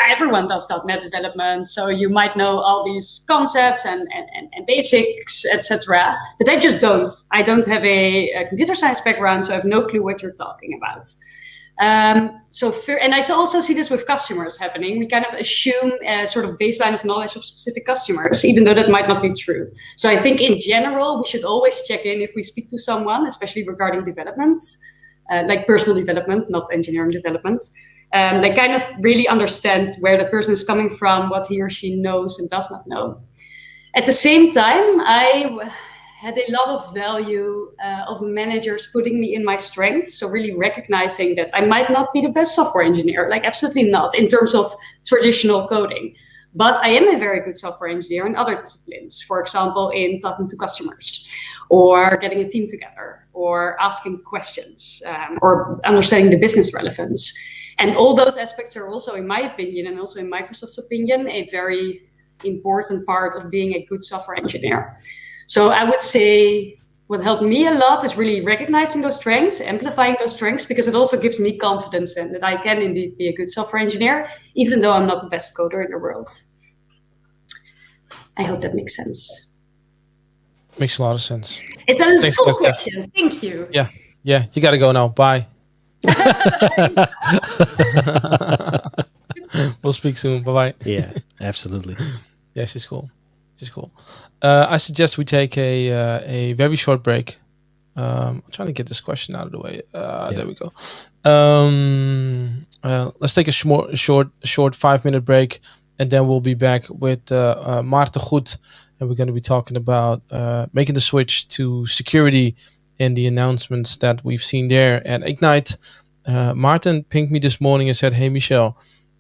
Everyone does .NET development, so you might know all these concepts and basics, etc. But I just don't. I don't have a computer science background, so I have no clue what you're talking about. And I also see this with customers happening. We kind of assume a sort of baseline of knowledge of specific customers, even though that might not be true. So I think in general, we should always check in if we speak to someone, especially regarding development, like personal development, not engineering development. Like kind of really understand where the person is coming from, what he or she knows and does not know. At the same time, I had a lot of value of managers putting me in my strengths. So really recognizing that I might not be the best software engineer, like absolutely not in terms of traditional coding. But I am a very good software engineer in other disciplines. For example, in talking to customers or getting a team together or asking questions or understanding the business relevance. And all those aspects are also, in my opinion, and also in Microsoft's opinion, a very important part of being a good software engineer. So I would say what helped me a lot is really recognizing those strengths, amplifying those strengths, because it also gives me confidence in that I can indeed be a good software engineer, even though I'm not the best coder in the world. I hope that makes sense. Makes a lot of sense. It's a full question. Thank you. Yeah, you got to go now. Bye. We'll speak soon. Bye-bye. Yeah, absolutely. Yeah, she's cool. I suggest we take a very short break. I'm trying to get this question out of the way. There we go. Let's take a short 5-minute break, and then we'll be back with Maarten Goet, and we're going to be talking about making the switch to security and the announcements that we've seen there at Ignite. Maarten pinged me this morning and said, "Hey, Michel,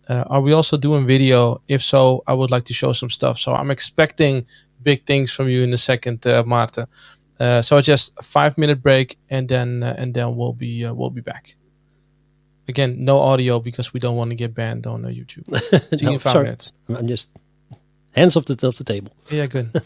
are we also doing video? If so, I would like to show some stuff." So I'm expecting big things from you in a second, Maarten. So just a 5-minute break, and then we'll be back. Again, no audio because we don't want to get banned on YouTube. See you in 5 minutes. I'm just hands off the table. Yeah, good.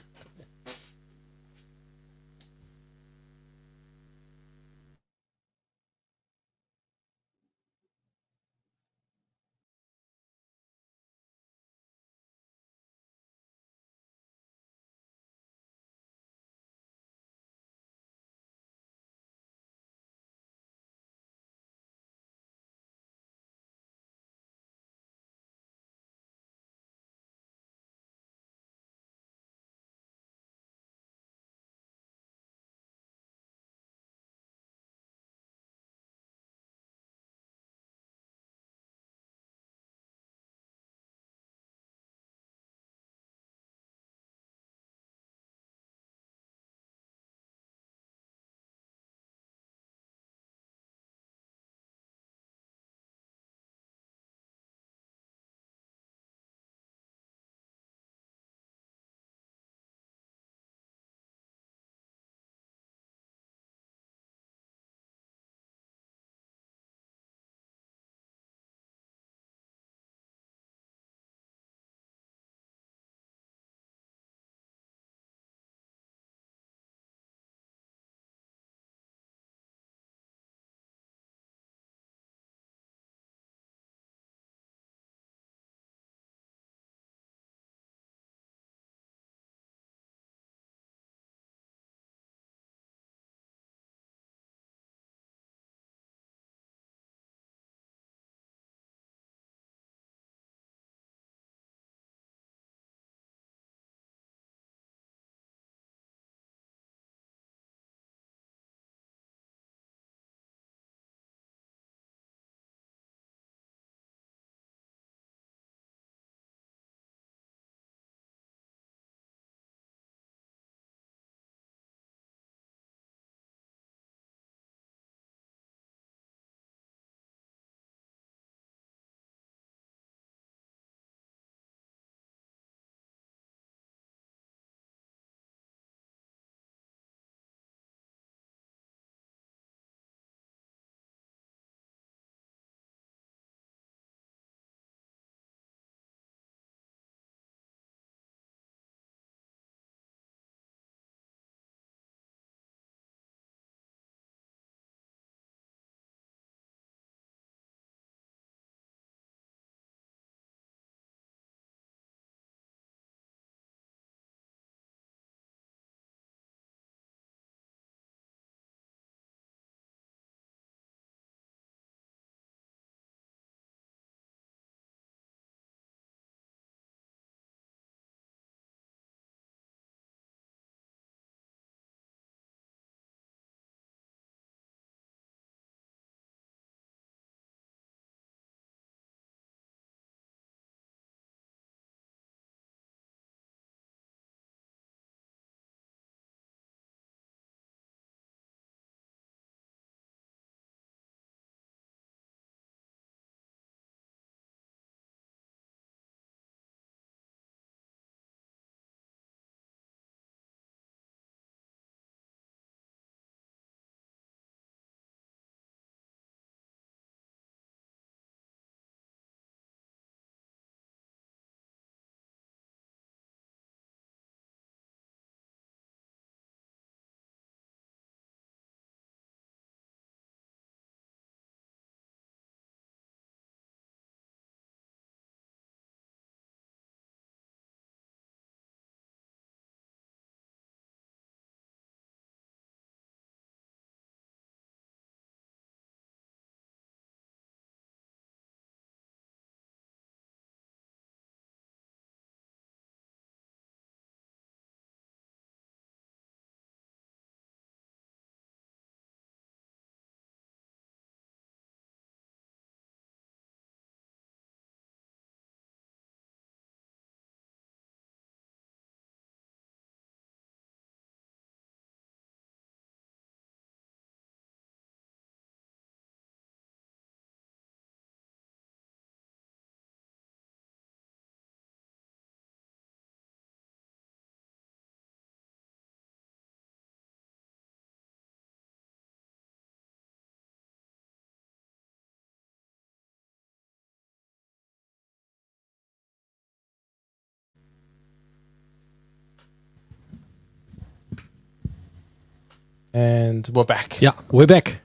And we're back. Yeah, we're back.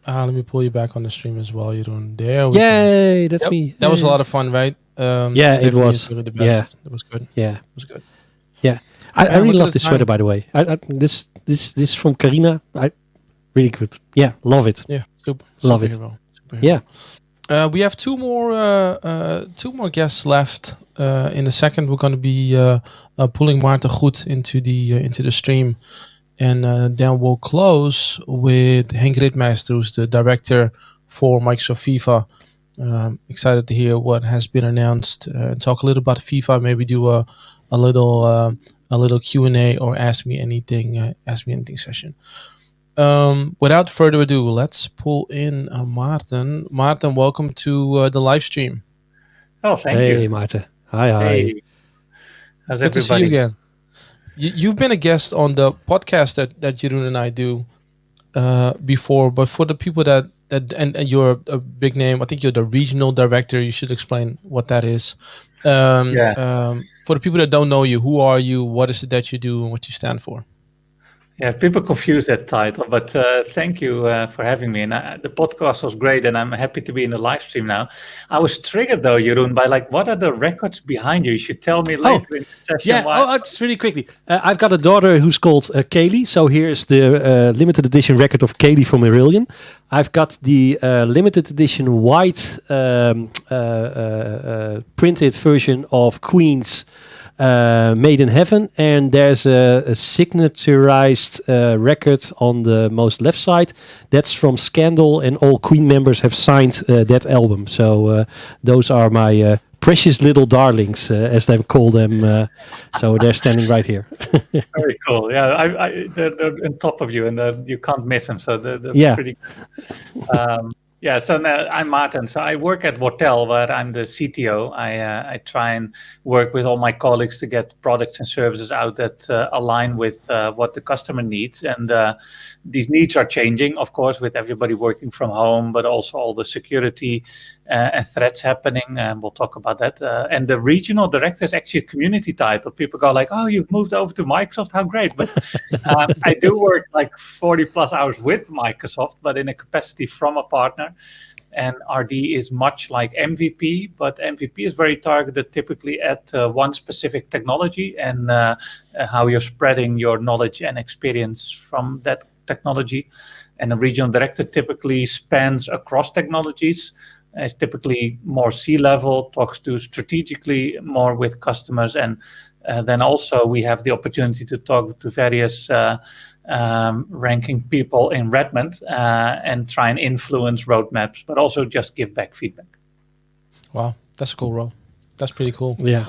Let me pull you back on the stream as well, Jeroen. There we Yay, go. that's me. That was a lot of fun, right? It was. Really the best. It was good. Yeah. It was good. Yeah. I really love this sweater, by the way. This from Carina. Really good. Yeah, love it. Yeah, love it. Superhero. Yeah. We have two more guests left. In a second, we're going to be pulling Maarten Goet into the stream, and then we'll close with Henk Ritmeester, who's the director for Microsoft Viva. Excited to hear what has been announced and talk a little about Viva. Maybe do a little Q&A or ask me anything session. Without further ado, let's pull in Maarten. Maarten, welcome to the live stream. Oh, thank you. Hey, Maarten. Hi. Hey. How's Good everybody? to see you again. You've been a guest on the podcast that Jeroen and I do before, but for the people that you're a big name, I think you're the regional director. You should explain what that is. For the people that don't know you, who are you? What is it that you do and what you stand for? Yeah, people confuse that title, but thank you for having me. And the podcast was great, and I'm happy to be in the live stream now. I was triggered though, Jeroen, by what are the records behind you? You should tell me later in the session. Yeah, just really quickly. I've got a daughter who's called Kaylee, so here's the limited edition record of Kaylee from Marillion. I've got the limited edition white printed version of Queen's Made in Heaven, and there's a signaturized record on the most left side. That's from Scandal, and all Queen members have signed that album. So those are my precious little darlings, as they call them. So they're standing right here. Very cool. Yeah, they're on top of you, and you can't miss them. So they're pretty good. So now I'm Maarten. So I work at Wortell, where I'm the CTO. I try and work with all my colleagues to get products and services out that align with what the customer needs. And these needs are changing, of course, with everybody working from home, but also all the security and threats happening. And we'll talk about that. And the regional director is actually a community title. People go like, oh, you've moved over to Microsoft. How great. But I do work 40 plus hours with Microsoft, but in a capacity from a partner. And RD is much like MVP, but MVP is very targeted typically at one specific technology and how you're spreading your knowledge and experience from that technology. And a regional director typically spans across technologies, is typically more C-level, talks to strategically more with customers. And then also we have the opportunity to talk to various ranking people in Redmond and try and influence roadmaps, but also just give back feedback. Wow, that's a cool role. That's pretty cool. Yeah.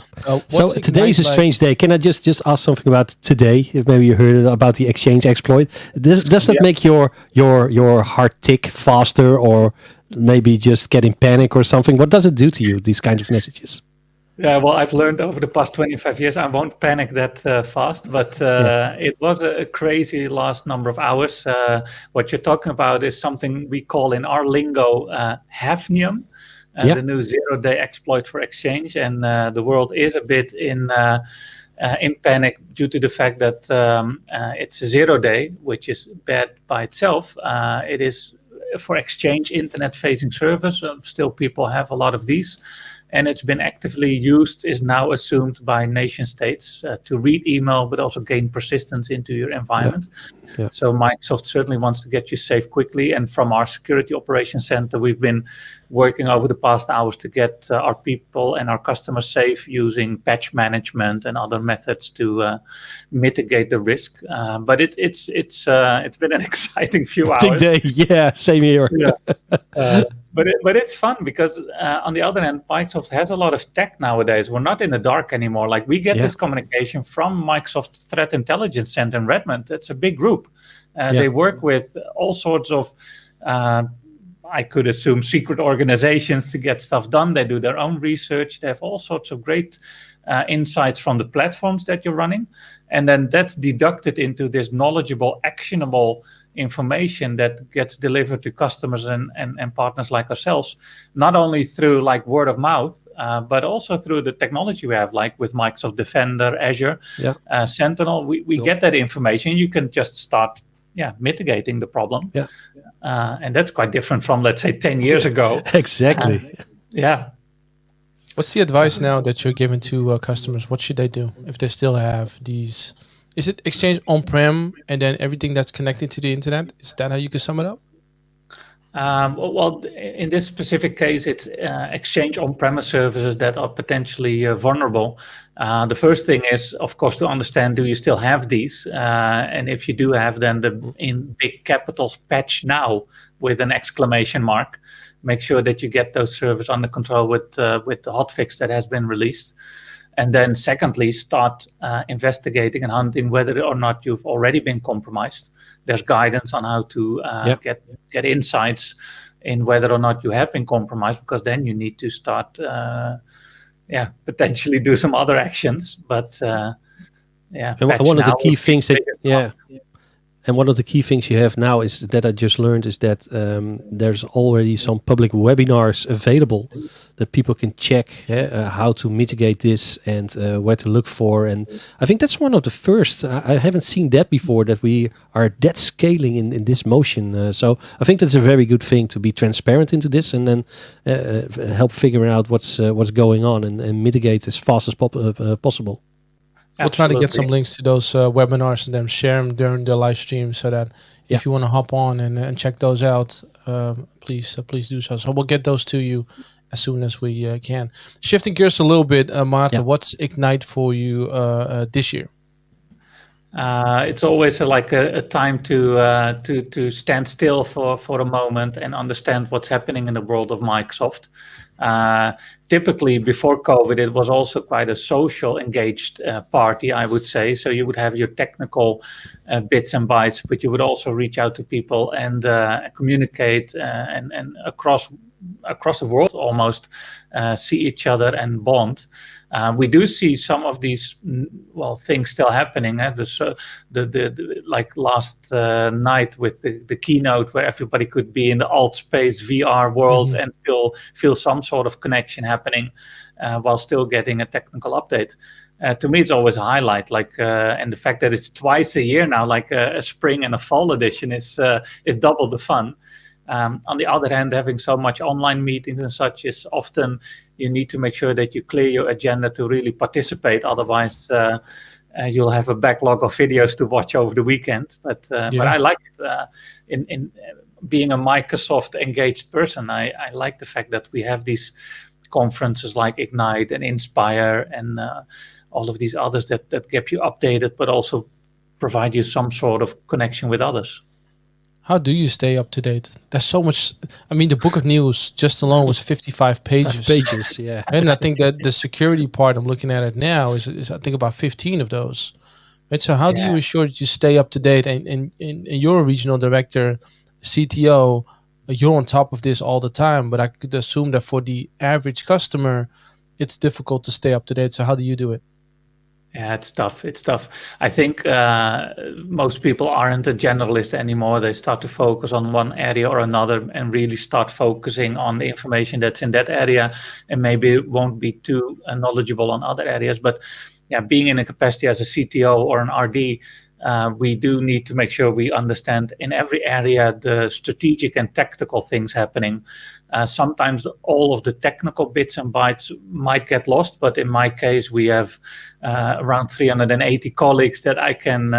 So today is a strange day. Can I just ask something about today? Maybe you heard about the Exchange exploit. Does that make your heart tick faster, or maybe just get in panic or something? What does it do to you, these kinds of messages? Yeah, well, I've learned over the past 25 years, I won't panic that fast, but it was a crazy last number of hours. What you're talking about is something we call in our lingo hafnium, the new zero-day exploit for Exchange. And the world is a bit in panic due to the fact that it's a 0 day, which is bad by itself. It is for Exchange internet-facing servers. Still, people have a lot of these. And it's been actively used, is now assumed by nation states to read email, but also gain persistence into your environment. Yeah. So Microsoft certainly wants to get you safe quickly. And from our security operations center, we've been working over the past hours to get our people and our customers safe using patch management and other methods to mitigate the risk. But it's been an exciting few hours. Day. Yeah, same here. Yeah. But it's fun because on the other hand, Microsoft has a lot of tech nowadays. We're not in the dark anymore. Like we get this communication from Microsoft's Threat Intelligence Center in Redmond. It's a big group. They work with all sorts of, I could assume, secret organizations to get stuff done. They do their own research. They have all sorts of great insights from the platforms that you're running. And then that's deducted into this knowledgeable, actionable information that gets delivered to customers and partners like ourselves, not only through word of mouth, but also through the technology we have, like with Microsoft Defender, Azure, Sentinel. We get that information. You can just start mitigating the problem. Yeah. And that's quite different from, let's say, 10 years ago. Exactly. What's the advice now that you're giving to customers? What should they do if they still have these? Is it Exchange on-prem and then everything that's connected to the internet? Is that how you can sum it up? Well, in this specific case, it's Exchange on-premise services that are potentially vulnerable. The first thing is, of course, to understand, do you still have these? And if you do have, then in big capitals, patch now with an exclamation mark. Make sure that you get those servers under control with the hotfix that has been released. And then secondly, start investigating and hunting whether or not you've already been compromised. There's guidance on how to get insights in whether or not you have been compromised, because then you need to start, potentially do some other actions. But and one of the key things that, and one of the key things you have now is that I just learned is that there's already some public webinars available that people can check how to mitigate this and where to look for. And I think that's one of the first. I haven't seen that before, that we are that scaling in this motion. So I think that's a very good thing, to be transparent into this and then help figure out what's going on and mitigate as fast as possible. We'll try to get some links to those webinars and then share them during the live stream, so that if you want to hop on and check those out, please do so. So we'll get those to you as soon as we can. Shifting gears a little bit, Maarten, what's Ignite for you this year? It's always like a time to stand still for a moment and understand what's happening in the world of Microsoft. Typically, before COVID, it was also quite a social engaged party, I would say. So you would have your technical bits and bytes, but you would also reach out to people and communicate and across the world almost see each other and bond. We do see some of these things still happening. The like last night with the keynote, where everybody could be in the alt space VR world and still feel some sort of connection happening while still getting a technical update. To me, it's always a highlight. And the fact that it's twice a year now, like a spring and a fall edition, is double the fun. On the other hand, having so much online meetings and such is often, you need to make sure that you clear your agenda to really participate. Otherwise, you'll have a backlog of videos to watch over the weekend. But I like it. In being a Microsoft engaged person, I like the fact that we have these conferences like Ignite and Inspire and all of these others that keep you updated, but also provide you some sort of connection with others. How do you stay up to date? There's so much. I mean, the book of news just alone was 55 pages. Yeah. And I think that the security part, I'm looking at it now, is I think about 15 of those. Right. So how do you ensure that you stay up to date? And you're a regional director, CTO, you're on top of this all the time. But I could assume that for the average customer, it's difficult to stay up to date. So how do you do it? Yeah, it's tough. I think most people aren't a generalist anymore. They start to focus on one area or another and really start focusing on the information that's in that area, and maybe won't be too knowledgeable on other areas. But being in a capacity as a CTO or an RD, we do need to make sure we understand in every area the strategic and tactical things happening. Sometimes all of the technical bits and bytes might get lost, but in my case, we have around 380 colleagues that I can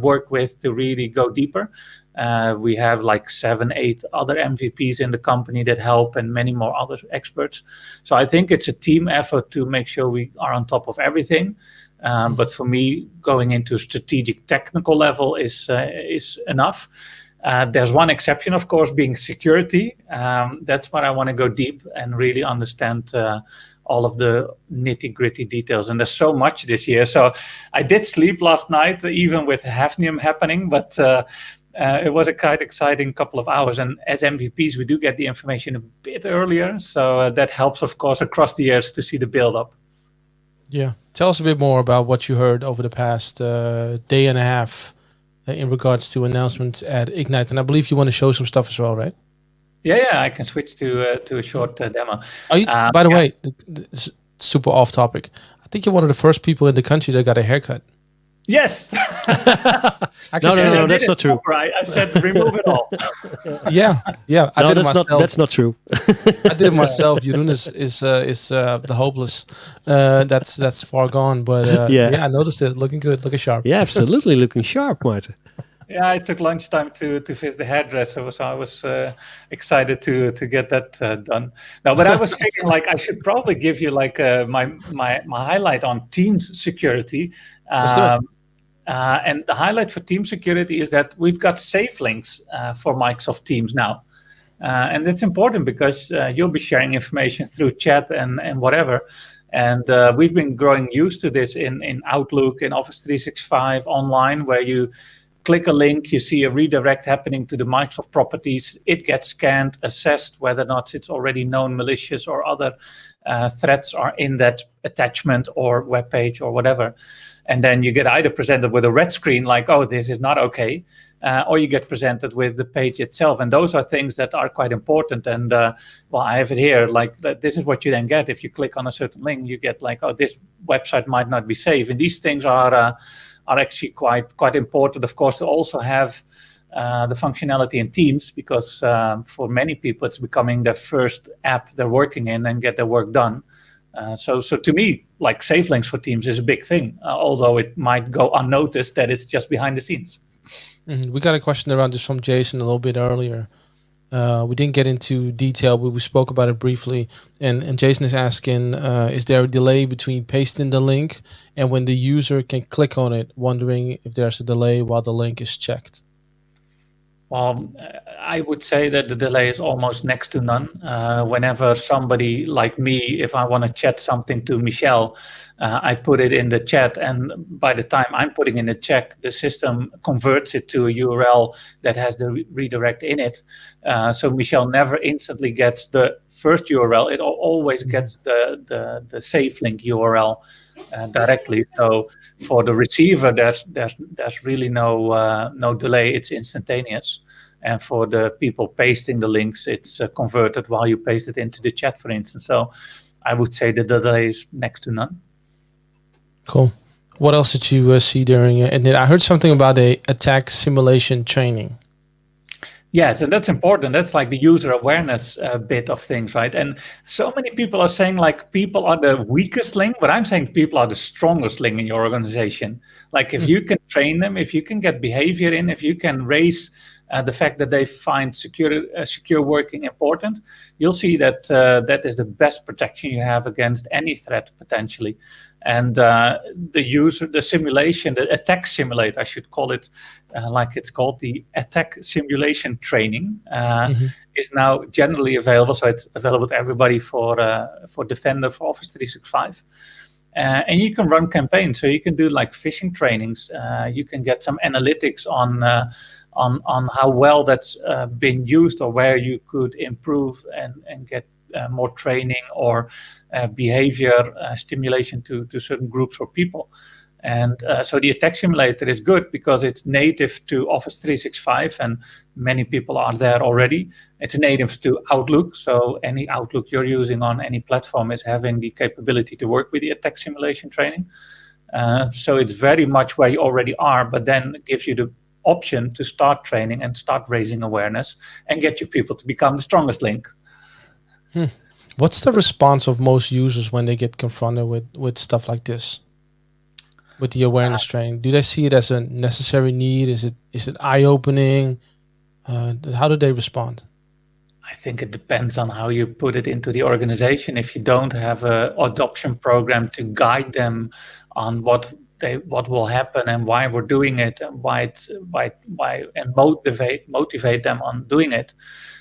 work with to really go deeper. We have like 7-8 other MVPs in the company that help, and many more other experts. So I think it's a team effort to make sure we are on top of everything. But for me, going into strategic technical level is enough. There's one exception, of course, being security. That's where I want to go deep and really understand all of the nitty-gritty details. And there's so much this year. So I did sleep last night, even with Hafnium happening, but it was a quite exciting couple of hours. And as MVPs, we do get the information a bit earlier. So that helps, of course, across the years to see the build-up. Yeah. Tell us a bit more about what you heard over the past day and a half in regards to announcements at Ignite. And I believe you want to show some stuff as well, right? Yeah, I can switch to a short demo. By the way, super off topic. I think you're one of the first people in the country that got a haircut. Yes. No, that's not true. I said remove it all. Yeah. I did it myself. That's not true. I did it myself. Jeroen is the hopeless. That's far gone. But I noticed it. Looking good, looking sharp. Yeah, absolutely, looking sharp, Maarten. Yeah, I took lunchtime to visit the hairdresser, so I was excited to get that done. No, but I was thinking like I should probably give you like my highlight on Teams security. And the highlight for Team security is that we've got safe links for Microsoft Teams now. And it's important because you'll be sharing information through chat and whatever. And we've been growing used to this in Outlook, in Office 365, online, where you click a link, you see a redirect happening to the Microsoft properties. It gets scanned, assessed whether or not it's already known malicious or other threats are in that attachment or web page or whatever. And then you get either presented with a red screen like, oh, this is not okay, or you get presented with the page itself. And those are things that are quite important. And well, I have it here, like this is what you then get. If you click on a certain link, you get like, oh, this website might not be safe. And these things are actually quite important, of course, to also have the functionality in Teams, because for many people, it's becoming their first app they're working in and get their work done. So to me, like safe links for Teams is a big thing, although it might go unnoticed that it's just behind the scenes. We got a question around this from Jason a little bit earlier. We didn't get into detail, but we spoke about it briefly. And Jason is asking, is there a delay between pasting the link and when the user can click on it, wondering if there's a delay while the link is checked? Well, I would say that the delay is almost next to none. Whenever somebody like me, if I want to chat something to Michel, I put it in the chat, and by the time I'm putting in the chat, the system converts it to a URL that has the redirect in it. So Michel never instantly gets the first URL. It always gets the safe link URL directly. So for the receiver, there's really no delay. It's instantaneous. And for the people pasting the links, it's converted while you paste it into the chat, for instance. So I would say the delay is next to none. Cool. What else did you see during it? And then I heard something about a attack simulation training. Yes, and that's important. That's like the user awareness bit of things, right? And so many people are saying like people are the weakest link, but I'm saying people are the strongest link in your organization. Like if you can train them, if you can get behavior in, if you can raise the fact that they find secure working important, you'll see that that is the best protection you have against any threat potentially. And the simulation, the attack simulator, I should call it like it's called, the attack simulation training is now generally available. So it's available to everybody for Defender, for Office 365. And you can run campaigns. So you can do like phishing trainings. You can get some analytics on how well that's been used, or where you could improve and get more training or behavior stimulation to certain groups or people. And so the attack simulator is good because it's native to Office 365, and many people are there already. It's native to Outlook, so any Outlook you're using on any platform is having the capability to work with the attack simulation training. So it's very much where you already are, but then it gives you the option to start training and start raising awareness and get your people to become the strongest link. What's the response of most users when they get confronted with stuff like this, with the awareness training? Do they see it as a necessary need? Is it eye-opening? How do they respond? I think it depends on how you put it into the organization. If you don't have an adoption program to guide them on what will happen and why we're doing it, and why and motivate them on doing it,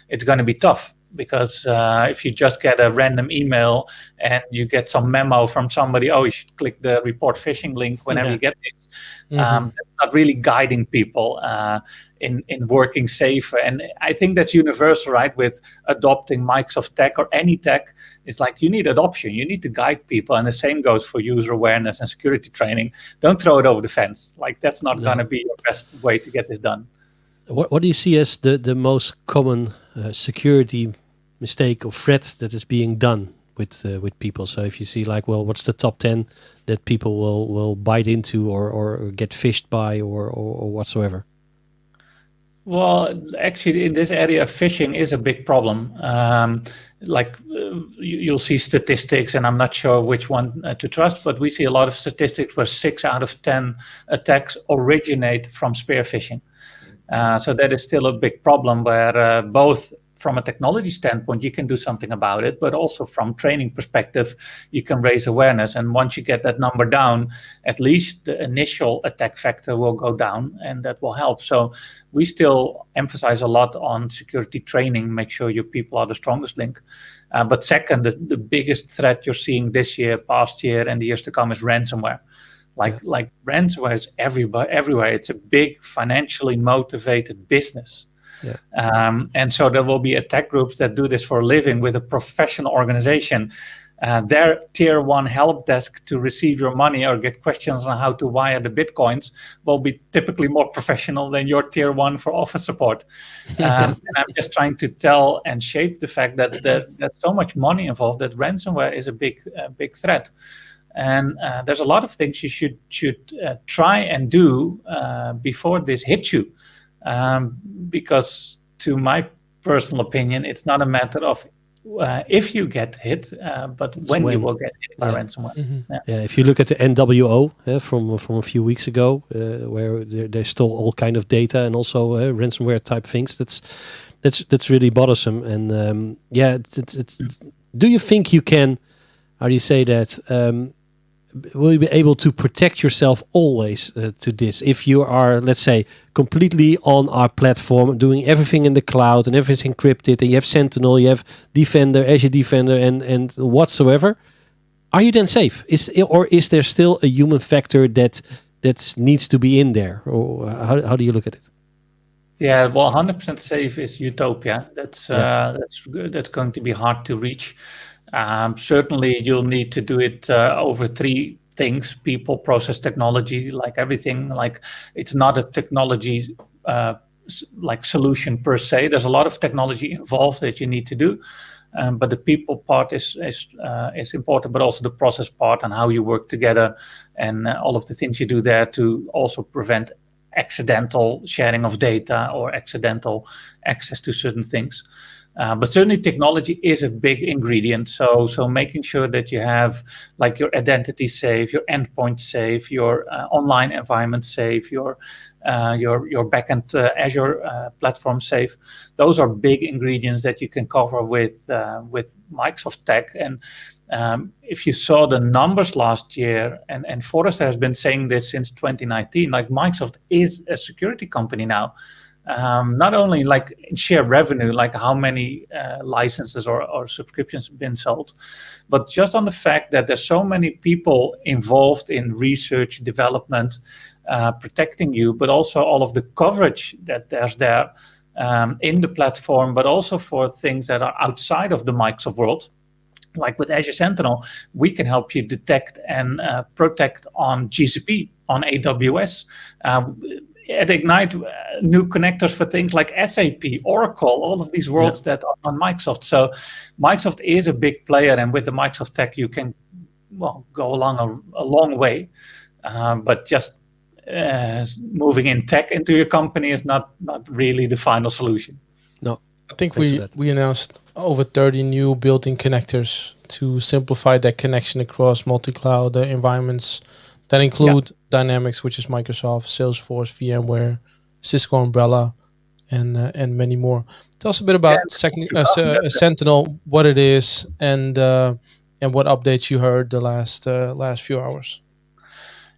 it's going to be tough. Because if you just get a random email and you get some memo from somebody, oh, you should click the report phishing link whenever you get this, that's not really guiding people in working safer. And I think that's universal, right? With adopting Microsoft tech or any tech, it's like you need adoption. You need to guide people. And the same goes for user awareness and security training. Don't throw it over the fence. Like that's not going to be your best way to get this done. What do you see as the most common security mistake or threat that is being done with people. So if you see like, well, what's the top 10 that people will bite into or get fished by or whatsoever? Well, actually, in this area, phishing is a big problem. You'll see statistics, and I'm not sure which one to trust, but we see a lot of statistics where 6 out of 10 attacks originate from spear phishing. So that is still a big problem where both from a technology standpoint, you can do something about it, but also from training perspective, you can raise awareness. And once you get that number down, at least the initial attack factor will go down, and that will help. So we still emphasize a lot on security training, make sure your people are the strongest link. But second, the biggest threat you're seeing this year, past year, and the years to come is ransomware. Like ransomware is everywhere. It's a big financially motivated business. Yeah. And so there will be attack groups that do this for a living with a professional organization. Their tier 1 help desk to receive your money or get questions on how to wire the bitcoins will be typically more professional than your tier 1 for office support. And I'm just trying to tell and shape the fact that there's so much money involved that ransomware is a big threat. And there's a lot of things you should try and do before this hits you. Because to my personal opinion, it's not a matter of if you get hit, but when you will get hit by ransomware. Mm-hmm. If you look at the NWO from a few weeks ago, where they stole all kind of data and also ransomware type things, that's really bothersome. And do you think you can? How do you say that? Will you be able to protect yourself always to this? If you are, let's say, completely on our platform, doing everything in the cloud and everything encrypted, and you have Sentinel, you have Defender, Azure Defender, and whatsoever, are you then safe? Is there still a human factor that needs to be in there? Or how do you look at it? Yeah, well, 100% safe is utopia. That's good. That's going to be hard to reach. Certainly, you'll need to do it over 3 things: people, process, technology. Like everything, like it's not a technology like solution per se. There's a lot of technology involved that you need to do, but the people part is important, but also the process part and how you work together and all of the things you do there to also prevent accidental sharing of data or accidental access to certain things. But certainly technology is a big ingredient. So making sure that you have like your identity safe, your endpoint safe, your online environment safe, your backend Azure platform safe. Those are big ingredients that you can cover with Microsoft Tech. And if you saw the numbers last year, and Forrester has been saying this since 2019, like Microsoft is a security company now. Not only like in share revenue, like how many licenses or subscriptions have been sold, but just on the fact that there's so many people involved in research, development, protecting you, but also all of the coverage that there's there in the platform, but also for things that are outside of the Microsoft world. Like with Azure Sentinel, we can help you detect and protect on GCP, on AWS. At Ignite, new connectors for things like SAP, Oracle, all of these worlds that are on Microsoft. So Microsoft is a big player, and with the Microsoft Tech, you can go along a long way. But just moving in tech into your company is not really the final solution. No, I think we announced over 30 new built-in connectors to simplify that connection across multi-cloud environments that include Dynamics, which is Microsoft, Salesforce, VMware, Cisco Umbrella, and many more. Tell us a bit about Sentinel, what it is, and what updates you heard the last few hours.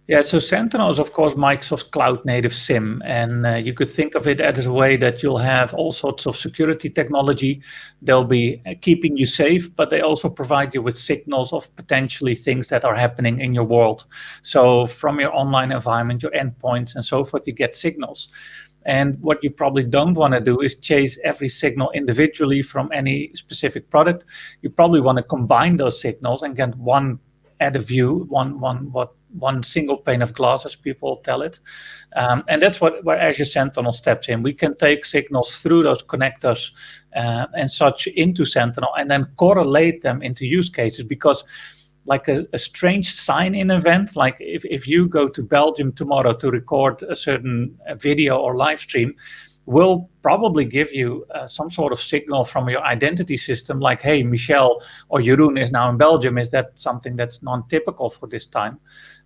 Yeah, so Sentinel is, of course, Microsoft's cloud-native SIEM, and you could think of it as a way that you'll have all sorts of security technology. They'll be keeping you safe, but they also provide you with signals of potentially things that are happening in your world. So from your online environment, your endpoints, and so forth, you get signals. And what you probably don't want to do is chase every signal individually from any specific product. You probably want to combine those signals and get one at a view, one one single pane of glass, as people tell it. And that's where Azure Sentinel steps in. We can take signals through those connectors and such into Sentinel and then correlate them into use cases, because like a strange sign-in event, like if you go to Belgium tomorrow to record a certain video or live stream, will probably give you some sort of signal from your identity system, like, hey, Michel or Jeroen is now in Belgium. Is that something that's non-typical for this time?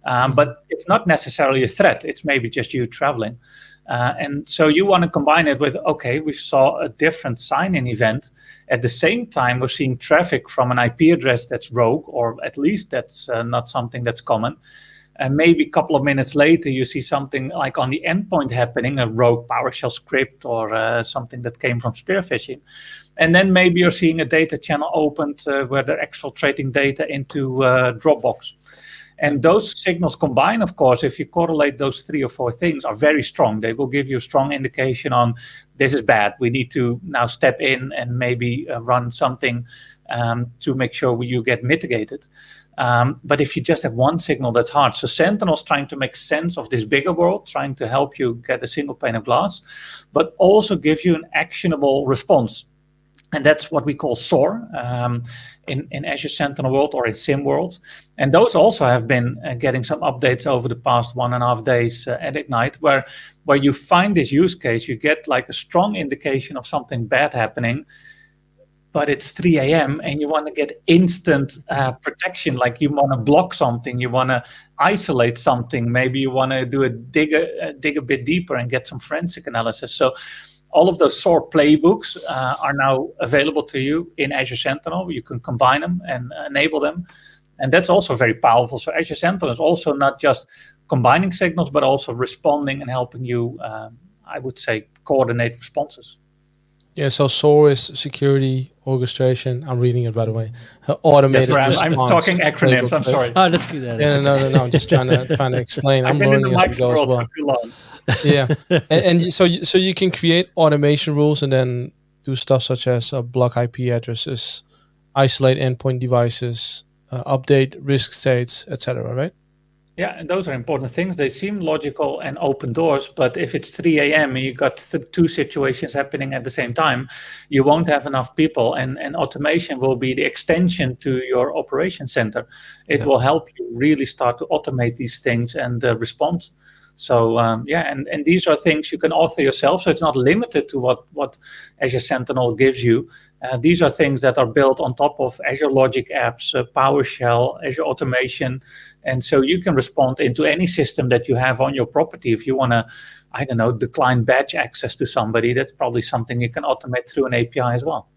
But it's not necessarily a threat. It's maybe just you traveling. And so you want to combine it with, okay, we saw a different sign-in event. At the same time, we're seeing traffic from an IP address that's rogue, or at least that's not something that's common. And maybe a couple of minutes later, you see something like on the endpoint happening, a rogue PowerShell script or something that came from spear phishing. And then maybe you're seeing a data channel opened where they're exfiltrating data into Dropbox. And those signals combined, of course, if you correlate those 3 or 4 things, are very strong. They will give you a strong indication on this is bad. We need to now step in and maybe run something to make sure you get mitigated. But if you just have one signal, that's hard. So Sentinel's trying to make sense of this bigger world, trying to help you get a single pane of glass, but also give you an actionable response. And that's what we call SOAR in Azure Sentinel world or in SIM world. And those also have been getting some updates over the past 1.5 days at Ignite, where you find this use case, you get like a strong indication of something bad happening, but it's 3 a.m. and you want to get instant protection, like you want to block something, you want to isolate something, maybe you want to do dig a bit deeper and get some forensic analysis. So all of those SOAR playbooks are now available to you in Azure Sentinel. You can combine them and enable them. And that's also very powerful. So Azure Sentinel is also not just combining signals, but also responding and helping you, I would say, coordinate responses. Yeah, so SOAR is security orchestration. I'm reading it, by the way. Automated response. I'm talking acronyms. I'm sorry. Oh, that's good. No. I'm just trying to explain. I'm learning as we go as well. Too long. Yeah, and so you can create automation rules and then do stuff such as block IP addresses, isolate endpoint devices, update risk states, etc. Right? Yeah, and those are important things. They seem logical and open doors, but if it's 3 a.m. and you got 2 situations happening at the same time, you won't have enough people, and automation will be the extension to your operation center. It will help you really start to automate these things and respond. So and these are things you can author yourself. So it's not limited to what Azure Sentinel gives you. These are things that are built on top of Azure Logic apps, PowerShell, Azure Automation. And so you can respond into any system that you have on your property. If you want to, I don't know, decline badge access to somebody, that's probably something you can automate through an API as well.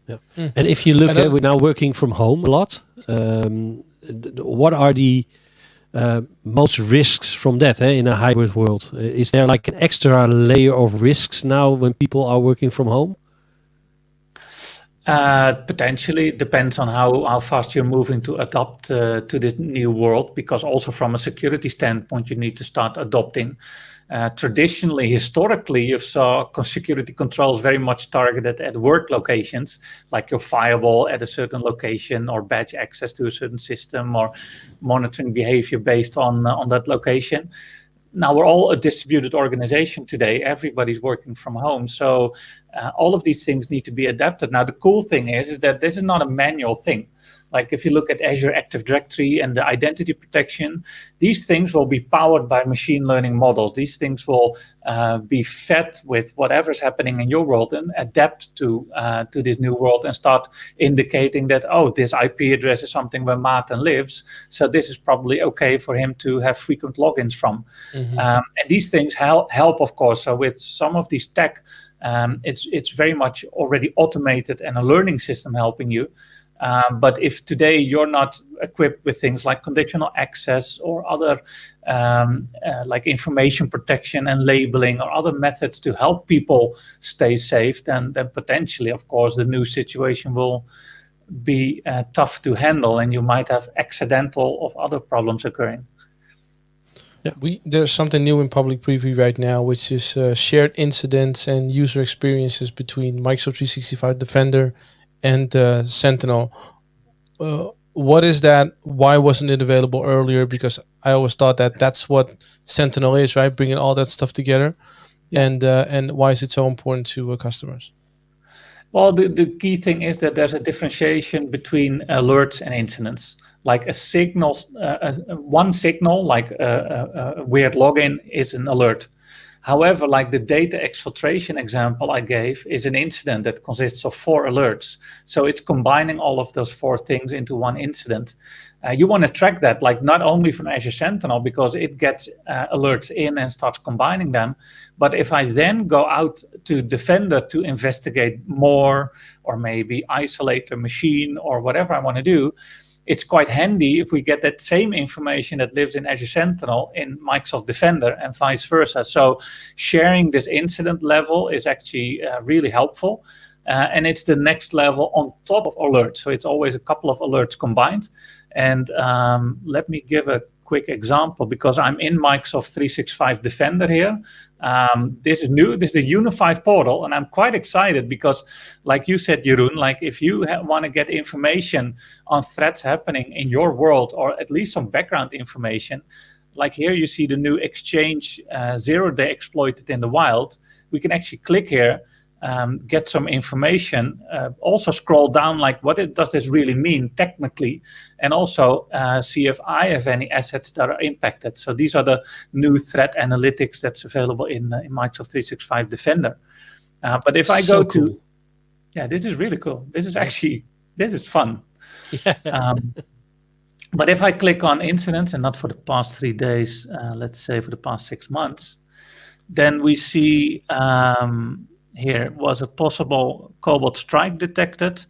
Yeah. And if you look at, we're now working from home a lot. What are the most risks from that in a hybrid world? Is there like an extra layer of risks now when people are working from home? Potentially, it depends on how fast you're moving to adopt to this new world, because also from a security standpoint, you need to start adopting. Traditionally, historically, you saw security controls very much targeted at work locations, like your firewall at a certain location, or badge access to a certain system, or monitoring behavior based on that location. Now we're all a distributed organization today. Everybody's working from home. So all of these things need to be adapted. Now, the cool thing is that this is not a manual thing. Like if you look at Azure Active Directory and the identity protection, these things will be powered by machine learning models. These things will be fed with whatever's happening in your world and adapt to this new world and start indicating that, oh, this IP address is something where Maarten lives, so this is probably okay for him to have frequent logins from. Mm-hmm. And these things help, of course. So with some of these tech, it's very much already automated and a learning system helping you. But if today you're not equipped with things like conditional access or other like information protection and labeling or other methods to help people stay safe, then potentially, of course, the new situation will be tough to handle, and you might have accidental of other problems occurring. Yeah. There's something new in public preview right now, which is shared incidents and user experiences between Microsoft 365 Defender and Sentinel. What is that? Why wasn't it available earlier? Because I always thought that that's what Sentinel is, right? Bringing all that stuff together. And why is it so important to customers? Well, the key thing is that there's a differentiation between alerts and incidents. Like a signal, one signal, like a weird login, is an alert. However, like the data exfiltration example I gave is an incident that consists of 4 alerts. So it's combining all of those 4 things into one incident. You want to track that, like not only from Azure Sentinel, because it gets alerts in and starts combining them. But if I then go out to Defender to investigate more, or maybe isolate a machine or whatever I want to do, it's quite handy if we get that same information that lives in Azure Sentinel in Microsoft Defender and vice versa. So sharing this incident level is actually really helpful. And it's the next level on top of alerts. So it's always a couple of alerts combined. And let me give a quick example, because I'm in Microsoft 365 Defender here. This is new. This is a unified portal, and I'm quite excited because, like you said, Jeroen, like if you want to get information on threats happening in your world, or at least some background information, like here you see the new Exchange 0-day exploited in the wild. We can actually click here, get some information, also scroll down, like does this really mean technically, and also see if I have any assets that are impacted. So these are the new threat analytics that's available in Microsoft 365 Defender. But if I go to, this is really cool. This is fun. Yeah. But if I click on incidents, and not for the past 3 days, let's say for the past 6 months, then we see here was a possible Cobalt strike detected,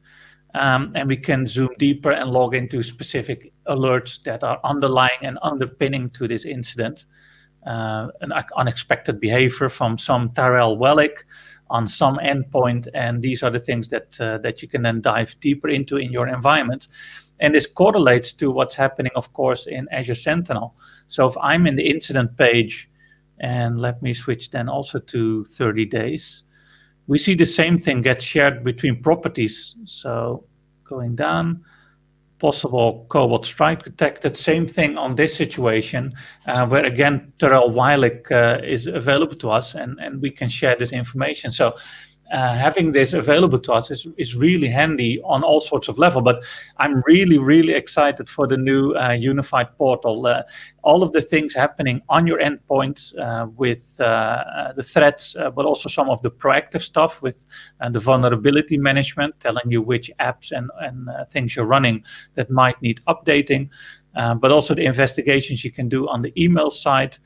and we can zoom deeper and log into specific alerts that are underlying and underpinning to this incident. An unexpected behavior from some Tyrell Wellick on some endpoint, and these are the things that you can then dive deeper into in your environment. And this correlates to what's happening, of course, in Azure Sentinel. So if I'm in the incident page, and let me switch then also to 30 days, we see the same thing get shared between properties. So going down, possible Cobalt strike detected, same thing on this situation, where again, Tyrell Wellick is available to us, and we can share this information. So having this available to us is really handy on all sorts of levels. But I'm really, really excited for the new unified portal. All of the things happening on your endpoints with the threats, but also some of the proactive stuff with the vulnerability management, telling you which apps and things you're running that might need updating. But also the investigations you can do on the email side.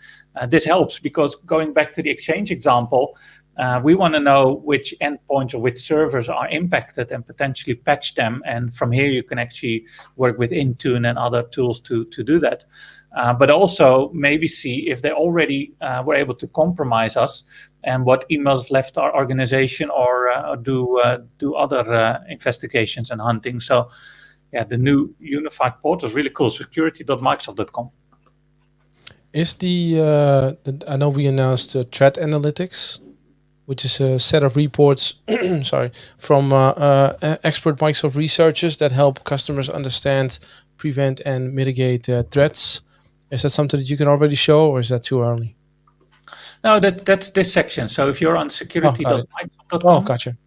This helps because going back to the Exchange example, we want to know which endpoints or which servers are impacted and potentially patch them. And from here, you can actually work with Intune and other tools to do that. But also maybe see if they already were able to compromise us and what emails left our organization, or do other investigations and hunting. So yeah, the new unified portal is really cool. Security.microsoft.com. Is I know we announced threat analytics, which is a set of reports from expert Microsoft researchers that help customers understand, prevent, and mitigate threats. Is that something that you can already show, or is that too early? No, that's this section. So if you're on security.microsoft.com, gotcha.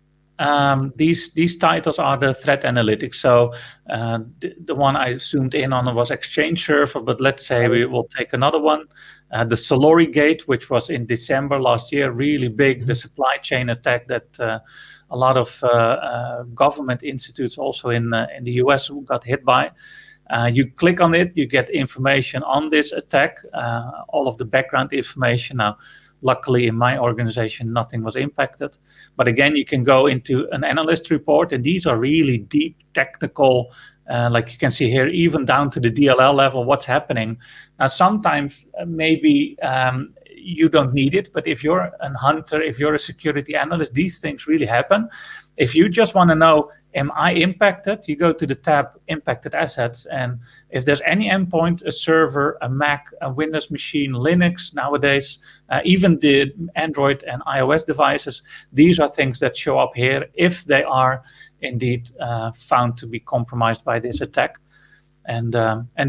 These titles are the threat analytics. So the one I zoomed in on was Exchange Server, but let's say we will take another one. The Solori Gate, which was in December last year, really big, the supply chain attack that a lot of government institutes also in the US got hit by. You click on it, you get information on this attack, all of the background information. Now, luckily in my organization, nothing was impacted. But again, you can go into an analyst report, and these are really deep technical, like you can see here, even down to the DLL level, what's happening. Now, sometimes maybe you don't need it, but if you're a hunter, if you're a security analyst, these things really happen. If you just want to know, am I impacted? You go to the tab Impacted Assets, and if there's any endpoint, a server, a Mac, a Windows machine, Linux nowadays, even the Android and iOS devices, these are things that show up here if they are indeed found to be compromised by this attack. And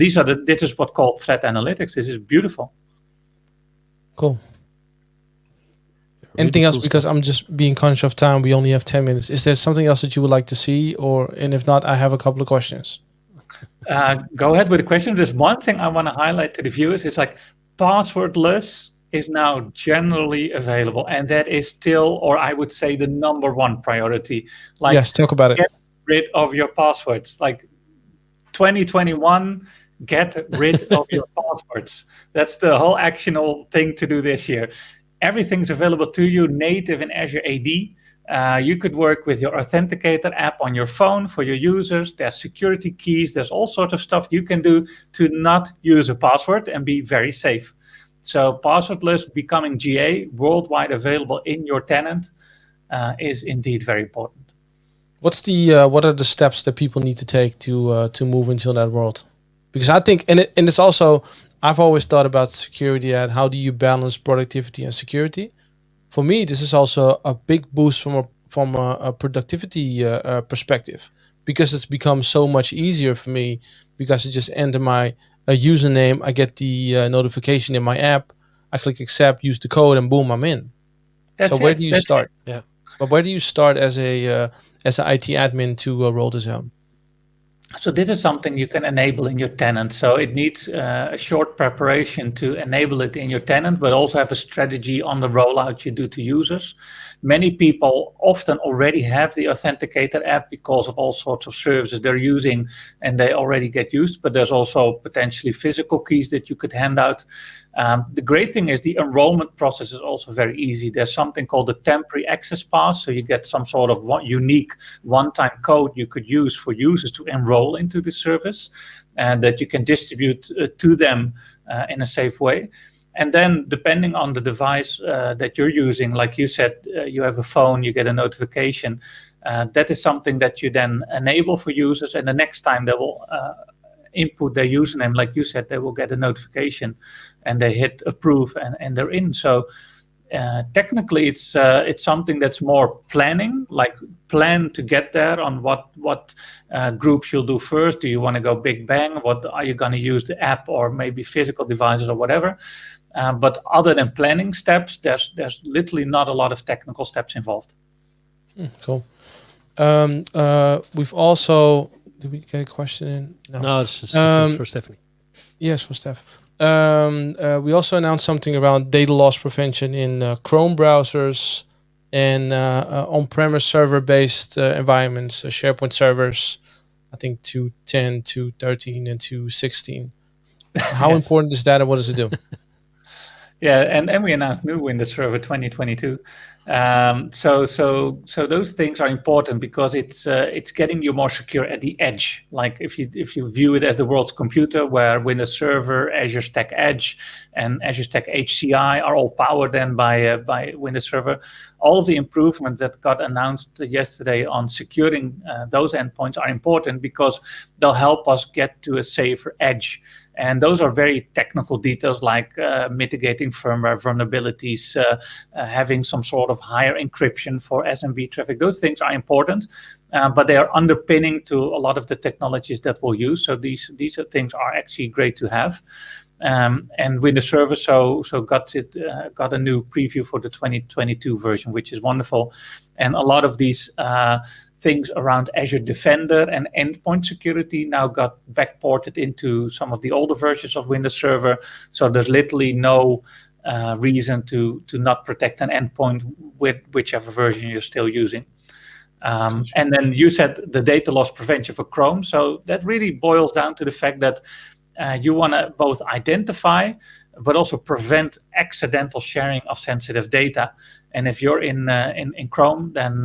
this is what's called threat analytics. This is beautiful. Cool. Really Anything else? cool Because stuff. I'm just being conscious of time. We only have 10 minutes. Is there something else that you would like to see? And if not, I have a couple of questions. Go ahead with the question. There's one thing I want to highlight to the viewers. It's like passwordless is now generally available. And that is still, or I would say, the number one priority. Like, yes, talk about it. Get rid of your passwords. Like 2021, get rid of your passwords. That's the whole actionable thing to do this year. Everything's available to you native in Azure AD. You could work with your Authenticator app on your phone for your users. There's security keys. There's all sorts of stuff you can do to not use a password and be very safe. So passwordless becoming GA, worldwide available in your tenant, is indeed very important. What are the steps that people need to take to move into that world? Because I think, and it's also, I've always thought about security and how do you balance productivity and security. For me, this is also a big boost from a productivity perspective, because it's become so much easier for me, because I just enter my username, I get the notification in my app, I click accept, use the code, and boom, I'm in. So where do you start? Yeah. But where do you start as an IT admin to roll this out? So this is something you can enable in your tenant. So it needs a short preparation to enable it in your tenant, but also have a strategy on the rollout you do to users. Many people often already have the Authenticator app because of all sorts of services they're using, and they already get used, but there's also potentially physical keys that you could hand out. The great thing is the enrollment process is also very easy. There's something called the temporary access pass. So you get some sort of unique one-time code you could use for users to enroll into the service, and that you can distribute to them in a safe way. And then depending on the device that you're using, like you said, you have a phone, you get a notification. That is something that you then enable for users. And the next time they will input their username, like you said, they will get a notification and they hit approve and they're in. So technically it's something that's more planning, like plan to get there on what groups you'll do first. Do you want to go big bang? What are you going to use, the app or maybe physical devices or whatever? But other than planning steps, there's literally not a lot of technical steps involved. Cool. We've also, did we get a question in? No, it's for Stephanie. Yes, for Steph. We also announced something around data loss prevention in Chrome browsers and on-premise server-based environments, SharePoint servers, I think 2.10, 2.13, and 2.16. How Yes. important is that, and what does it do? Yeah, and we announced new Windows Server 2022. So those things are important because it's getting you more secure at the edge. Like if you view it as the world's computer, where Windows Server, Azure Stack Edge, and Azure Stack HCI are all powered then by Windows Server. All of the improvements that got announced yesterday on securing those endpoints are important because they'll help us get to a safer edge. And those are very technical details like mitigating firmware vulnerabilities, having some sort of higher encryption for SMB traffic. Those things are important, but they are underpinning to a lot of the technologies that we'll use. So these things are actually great to have. And Windows Server got a new preview for the 2022 version, which is wonderful. And a lot of these things around Azure Defender and endpoint security now got backported into some of the older versions of Windows Server. So there's literally no reason to not protect an endpoint with whichever version you're still using. And then you said the data loss prevention for Chrome. So that really boils down to the fact that you want to both identify but also prevent accidental sharing of sensitive data. And if you're in Chrome, then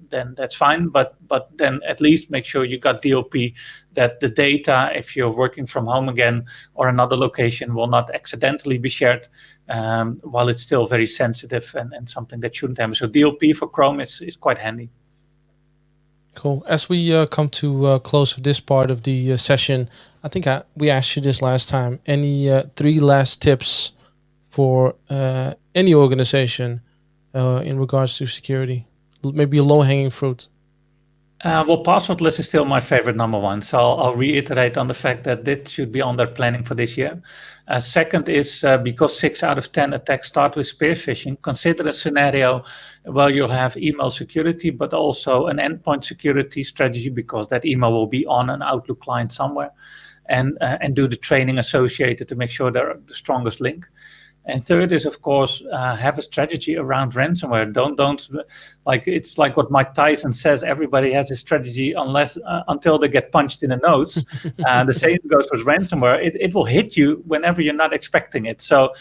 that's fine. But then at least make sure you got DLP, that the data, if you're working from home again or another location, will not accidentally be shared while it's still very sensitive and something that shouldn't happen. So DLP for Chrome is quite handy. Cool. As we come to close of this part of the session, I think we asked you this last time. Any 3 last tips for any organization in regards to security? Maybe a low-hanging fruit. Well, passwordless is still my favorite number one. So I'll reiterate on the fact that this should be on their planning for this year. Second is because 6 out of 10 attacks start with spear phishing, consider a scenario where you'll have email security, but also an endpoint security strategy, because that email will be on an Outlook client somewhere, and do the training associated to make sure they're the strongest link. And third is, of course, have a strategy around ransomware. Don't like, it's like what Mike Tyson says. Everybody has a strategy until they get punched in the nose. The same goes with ransomware. It will hit you whenever you're not expecting it. So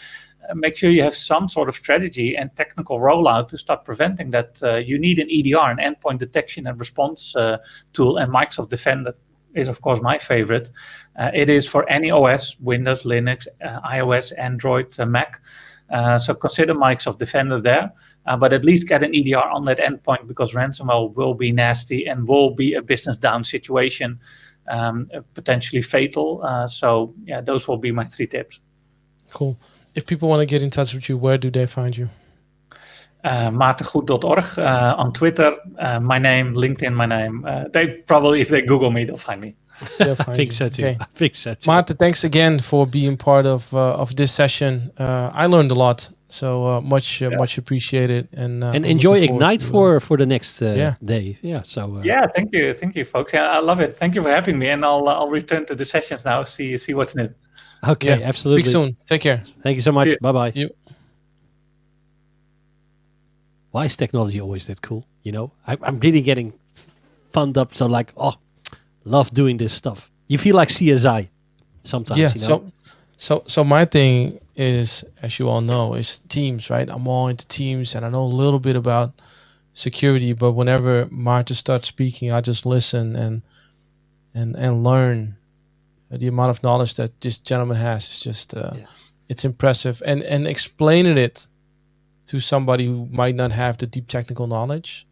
make sure you have some sort of strategy and technical rollout to start preventing that. You need an EDR, an endpoint detection and response tool, and Microsoft Defender is, of course, my favorite. It is for any OS, Windows, Linux, iOS, Android, Mac. So consider Microsoft Defender there, but at least get an EDR on that endpoint, because ransomware will be nasty and will be a business down situation, potentially fatal. So yeah, those will be my 3 tips. Cool. If people want to get in touch with you, where do they find you? Maartengoet.org on Twitter, my name, LinkedIn, my name. They probably, if they Google me, they'll find me. I think so too. Okay. I think so too. Maarten, thanks again for being part of this session. I learned a lot, so much appreciated. And enjoy Ignite for the next day. Yeah. So thank you, folks. Yeah, I love it. Thank you for having me, and I'll return to the sessions now. See what's new. Okay, absolutely. Speak soon. Take care. Thank you so much. Bye bye. Why is technology always that cool? You know, I'm really getting funned up. So like, love doing this stuff. You feel like CSI sometimes. Yeah. You know? So my thing is, as you all know, is Teams, right? I'm all into Teams, and I know a little bit about security. But whenever Maarten starts speaking, I just listen and learn. The amount of knowledge that this gentleman has is just it's impressive. And explaining it to somebody who might not have the deep technical knowledge,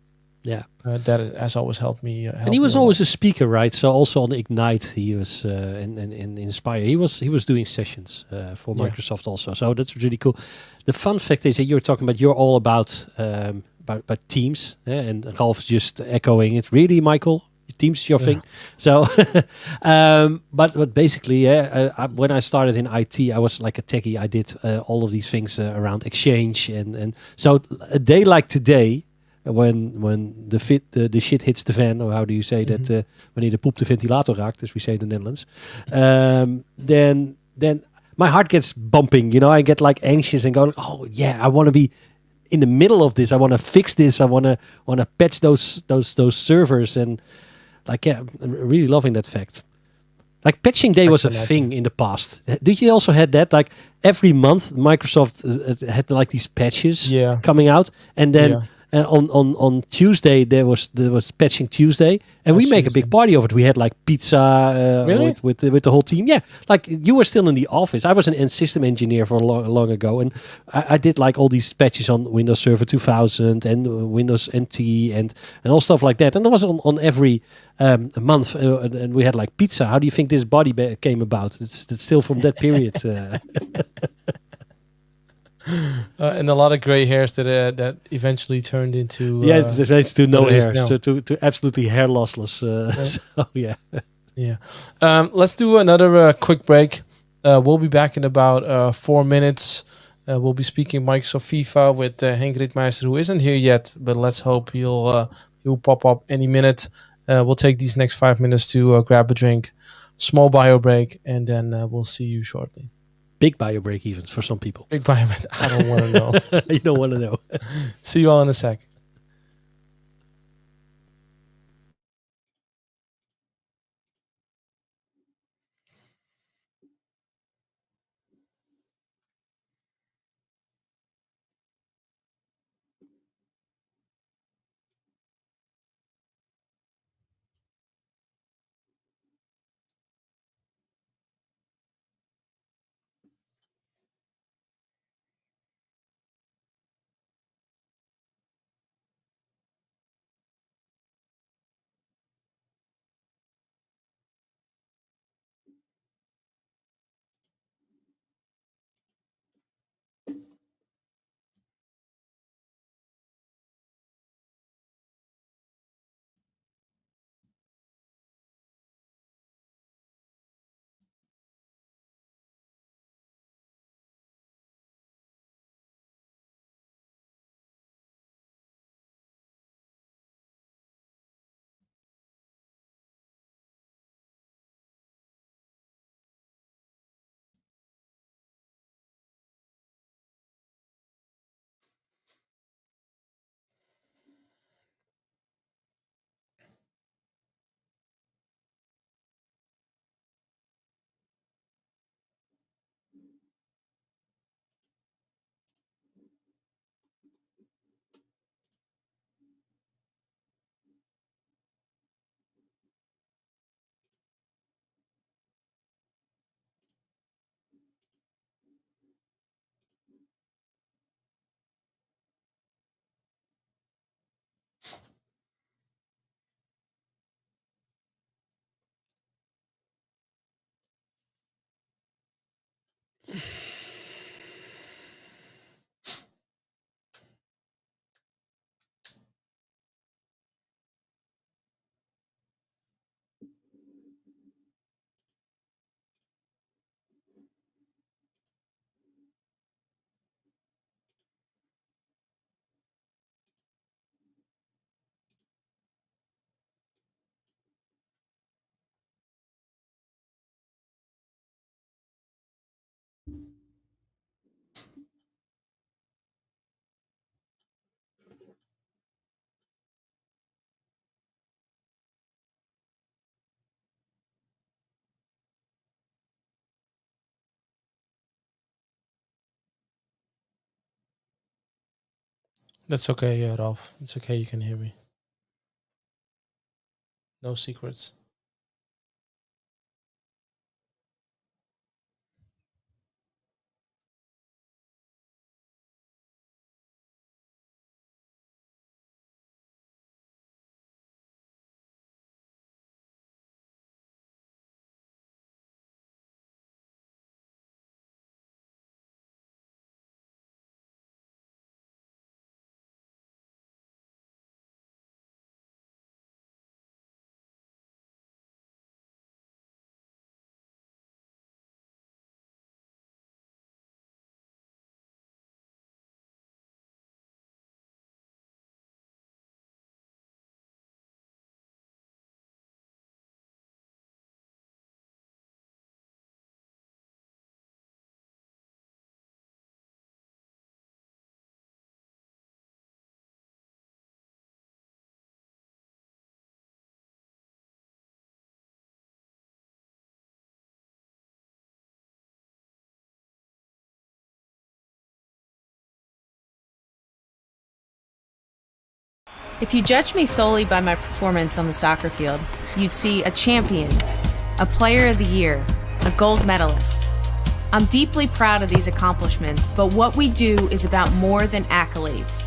that has always helped me. And he was always a speaker, right? So also on Ignite, he was and Inspire. He was doing sessions for Microsoft also. So that's really cool. The fun fact is that you're talking about, you're all about Teams, and Ralph just echoing it. Really, Michael? Teams is your thing. So, but basically, when I started in IT, I was like a techie. I did all of these things around Exchange, and so a day like today, when the shit hits the fan, or how do you say that? Wanneer de poep de ventilator raakt, as we say in the Netherlands, then my heart gets bumping. You know, I get like anxious and go, oh yeah, I want to be in the middle of this. I want to fix this. I want to patch those servers and. Like, I'm really loving that fact. Like, patching day was a thing in the past. Did you also had that? Like, every month, Microsoft had like these patches coming out. And then on Tuesday, there was Patching Tuesday. And we make a big party of it. We had like pizza with the whole team. Yeah, like you were still in the office. I was an system engineer for long ago. And I did like all these patches on Windows Server 2000 and Windows NT and all stuff like that. And it was on every month. And we had like pizza. How do you think this body came about? It's still from that period. And a lot of gray hairs that eventually turned into it leads to no hair, to absolutely hair lossless. So let's do another quick break. We'll be back in about 4 minutes. We'll be speaking Microsoft Viva with Henk Ritmeester, who isn't here yet, but let's hope he'll pop up any minute. We'll take these next 5 minutes to grab a drink, small bio break, and then we'll see you shortly. Big bio break evens for some people. Big bio break. I don't want to know. You don't want to know. See you all in a sec. That's okay, Ralph. It's okay. You can hear me. No secrets. If you judge me solely by my performance on the soccer field, you'd see a champion, a player of the year, a gold medalist. I'm deeply proud of these accomplishments, but what we do is about more than accolades.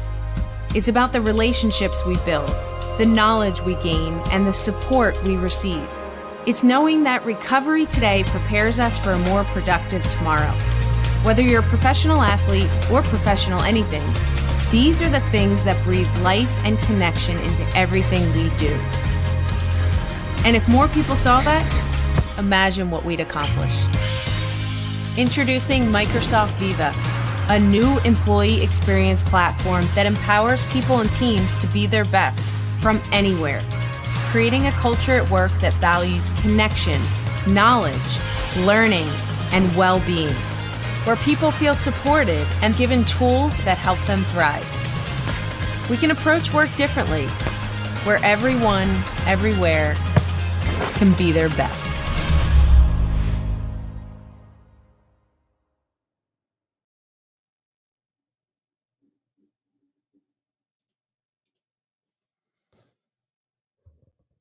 It's about the relationships we build, the knowledge we gain, and the support we receive. It's knowing that recovery today prepares us for a more productive tomorrow. Whether you're a professional athlete or professional anything, these are the things that breathe life and connection into everything we do. And if more people saw that, imagine what we'd accomplish. Introducing Microsoft Viva, a new employee experience platform that empowers people and teams to be their best from anywhere, creating a culture at work that values connection, knowledge, learning, and well-being, where people feel supported and given tools that help them thrive. We can approach work differently, where everyone, everywhere, can be their best.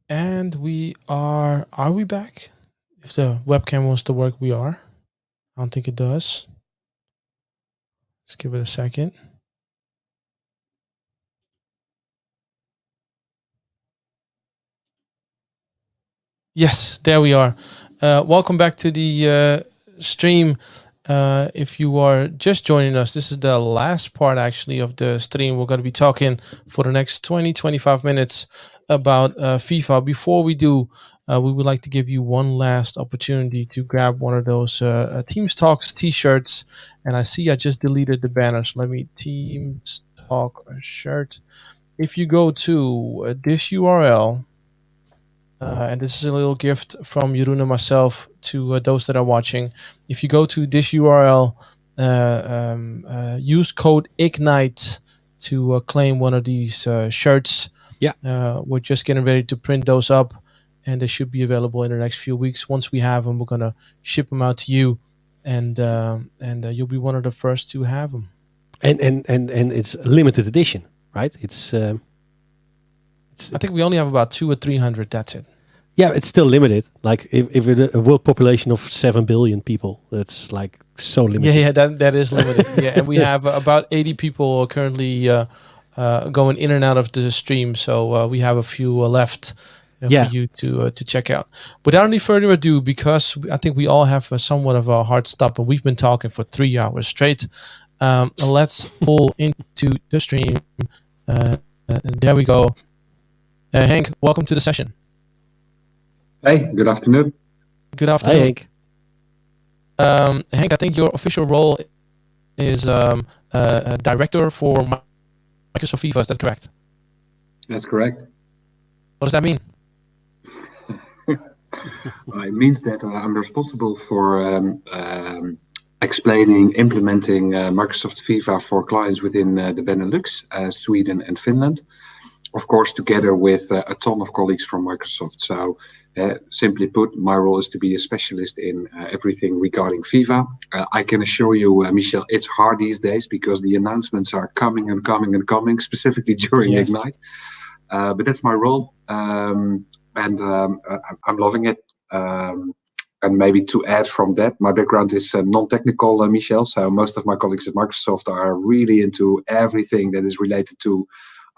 And are we back? If the webcam wants to work, we are. I don't think it does. Let's give it a second. Yes, there we are. Welcome back to the stream. If you are just joining us, this is the last part actually of the stream. We're going to be talking for the next 20-25 minutes about FIFA. Before we do, we would like to give you one last opportunity to grab one of those Teams Talks t-shirts. And I see I just deleted the banner, so let me Teams Talk shirt. If you go to this URL, and this is a little gift from Jeroen and myself to those that are watching. If you go to this URL, use code IGNITE to claim one of these shirts. Yeah. We're just getting ready to print those up, and they should be available in the next few weeks. Once we have them, we're going to ship them out to you, and you'll be one of the first to have them. And it's a limited edition, right? I think we only have about 200 or 300. That's it. Yeah, it's still limited. Like if a world population of 7 billion people, that's like so limited. Yeah, that is limited. Yeah, and we have about 80 people currently going in and out of the stream. So we have a few left for you to check out. Without any further ado, because I think we all have somewhat of a hard stop, and we've been talking for 3 hours straight. Let's pull into the stream. There we go. Henk, welcome to the session. Hey, good afternoon. Good afternoon. Hi, Henk. Henk, I think your official role is director for Microsoft Viva. Is that correct? That's correct. What does that mean? It means that I'm responsible for explaining, implementing Microsoft Viva for clients within the Benelux, Sweden and Finland. Of course, together with a ton of colleagues from Microsoft. So simply put, my role is to be a specialist in everything regarding Viva. I can assure you, Michel, it's hard these days because the announcements are coming and coming and coming, specifically during Ignite. But that's my role, and I'm loving it. And maybe to add from that, my background is non-technical, Michel. So most of my colleagues at Microsoft are really into everything that is related to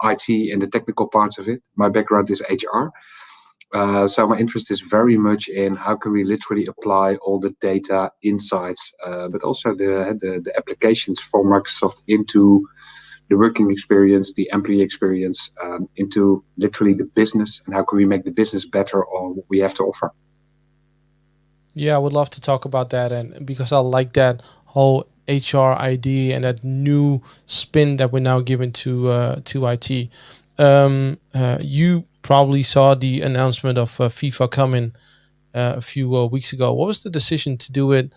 IT and the technical parts of it. My background is HR. So my interest is very much in how can we literally apply all the data insights, but also the applications for Microsoft into the working experience, the employee experience, into literally the business, and how can we make the business better on what we have to offer. Yeah, I would love to talk about that, and because I like that whole HR ID and that new spin that we're now giving to IT. You probably saw the announcement of FIFA coming a few weeks ago. What was the decision to do it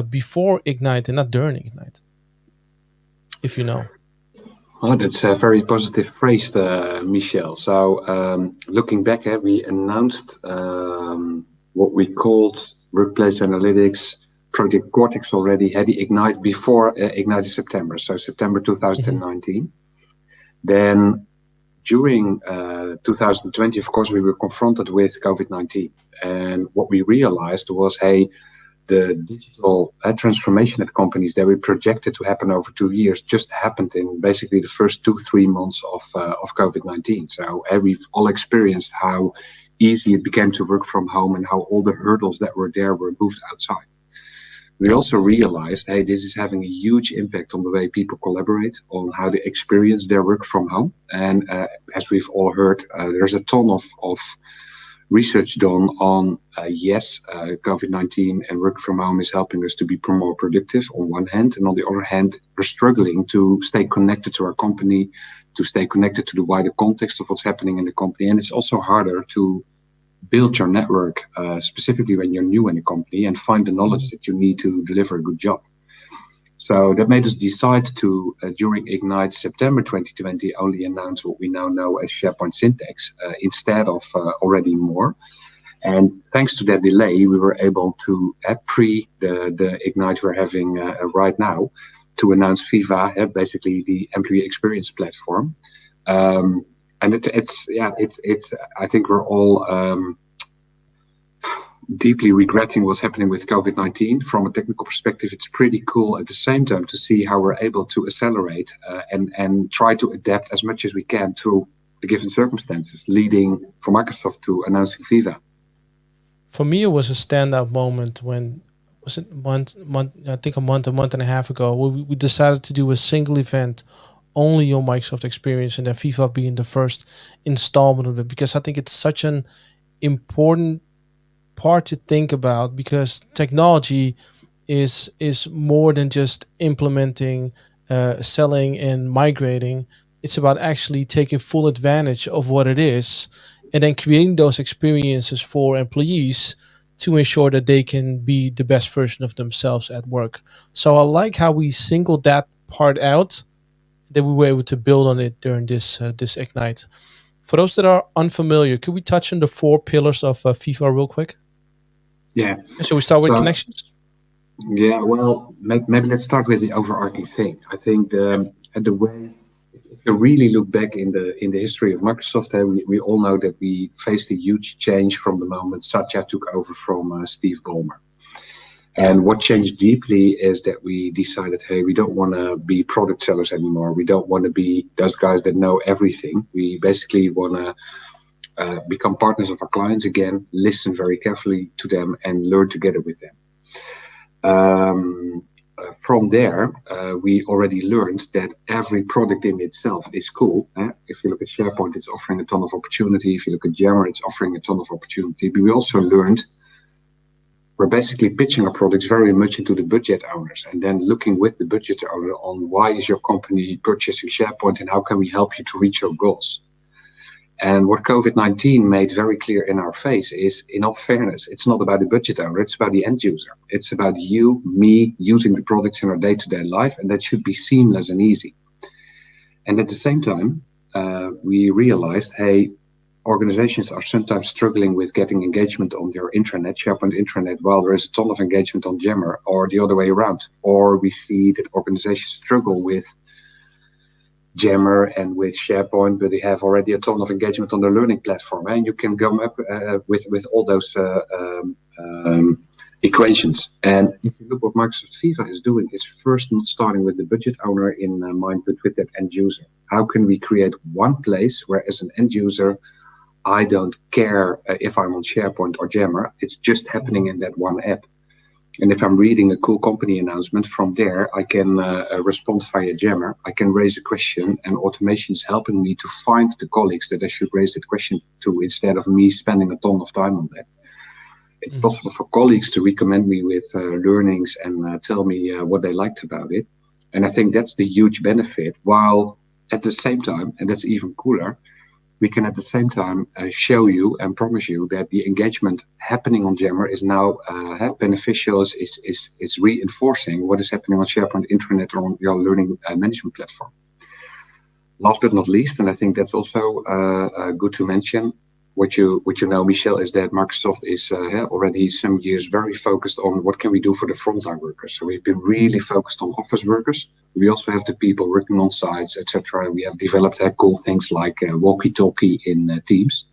before Ignite and not during Ignite? If you know. Oh, that's a very positive phrase, Michel. So looking back, we announced what we called Workplace Analytics, Project Cortex already, had the Ignite before Ignite in September, so September 2019. Then during 2020, of course, we were confronted with COVID-19. And what we realized was, hey, the digital transformation at companies that we projected to happen over 2 years just happened in basically the first 2-3 months of COVID-19. So we've all experienced how easy it became to work from home and how all the hurdles that were there were moved outside. We also realized, hey, this is having a huge impact on the way people collaborate, on how they experience their work from home. And as we've all heard, there's a ton of research done on, COVID-19 and work from home is helping us to be more productive on one hand. And on the other hand, we're struggling to stay connected to our company, to stay connected to the wider context of what's happening in the company. And it's also harder to build your network, specifically when you're new in a company, and find the knowledge that you need to deliver a good job. So that made us decide to, during Ignite September 2020, only announce what we now know as SharePoint Syntax instead of already more. And thanks to that delay, we were able to, pre the Ignite we're having right now, to announce Viva, basically the employee experience platform. And it's I think we're all deeply regretting what's happening with COVID-19. From a technical perspective, it's pretty cool at the same time to see how we're able to accelerate and try to adapt as much as we can to the given circumstances, leading for Microsoft to announcing Viva. For me, it was a standout moment when, was it a month and a half ago, we decided to do a single event only on Microsoft Experience, and then Viva being the first installment of it, because I think it's such an important part to think about, because technology is more than just implementing, selling and migrating. It's about actually taking full advantage of what it is and then creating those experiences for employees to ensure that they can be the best version of themselves at work. So I like how we singled that part out, that we were able to build on it during this Ignite. For those that are unfamiliar, could we touch on the 4 pillars of Viva real quick? Yeah. So we start with connections? Yeah, well, maybe let's start with the overarching thing. I think the way, if you really look back in the history of Microsoft, we all know that we faced a huge change from the moment Satya took over from Steve Ballmer. And what changed deeply is that we decided, hey, we don't want to be product sellers anymore. We don't want to be those guys that know everything. We basically want to become partners of our clients again, listen very carefully to them and learn together with them. From there, we already learned that every product in itself is cool. If you look at SharePoint, it's offering a ton of opportunity. If you look at Jammer, it's offering a ton of opportunity. But we also learned we're basically pitching our products very much into the budget owners, and then looking with the budget owner on why is your company purchasing SharePoint and how can we help you to reach your goals. And what COVID-19 made very clear in our face is, in all fairness, it's not about the budget owner, it's about the end user. It's about you, me, using the products in our day-to-day life, and that should be seamless and easy. And at the same time, we realized, hey, organizations are sometimes struggling with getting engagement on their intranet, SharePoint intranet, while there is a ton of engagement on Jammer, or the other way around. Or we see that organizations struggle with Jammer and with SharePoint, but they have already a ton of engagement on their learning platform. And you can come up with all those equations. And if you look what Microsoft Viva is doing, is first not starting with the budget owner in mind, but with that end user. How can we create one place where, as an end user, I don't care if I'm on SharePoint or Jammer, it's just happening in that one app. And if I'm reading a cool company announcement from there, I can respond via Jammer. I can raise a question, and automation is helping me to find the colleagues that I should raise that question to, instead of me spending a ton of time on that. It's possible for colleagues to recommend me with learnings and tell me what they liked about it. And I think that's the huge benefit, while at the same time, and that's even cooler, we can at the same time show you and promise you that the engagement happening on Jammer is now beneficial, is reinforcing what is happening on SharePoint intranet or on your learning management platform. Last but not least, and I think that's also good to mention, what you know, Michel, is that Microsoft is already some years very focused on what can we do for the frontline workers. So we've been really focused on office workers. We also have the people working on sites, etc. We have developed cool things like walkie-talkie in Teams.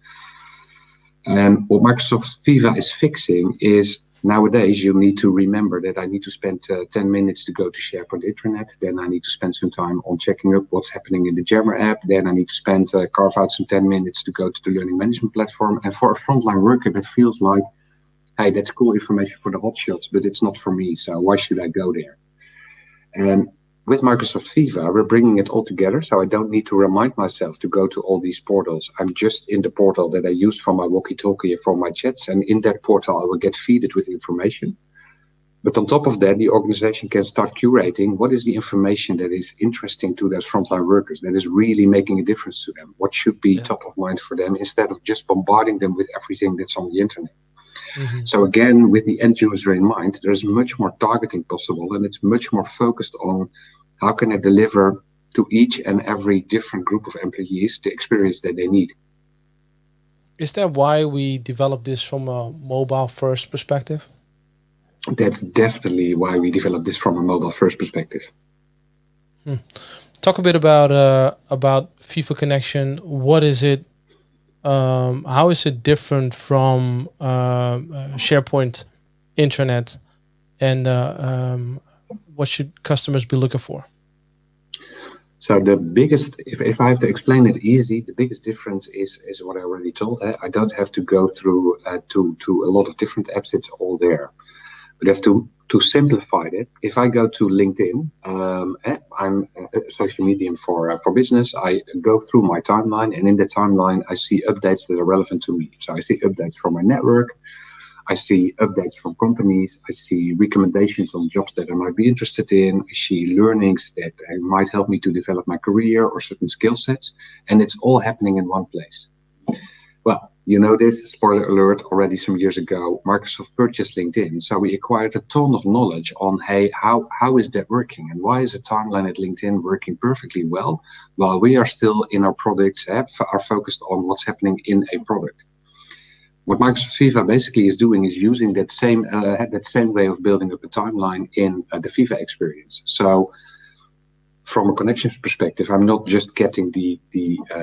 And what Microsoft Viva is fixing is, nowadays you need to remember that I need to spend 10 minutes to go to SharePoint intranet. Then I need to spend some time on checking up what's happening in the Jammer app. Then I need to spend carve out some 10 minutes to go to the learning management platform. And for a frontline worker, that feels like, hey, that's cool information for the hotshots, but it's not for me. So why should I go there? And with Microsoft Viva, we're bringing it all together, so I don't need to remind myself to go to all these portals. I'm just in the portal that I use for my walkie-talkie and for my chats, and in that portal I will get feeded with information. But on top of that, the organization can start curating what is the information that is interesting to those frontline workers, that is really making a difference to them. What should be top of mind for them, instead of just bombarding them with everything that's on the internet. So again, with the end user in mind, there's much more targeting possible, and it's much more focused on how can I deliver to each and every different group of employees the experience that they need. Is that why we developed this from a mobile first perspective? That's definitely why we developed this from a mobile first perspective. Talk a bit about Viva Connection. What is it? How is it different from SharePoint intranet, and what should customers be looking for? So the biggest, if I have to explain it easy, the biggest difference is what I already told. I don't have to go through to a lot of different apps. It's all there. But I have to simplify it. If I go to LinkedIn, I'm a social medium for business. I go through my timeline, and in the timeline, I see updates that are relevant to me. So I see updates from my network. I see updates from companies. I see recommendations on jobs that I might be interested in. I see learnings that might help me to develop my career or certain skill sets. And it's all happening in one place. Well, you know this, spoiler alert, already some years ago, Microsoft purchased LinkedIn. So we acquired a ton of knowledge on, hey, how is that working? And why is a timeline at LinkedIn working perfectly well, while we are still in our products, are focused on what's happening in a product? What Microsoft Viva basically is doing is using that same way of building up a timeline in the Viva experience. So from a connections perspective, I'm not just getting the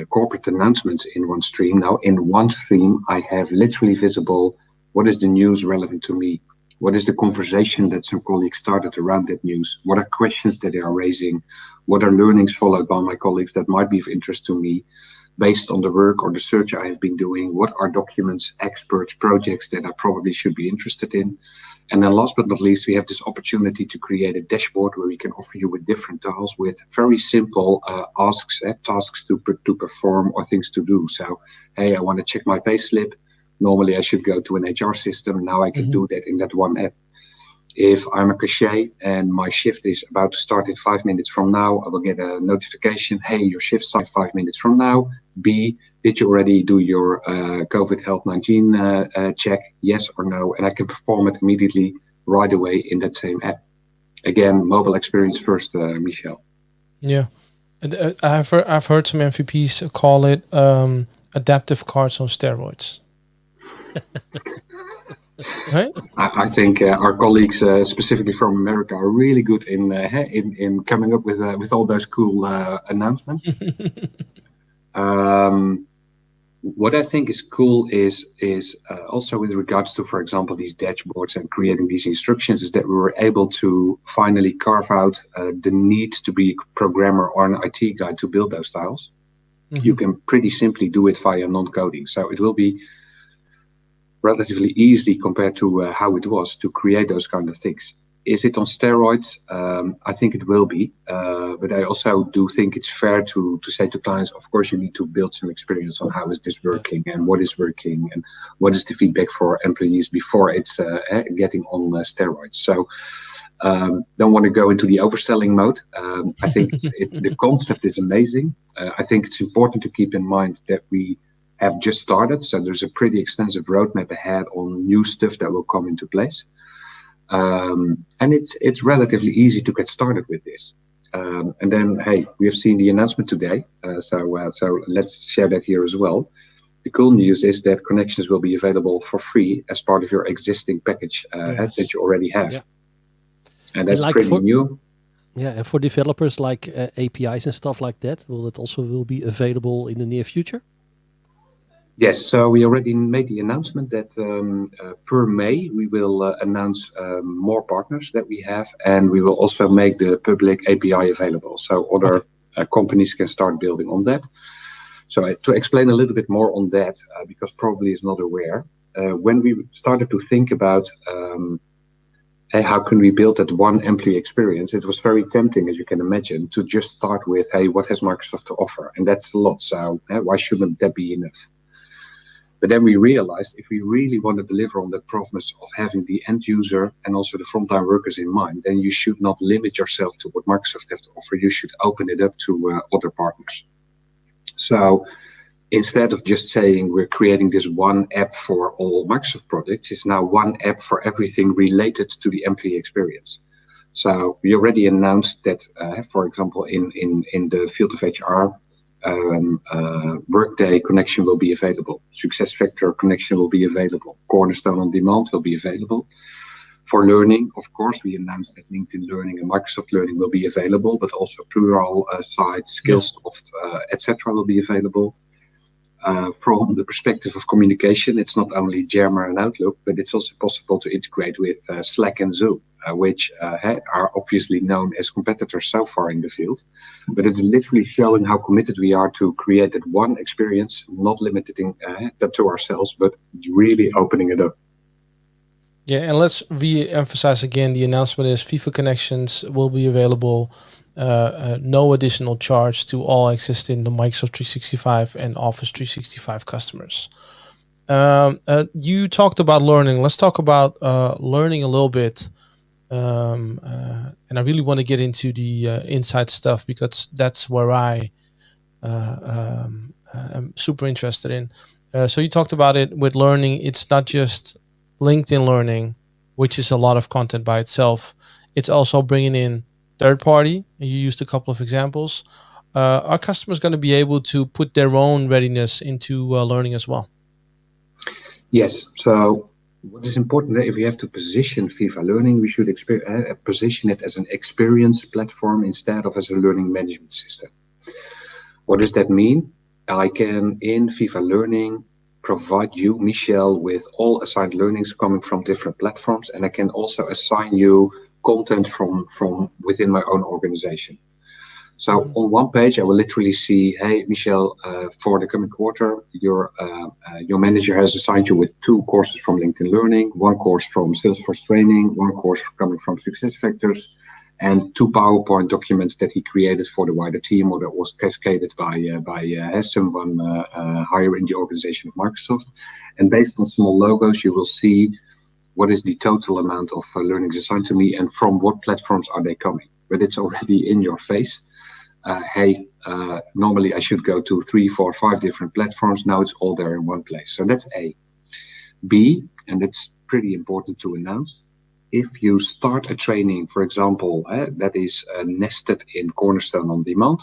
corporate announcements in one stream. Now, in one stream, I have literally visible what is the news relevant to me? What is the conversation that some colleagues started around that news? What are questions that they are raising? What are learnings followed by my colleagues that might be of interest to me based on the work or the search I have been doing? What are documents, experts, projects that I probably should be interested in? And then last but not least, we have this opportunity to create a dashboard where we can offer you with different tiles with very simple tasks to perform or things to do. So, hey, I want to check my payslip. Normally I should go to an HR system. Now I can do that in that one app. If I'm a cashier and my shift is about to start in 5 minutes from now, I will get a notification, hey, your shift starts 5 minutes from now. B, did you already do your COVID health-19 check? Yes or no? And I can perform it immediately right away in that same app. Again, mobile experience first, Michel. Yeah. I've heard some MVPs call it adaptive cards on steroids. Right? I think our colleagues, specifically from America, are really good in coming up with all those cool announcements. What I think is cool is also with regards to, for example, these dashboards and creating these instructions, is that we were able to finally carve out the need to be a programmer or an IT guy to build those styles. Mm-hmm. You can pretty simply do it via non-coding. So it will be relatively easy compared to how it was to create those kind of things. Is it on steroids? I think it will be, but I also do think it's fair to say to clients, of course, you need to build some experience on how is this working and what is working and what is the feedback for employees before it's getting on steroids. So don't want to go into the overselling mode. I think it's the concept is amazing. I think it's important to keep in mind that we have just started, so there's a pretty extensive roadmap ahead on new stuff that will come into place. And it's relatively easy to get started with this. And then, hey, we have seen the announcement today, so let's share that here as well. The cool news is that connections will be available for free as part of your existing package that you already have. Yeah. And that's like pretty new. Yeah, and for developers like APIs and stuff like that, will be available in the near future? Yes, so we already made the announcement that per May we will announce more partners that we have, and we will also make the public API available, so other companies can start building on that. So to explain a little bit more on that, because probably is not aware, when we started to think about hey, how can we build that one employee experience, it was very tempting, as you can imagine, to just start with, hey, what has Microsoft to offer? And that's a lot, so why shouldn't that be enough? But then we realized if we really want to deliver on the promise of having the end user and also the frontline workers in mind, then you should not limit yourself to what Microsoft has to offer. You should open it up to other partners. So instead of just saying we're creating this one app for all Microsoft products, it's now one app for everything related to the employee experience. So we already announced that, for example, in the field of HR, Workday connection will be available. SuccessFactors connection will be available. Cornerstone on Demand will be available. For learning, of course, we announced that LinkedIn Learning and Microsoft Learning will be available, but also plural sites, Skillsoft, etc. will be available. From the perspective of communication, it's not only Jammer and Outlook, but it's also possible to integrate with Slack and Zoom, which are obviously known as competitors so far in the field. But it's literally showing how committed we are to create that one experience, not limiting that to ourselves, but really opening it up. Yeah, and let's re-emphasize again, the announcement is Viva connections will be available. No additional charge to all existing the Microsoft 365 and Office 365 customers. You talked about learning. Let's talk about learning a little bit. And I really want to get into the inside stuff because that's where I am super interested in. So you talked about it with learning. It's not just LinkedIn Learning, which is a lot of content by itself. It's also bringing in third party. You used a couple of examples. Are customers going to be able to put their own readiness into learning as well? Yes. So what is important, if we have to position Viva Learning, we should position it as an experience platform instead of as a learning management system. What does that mean? I can, in Viva Learning, provide you, Michel, with all assigned learnings coming from different platforms, and I can also assign you content from within my own organization. So on one page, I will literally see, hey, Michel, for the coming quarter, your manager has assigned you with 2 courses from LinkedIn Learning, 1 course from Salesforce Training, 1 course coming from SuccessFactors, and 2 PowerPoint documents that he created for the wider team, or that was cascaded by someone higher in the organization of Microsoft. And based on small logos, you will see what is the total amount of learnings assigned to me, and from what platforms are they coming? But it's already in your face. Normally I should go to 3, 4, 5 different platforms. Now it's all there in one place. So that's A. B, and it's pretty important to announce, if you start a training, for example, that is nested in Cornerstone On Demand,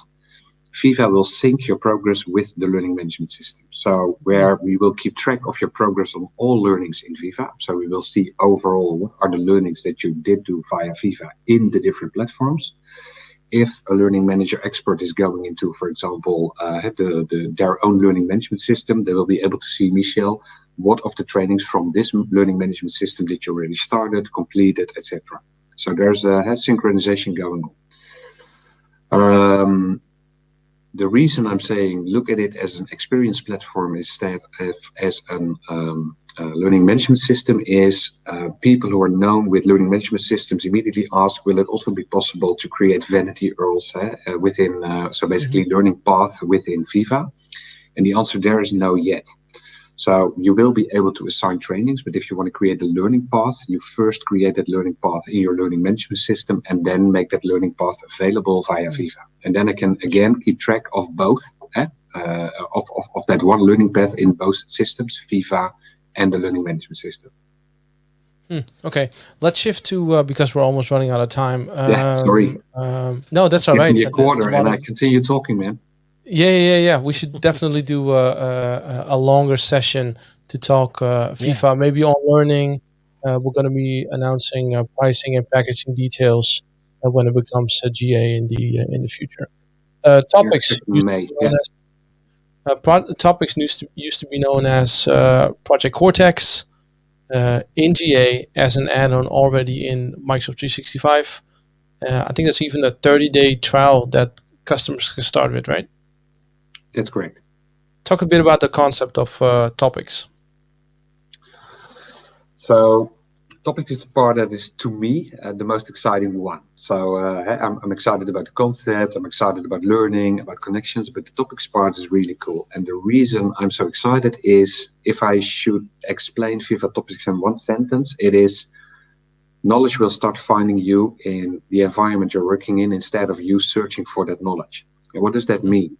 Viva will sync your progress with the learning management system. So where we will keep track of your progress on all learnings in Viva. So we will see overall what are the learnings that you did do via Viva in the different platforms. If a learning manager expert is going into, for example, their own learning management system, they will be able to see, Michel, what of the trainings from this learning management system did you already started, completed, etc. So there's a synchronization going on. The reason I'm saying look at it as an experience platform instead of as a learning management system is people who are known with learning management systems immediately ask, will it also be possible to create vanity URLs within, so basically learning path within Viva? And the answer there is no yet. So you will be able to assign trainings, but if you want to create a learning path, you first create that learning path in your learning management system and then make that learning path available via Viva. And then I can again keep track of both, of that one learning path in both systems, Viva and the learning management system. Okay, let's shift to, because we're almost running out of time. Sorry. No, that's all right. Give me a quarter and I continue talking, man. Yeah. We should definitely do a longer session to talk Viva, maybe on learning. We're going to be announcing pricing and packaging details when it becomes a GA in the future. Topics topics used to be known as Project Cortex. In GA as an add-on already in Microsoft 365. I think that's even a 30-day trial that customers can start with, right? That's correct. Talk a bit about the concept of topics. So topics is the part that is, to me, the most exciting one. So I'm excited about the concept, I'm excited about learning, about connections, but the topics part is really cool. And the reason I'm so excited is, if I should explain Viva topics in one sentence, it is knowledge will start finding you in the environment you're working in instead of you searching for that knowledge. And what does that mean?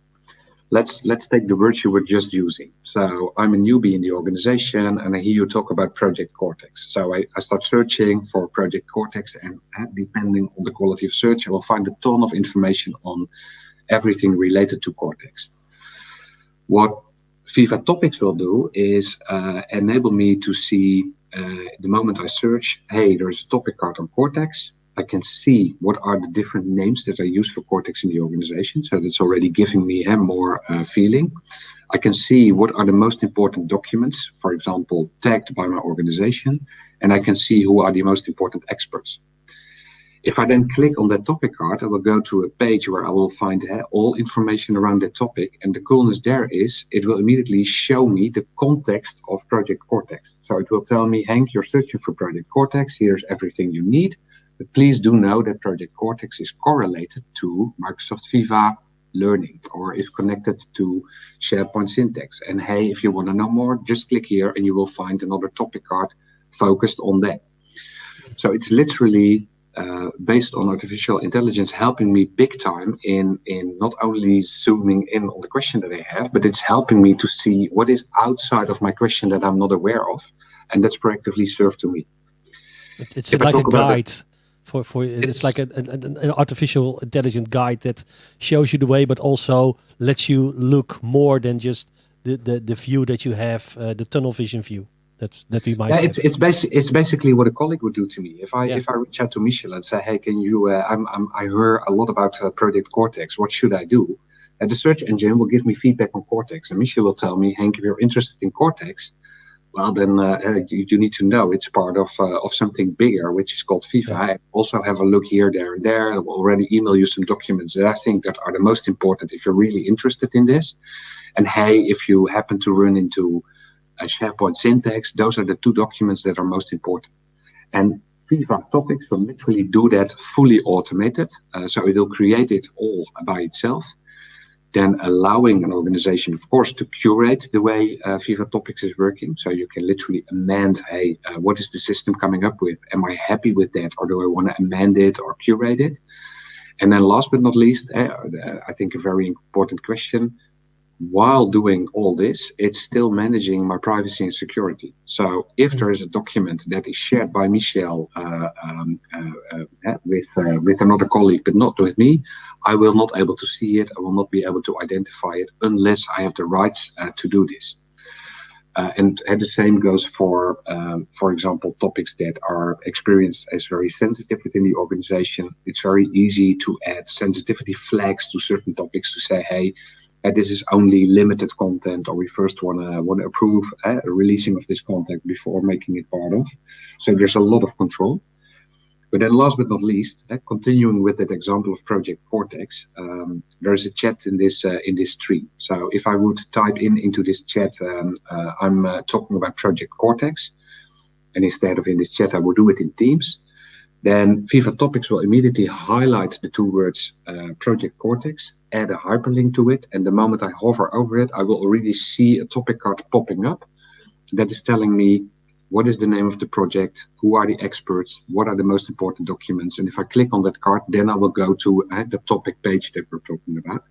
Let's take the words you were just using. So I'm a newbie in the organization and I hear you talk about Project Cortex. So I start searching for Project Cortex, and depending on the quality of search, I will find a ton of information on everything related to Cortex. What Viva Topics will do is enable me to see the moment I search, hey, there's a topic card on Cortex. I can see what are the different names that I use for Cortex in the organization. So that's already giving me more feeling. I can see what are the most important documents, for example, tagged by my organization. And I can see who are the most important experts. If I then click on that topic card, I will go to a page where I will find all information around that topic. And the coolness there is, it will immediately show me the context of Project Cortex. So it will tell me, Henk, you're searching for Project Cortex. Here's everything you need. But please do know that Project Cortex is correlated to Microsoft Viva Learning or is connected to SharePoint Syntax. And hey, if you want to know more, just click here and you will find another topic card focused on that. So it's literally based on artificial intelligence helping me big time in not only zooming in on the question that I have, but it's helping me to see what is outside of my question that I'm not aware of. And that's proactively served to me. It's like a guide. It's like an artificial intelligent guide that shows you the way, but also lets you look more than just the view that you have, the tunnel vision view that we might. Yeah, it's basically what a colleague would do to me. If I reach out to Michel and say, hey, can you? I heard a lot about Project Cortex. What should I do? And the search engine will give me feedback on Cortex, and Michel will tell me, Henk, if you're interested in Cortex, well, then you need to know it's part of something bigger, which is called Viva. Yeah. I also have a look here, there, and there. I will already email you some documents that I think that are the most important if you're really interested in this. And hey, if you happen to run into a SharePoint Syntax, those are the 2 documents that are most important. And Viva Topics will literally do that fully automated. So it will create it all by itself. then allowing an organization, of course, to curate the way Viva Topics is working. So you can literally amend, hey, what is the system coming up with? Am I happy with that? Or do I want to amend it or curate it? And then last but not least, I think a very important question, while doing all this, it's still managing my privacy and security. So if there is a document that is shared by Michel with another colleague, but not with me, I will not be able to see it. I will not be able to identify it unless I have the rights to do this. And the same goes for example, topics that are experienced as very sensitive within the organization. It's very easy to add sensitivity flags to certain topics to say, hey, this is only limited content, or we first want to approve a releasing of this content before making it part of. So there's a lot of control. But then last but not least, continuing with that example of Project Cortex, there's a chat in this stream. So if I would type into this chat, I'm talking about Project Cortex, and instead of in this chat, I will do it in Teams, then Viva Topics will immediately highlight the two words Project Cortex, add a hyperlink to it, and the moment I hover over it, I will already see a topic card popping up that is telling me what is the name of the project, who are the experts, what are the most important documents. And if I click on that card, then I will go to the topic page that we're talking about.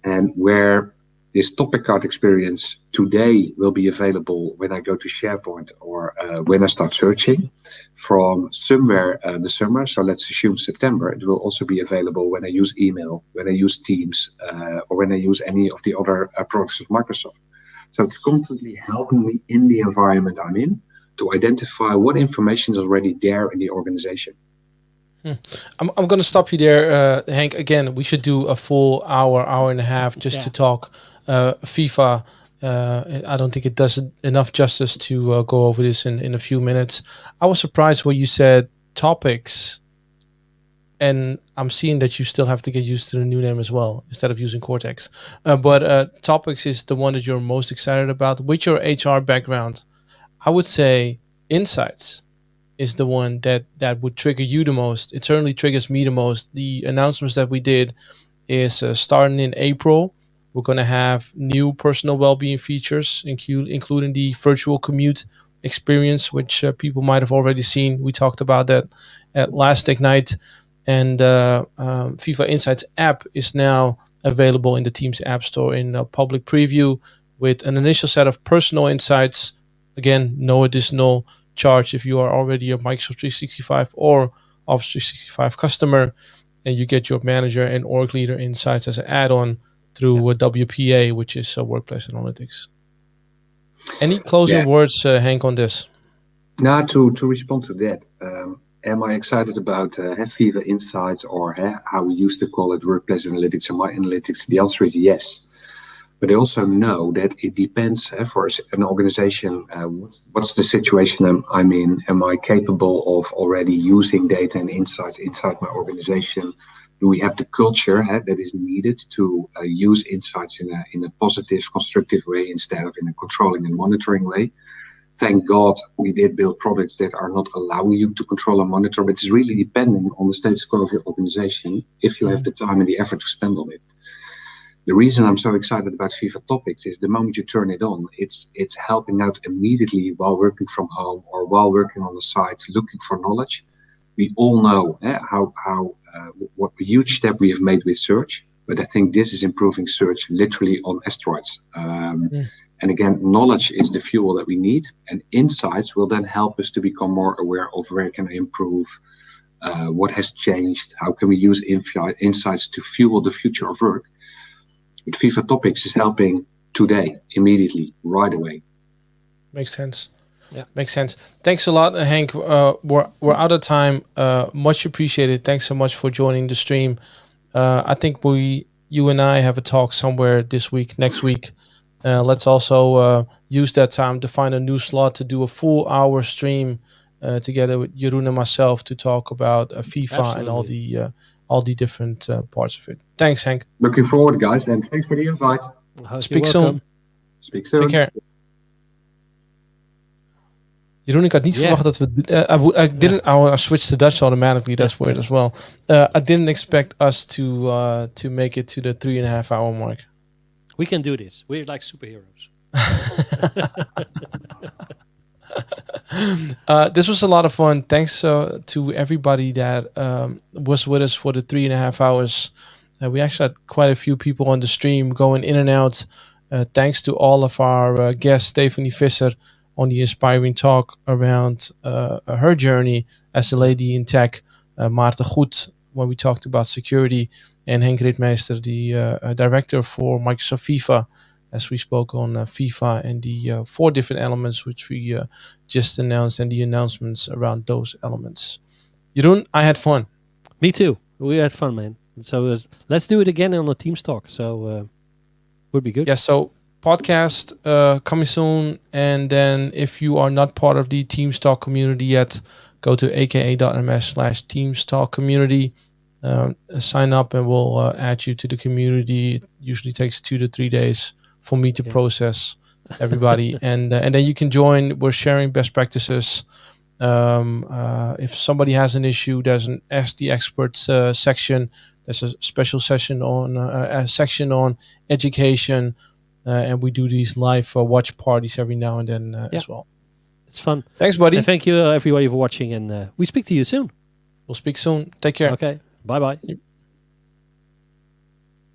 And where this topic card experience today will be available when I go to SharePoint or when I start searching from somewhere the summer. So let's assume September. It will also be available when I use email, when I use Teams, or when I use any of the other products of Microsoft. So it's constantly helping me in the environment I'm in to identify what information is already there in the organization. I'm going to stop you there, Henk. Again, we should do a full hour and a half just to talk FIFA. I don't think it does enough justice to go over this in a few minutes. I was surprised when you said topics, and I'm seeing that you still have to get used to the new name as well, instead of using Cortex. But topics is the one that you're most excited about. With your HR background, I would say insights is the one that would trigger you the most. It certainly triggers me the most. The announcements that we did is starting in April. We're going to have new personal well-being features, including the virtual commute experience, which people might have already seen. We talked about that at last Ignite. And FIFA Insights app is now available in the Teams App Store in a public preview with an initial set of personal insights. Again, no additional charge if you are already a Microsoft 365 or Office 365 customer, and you get your manager and org leader insights as an add-on through WPA, which is Workplace Analytics. Any closing words, Henk, on this? Now, to respond to that, am I excited about Viva Insights, or how we used to call it Workplace Analytics and My Analytics? The answer is yes. But I also know that it depends for an organization, what's the situation I'm in? Am I capable of already using data and insights inside my organization? Do we have the culture that is needed to use insights in a positive, constructive way instead of in a controlling and monitoring way? Thank God we did build products that are not allowing you to control and monitor, but it's really depending on the status quo of your organization if you have the time and the effort to spend on it. The reason I'm so excited about Viva Topics is the moment you turn it on, it's helping out immediately while working from home or while working on the site, looking for knowledge. We all know what a huge step we have made with search, but I think this is improving search literally on asteroids. And again, knowledge is the fuel that we need, and insights will then help us to become more aware of where can I improve, what has changed, how can we use insights to fuel the future of work. But Viva Topics is helping today, immediately, right away. Makes sense. Yeah, makes sense. Thanks a lot, Henk. We're out of time. Much appreciated. Thanks so much for joining the stream. I think you and I have a talk somewhere this week, next week. Let's also use that time to find a new slot to do a full hour stream together with Jeroen and myself to talk about FIFA and all the different parts of it. Thanks, Henk. Looking forward, guys, and thanks for the invite. Speak soon. Speak soon. Take care. Jeroen, ik had niet verwacht dat we... I switched to Dutch automatically. That's weird as well. I didn't expect us to make it to the 3.5 hour mark. We can do this. We're like superheroes. This was a lot of fun. Thanks to everybody that was with us for the 3.5 hours. We actually had quite a few people on the stream going in and out. Thanks to all of our guests, Stephanie Visser on the inspiring talk around her journey as a lady in tech, Maarten Goet when we talked about security, and Henk Ritmeester, the director for Microsoft Viva, as we spoke on Viva and the 4 different elements which we just announced and the announcements around those elements. Jeroen, I had fun. Me too. We had fun, man. So let's do it again on the Teams talk. So would be good. Yeah, so podcast coming soon. And then if you are not part of the Teams talk community yet, go to aka.ms/Teams talk community. Sign up and we'll add you to the community. It usually takes 2 to 3 days for me to process everybody. and then you can join. We're sharing best practices. If somebody has an issue, there's an Ask the Experts section. There's a special session on a section on education, and we do these live watch parties every now and then as well. It's fun. Thanks, buddy. And thank you everybody for watching, and we speak to you soon. We'll speak soon. Take care. Okay. Bye-bye.